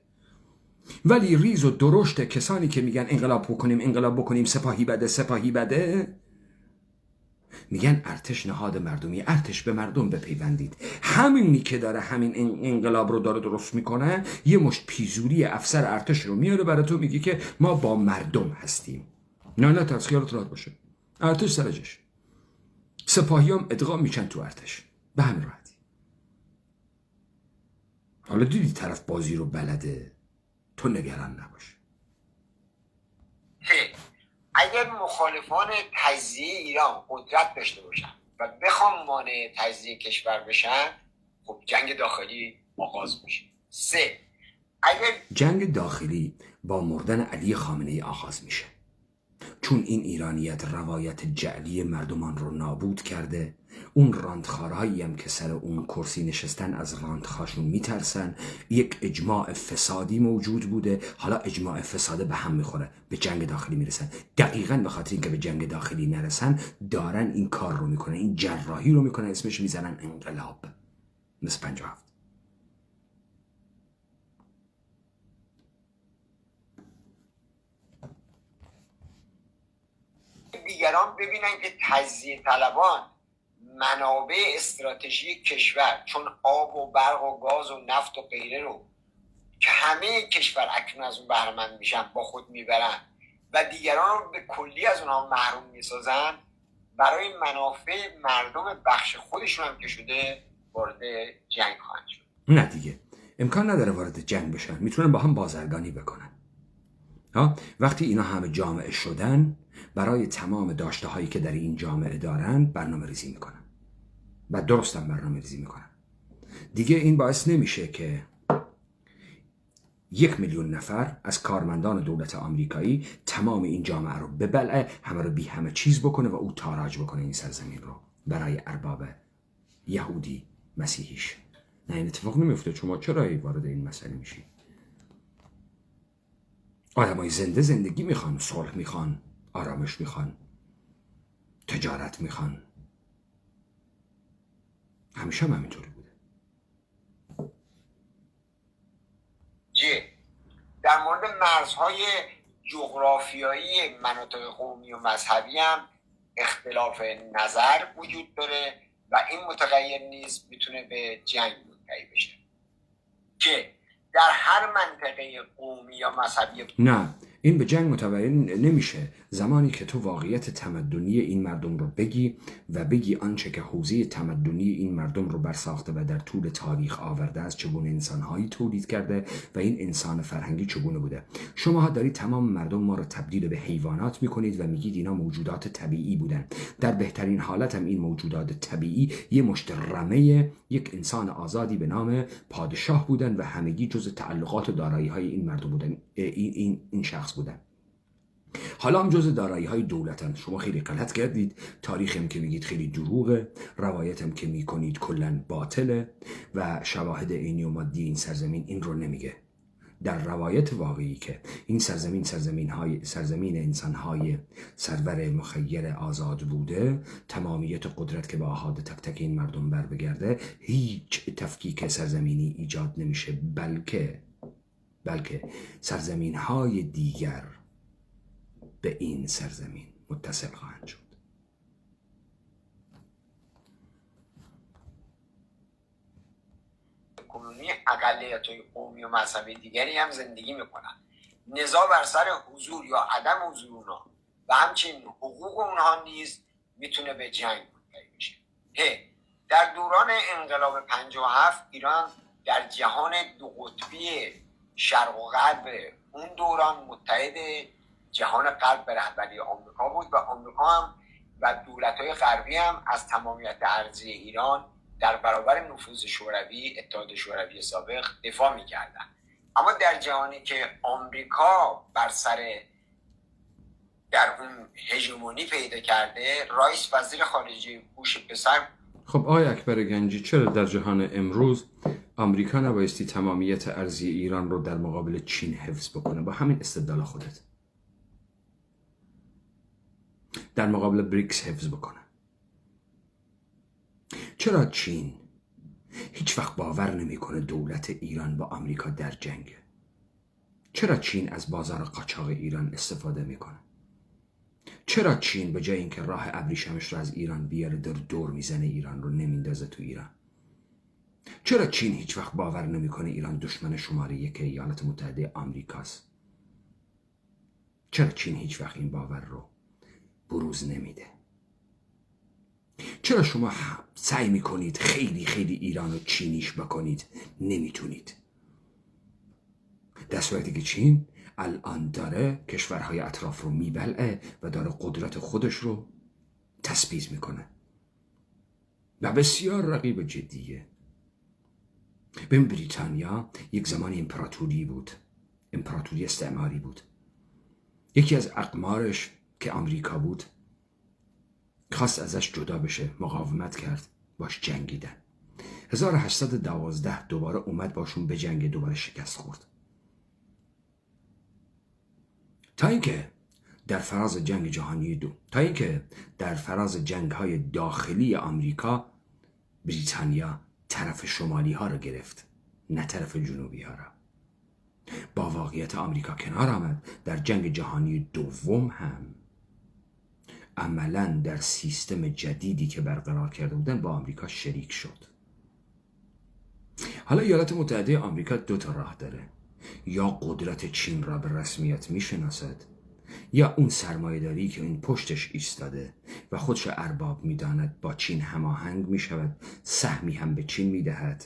ولی ریز و درشت کسانی که میگن انقلاب بکنیم سپاهی بده میگن ارتش نهاد مردمی، ارتش به مردم بپیوندید. همینی که داره همین انقلاب رو داره درست میکنه، یه مشت پیزوری افسر ارتش رو میاره برای تو، میگه که ما با مردم هستیم. نه ترس، خیالت راحت باشه، ارتش سرجش، سپاهیام ادغام میشن تو ارتش، به همین راحتی. حالا دیدی طرف بازی رو بلده، تو نگران نباش. اگر مخالفان تجزیه ایران قدرت داشته باشن و بخوام مانع تجزیه کشور بشن، خب جنگ داخلی آغاز میشه. 3. اگر جنگ داخلی با مردن علی خامنه‌ای آغاز میشه، چون این ایرانیت روایت جعلی مردمان رو نابود کرده. اون راندخارهایی هم که سر اون کرسی نشستن از راندخاشون میترسن. یک اجماع فسادی موجود بوده، حالا اجماع فساده به هم میخوره، به جنگ داخلی میرسن. دقیقاً به خاطر اینکه به جنگ داخلی نرسن دارن این کار رو میکنن، این جراحی رو میکنن، اسمش میزنن انقلاب. مثل 57. دیگران ببینن که تجزیه طلبان منابع استراتژی کشور، چون آب و برق و گاز و نفت و غیره رو که همه کشور اکنون از اون بهره مند میشن با خود میبرن و دیگران رو به کلی از اونها محروم میسازن، برای منافع مردم بخش خودشون هم که شده وارد جنگ خواهند شد. نه دیگه امکان نداره وارد جنگ بشن، میتونن با هم بازرگانی بکنن. وقتی اینا همه جامعه شدن، برای تمام داشته هایی که در این جامعه دارن برنامه ریزی میکنن و درستم برنامه ریزی میکنن. دیگه این باعث نمیشه که 1 میلیون نفر از کارمندان دولت آمریکایی تمام این جامعه رو ببلعه، همه رو بی همه چیز بکنه و او تاراج بکنه این سرزمین رو برای ارباب یهودی مسیحیش. نه این اتفاق نمیفته. شما چرا وارد این مسئله میشی؟ آدمای زنده زندگی میخوان، صلح میخوان، آرامش میخوان، تجارت میخوان. همیشه هم همینطوری بوده. در مورد مرزهای جغرافیایی مناطق قومی و مذهبی هم اختلاف نظر وجود داره و این متغیر نیز میتونه به جنگ منتهی بشه که در هر منطقه قومی یا مذهبی. نه، این به جنگ متوجه نمیشه زمانی که تو واقعیت تمدنی این مردم رو بگی و بگی آنچه که حوزه تمدنی این مردم رو برساخته و در طول تاریخ آورده است، چگونه انسانهایی تولید کرده و این انسان فرهنگی چگونه بوده. شما داری تمام مردم ما رو تبدیل به حیوانات میکنید و میگید اینا موجودات طبیعی بودن. در بهترین حالت هم این موجودات طبیعی یه مشت رمه یک انسان آزادی به نام پادشاه بودن و همگی جز تعلقات و دارایی های این مردم بودن، این شخص بودن. حالا هم جز دارایی های دولتن. شما خیلی غلط کردید. تاریخ هم که میگید خیلی دروغه، روایت هم که میکنید کلن باطله و شواهد عینی و مادی این سرزمین این رو نمیگه. در روایت واقعی که این سرزمین انسانهای سرور مخیر آزاد بوده، تمامیت قدرت که به آحاد تک تک این مردم بر بگرده، هیچ تفکیک سرزمینی ایجاد نمیشه، بلکه سرزمینهای دیگر به این سرزمین متصل خواهند شد. کنونی اقلیت‌های قومی و مذهبی دیگری هم زندگی میکنن. نزاع بر سر حضور یا عدم حضور اونها و همچنین حقوق اونها نیز میتونه به جنگ منتهی بشه. در دوران انقلاب 57 ایران در جهان دو قطبی شرق و غرب اون دوران متحد جهان غرب به رهبری آمریکا بود و آمریکا هم و دولت‌های غربی هم از تمامیت ارضی ایران در برابر نفوذ شوروی، اتحاد شوروی سابق دفاع می‌کردن. اما در جهانی که آمریکا بر سر در اون هژمونی پیدا کرده، رئیس وزیر خارجه بوش پسر. خب آقای اکبر گنجی، چرا در جهان امروز آمریکا نبایستی تمامیت ارضی ایران رو در مقابل چین حفظ بکنه؟ با همین استدلال خودت در مقابل بریکس حفظ بکنه. چرا چین هیچ وقت باور نمیکنه دولت ایران با آمریکا در جنگه؟ چرا چین از بازار قاچاق ایران استفاده میکنه؟ چرا چین به جای اینکه راه ابریشمش رو از ایران بیاره دور میزنه ایران رو نمیندازه تو ایران؟ چرا چین هیچ وقت باور نمیکنه ایران دشمن شماره یک ایالات متحده آمریکاست؟ چرا چین هیچ وقت این باور رو بروز نمیده؟ چرا شما سعی میکنید خیلی خیلی ایران رو چینیش بکنید؟ نمیتونید. در صورتی که چین الان داره کشورهای اطراف رو میبلعه و داره قدرت خودش رو تثبیت میکنه و بسیار رقیب جدیه. بین بریتانیا یک زمان امپراتوری بود، امپراتوری استعماری بود. یکی از اقمارش که آمریکا بود خواست ازش جدا بشه، مقاومت کرد، باش جنگیدن. 1812 دوباره اومد باشون بجنگه، دوباره شکست خورد. تا اینکه در فراز جنگ جهانی دو، تا اینکه در فراز جنگ‌های داخلی آمریکا بریتانیا طرف شمالی ها رو گرفت، نه طرف جنوبی ها را. با واقعیت آمریکا کنار آمد. در جنگ جهانی دوم هم عملاً در سیستم جدیدی که برقرار کرده بودن با آمریکا شریک شد. حالا ایالات متحده آمریکا دو تا راه داره: یا قدرت چین را به رسمیت میشناسد، یا اون سرمایه‌داری که این پشتش ایستاده و خودش ارباب میداند با چین هماهنگ میشود، سهمی هم به چین میدهد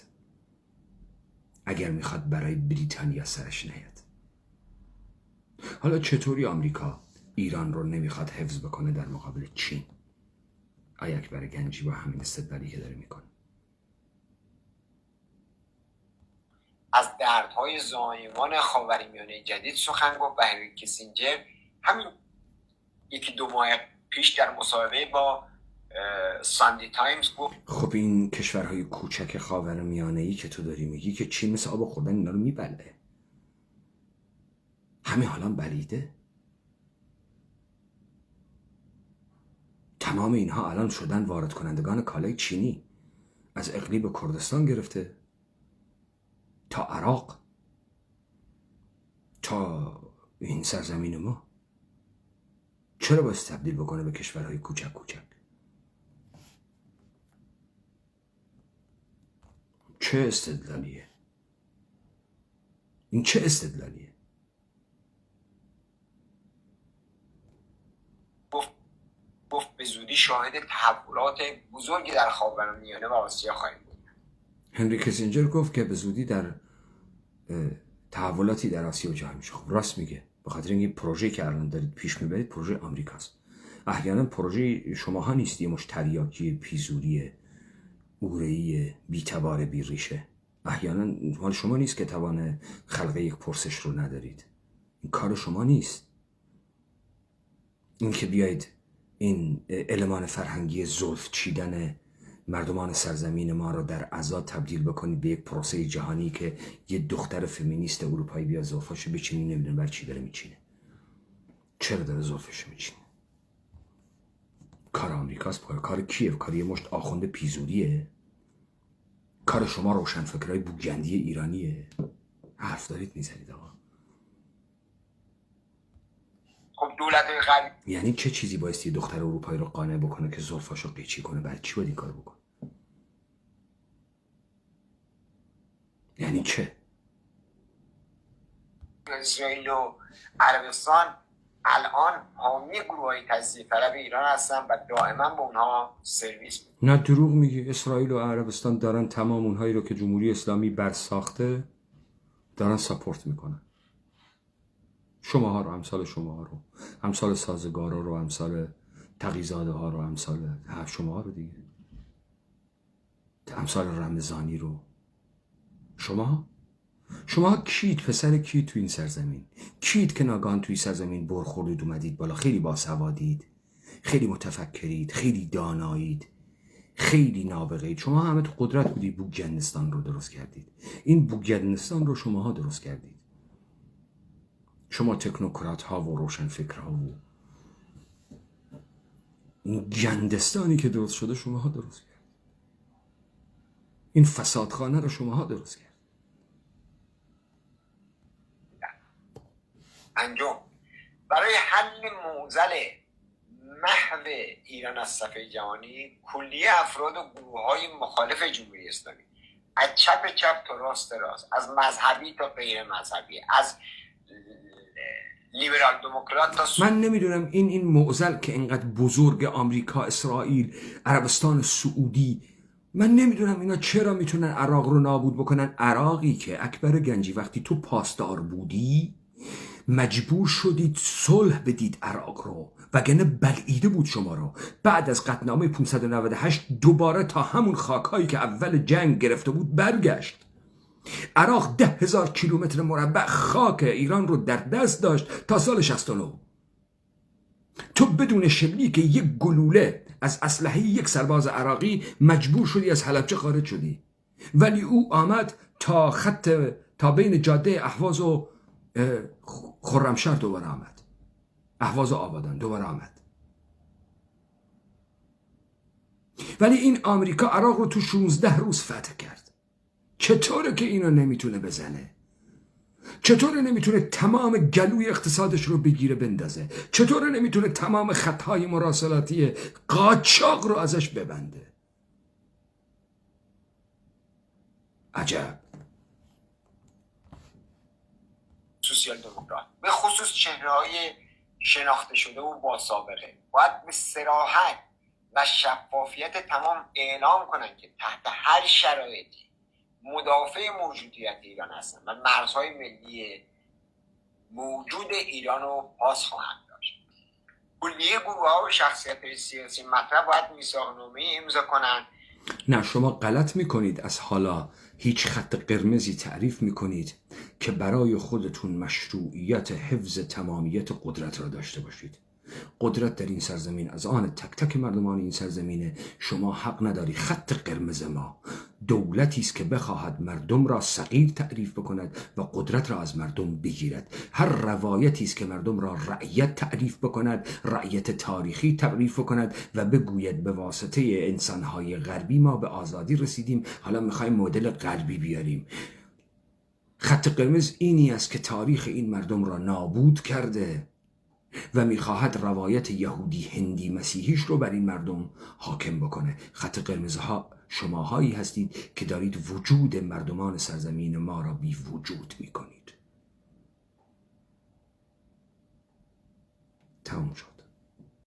اگر میخواد برای بریتانیا سرش نیاد. حالا چطوری آمریکا ایران رو نمیخواد حفظ بکنه در مقابل چین؟ آیا اکبر گنجی با همین استدلالی که داره میکنه. از دردهای زایمان خاورمیانه جدید سخن گفت و هنری کیسینجر همین یکی دو ماه پیش در مصاحبه با ساندی تایمز گفت خب این کشورهای کوچک خاورمیانه‌ای که تو داری میگی که چین مثل آب خوردن اینا رو میبله، همه حالا بلیده. تمام اینها الان شدن وارد کنندگان کالای چینی، از اقلیم کردستان گرفته تا عراق تا این سرزمین ما. چرا باید تبدیل بکنه به کشورهای کوچک کوچک؟ چه استدلالیه؟ این چه استدلالیه؟ گفت به زودی شاهد تحولات بزرگی در خاورمیانه و آسیا خواهیم بود. هنری کیسینجر گفت که به زودی در تحولاتی در آسیا و جهان میشه. خب راست میگه، به خاطر اینکه پروژه‌ای که الان دارید پیش میبرید پروژه آمریکاست. احیانا پروژه شماها نیست، یه مش تریاکی پیزوری اوره‌ای بی‌تبار بی‌ریشه. احیانا مال شما نیست که توان خلق یک پرسش رو ندارید. این کار شما نیست. این که بیایید این المان فرهنگی زلف چیدن مردمان سرزمین ما رو در عزا تبدیل بکنید به یک پروسه جهانی که یه دختر فمینیست اروپایی بیا زلفاشو بچینی، نمیدونه بر چی داره میچینه. چرا داره زلفشو میچینه؟ کار آمریکاست. کار کیه؟ کار یه مشت آخوند پیزوریه؟ کار شما روشنفکرای بوگندی ایرانیه؟ حرف دارید میزنید آقا. خب دولت‌های غربی یعنی چه چیزی بایستی دختر اروپایی رو قانع بکنه که زلفاشو قیچی کنه؟ برای چی باید این کار بکنه؟ یعنی چه؟ اسرائیل و عربستان الان حامی گروه‌های تجزیه طلب ایران هستن و دائما به اونها سرویس میدن. نه دروغ میگی. اسرائیل و عربستان دارن تمام اونهایی رو که جمهوری اسلامی برساخته دارن ساپورت میکنن. شماها رو، امثال شماها رو، امثال سازگارا رو، امثال تقی‌زاده ها رو، امثال شماها رو دیگه، امثال رمضانی رو. شما کیت؟ پسر کیت تو این سرزمین؟ کیت که ناگهان توی سرزمین برخوردید اومدید بالا؟ خیلی باسوادید، خیلی متفکرید، خیلی دانایید، خیلی نابغه‌اید. شما همه تو قدرت بودید، بوگندستان رو درست کردید. این بوگندستان رو شماها درست کردید. شما تکنوکرات ها و روشنفکر ها و این گندستانی که درست شده شماها درست کرد. این فسادخانه رو شماها درست کرد. انجام برای حل معضل محو ایران از صفحه جهانی کلیه افراد و گروه های مخالف جمهوری اسلامی، از چپ تا راست از مذهبی تا غیر مذهبی، از لیبرال دموکرات تا من نمیدونم این معضل که اینقدر بزرگ، آمریکا، اسرائیل، عربستان سعودی، من نمیدونم اینا چرا میتونن عراق رو نابود بکنن. عراقی که اکبر گنجی وقتی تو پاسدار بودی مجبور شدید صلح بدید عراق رو، وگرنه بلعیده بود شما رو. بعد از قطعنامه 598 دوباره تا همون خاکهایی که اول جنگ گرفته بود برگشت. عراق 10,000 کیلومتر مربع خاک ایران رو در دست داشت تا سال 69. تو بدون شلیک یک گلوله از اسلحه یک سرباز عراقی مجبور شدی از حلبچه خارج شدی، ولی او آمد تا بین جاده اهواز و خرمشهر دوباره آمد، اهواز و آبادان دوباره آمد. ولی این آمریکا عراق رو تو 16 روز فتح کرد. چطوره که اینو نمیتونه بزنه؟ چطوره نمیتونه تمام گلوی اقتصادش رو بگیره بندازه؟ چطوره نمیتونه تمام خطهای مراسلاتی قاچاق رو ازش ببنده؟ عجب. سوسیال دموکرات به خصوص چهره‌های شناخته شده و با سابقه باید به صراحت و شفافیت تمام اعلام کنن که تحت هر شرایطی مدافع موجودیت ایران هستن و مرزهای ملی موجود ایران رو پاس خواهند داشت. کلیه گروه‌ها و شخصیت‌های سیاسی مطرح باید میثاق‌نامه امضا کنند. نه، شما غلط میکنید. از حالا هیچ خط قرمزی تعریف میکنید که برای خودتون مشروعیت حفظ تمامیت قدرت را داشته باشید. قدرت در این سرزمین از آن تک تک مردمان این سرزمینه. شما حق نداری. خط قرمز ما دولتی است که بخواهد مردم را صغیر تعریف بکند و قدرت را از مردم بگیرد. هر روایتی است که مردم را رعیت تعریف بکند، رعیت تاریخی تعریف بکند و بگوید به واسطه انسانهای غربی ما به آزادی رسیدیم، حالا میخوایم مدل غربی بیاریم. خط قرمز اینی است که تاریخ این مردم را نابود کرده و میخواهد روایت یهودی، هندی، مسیحیش رو بر این مردم حاکم بکنه. خط قرمزها شماهایی هستید که دارید وجود مردمان سرزمین ما را بی وجود میکنید.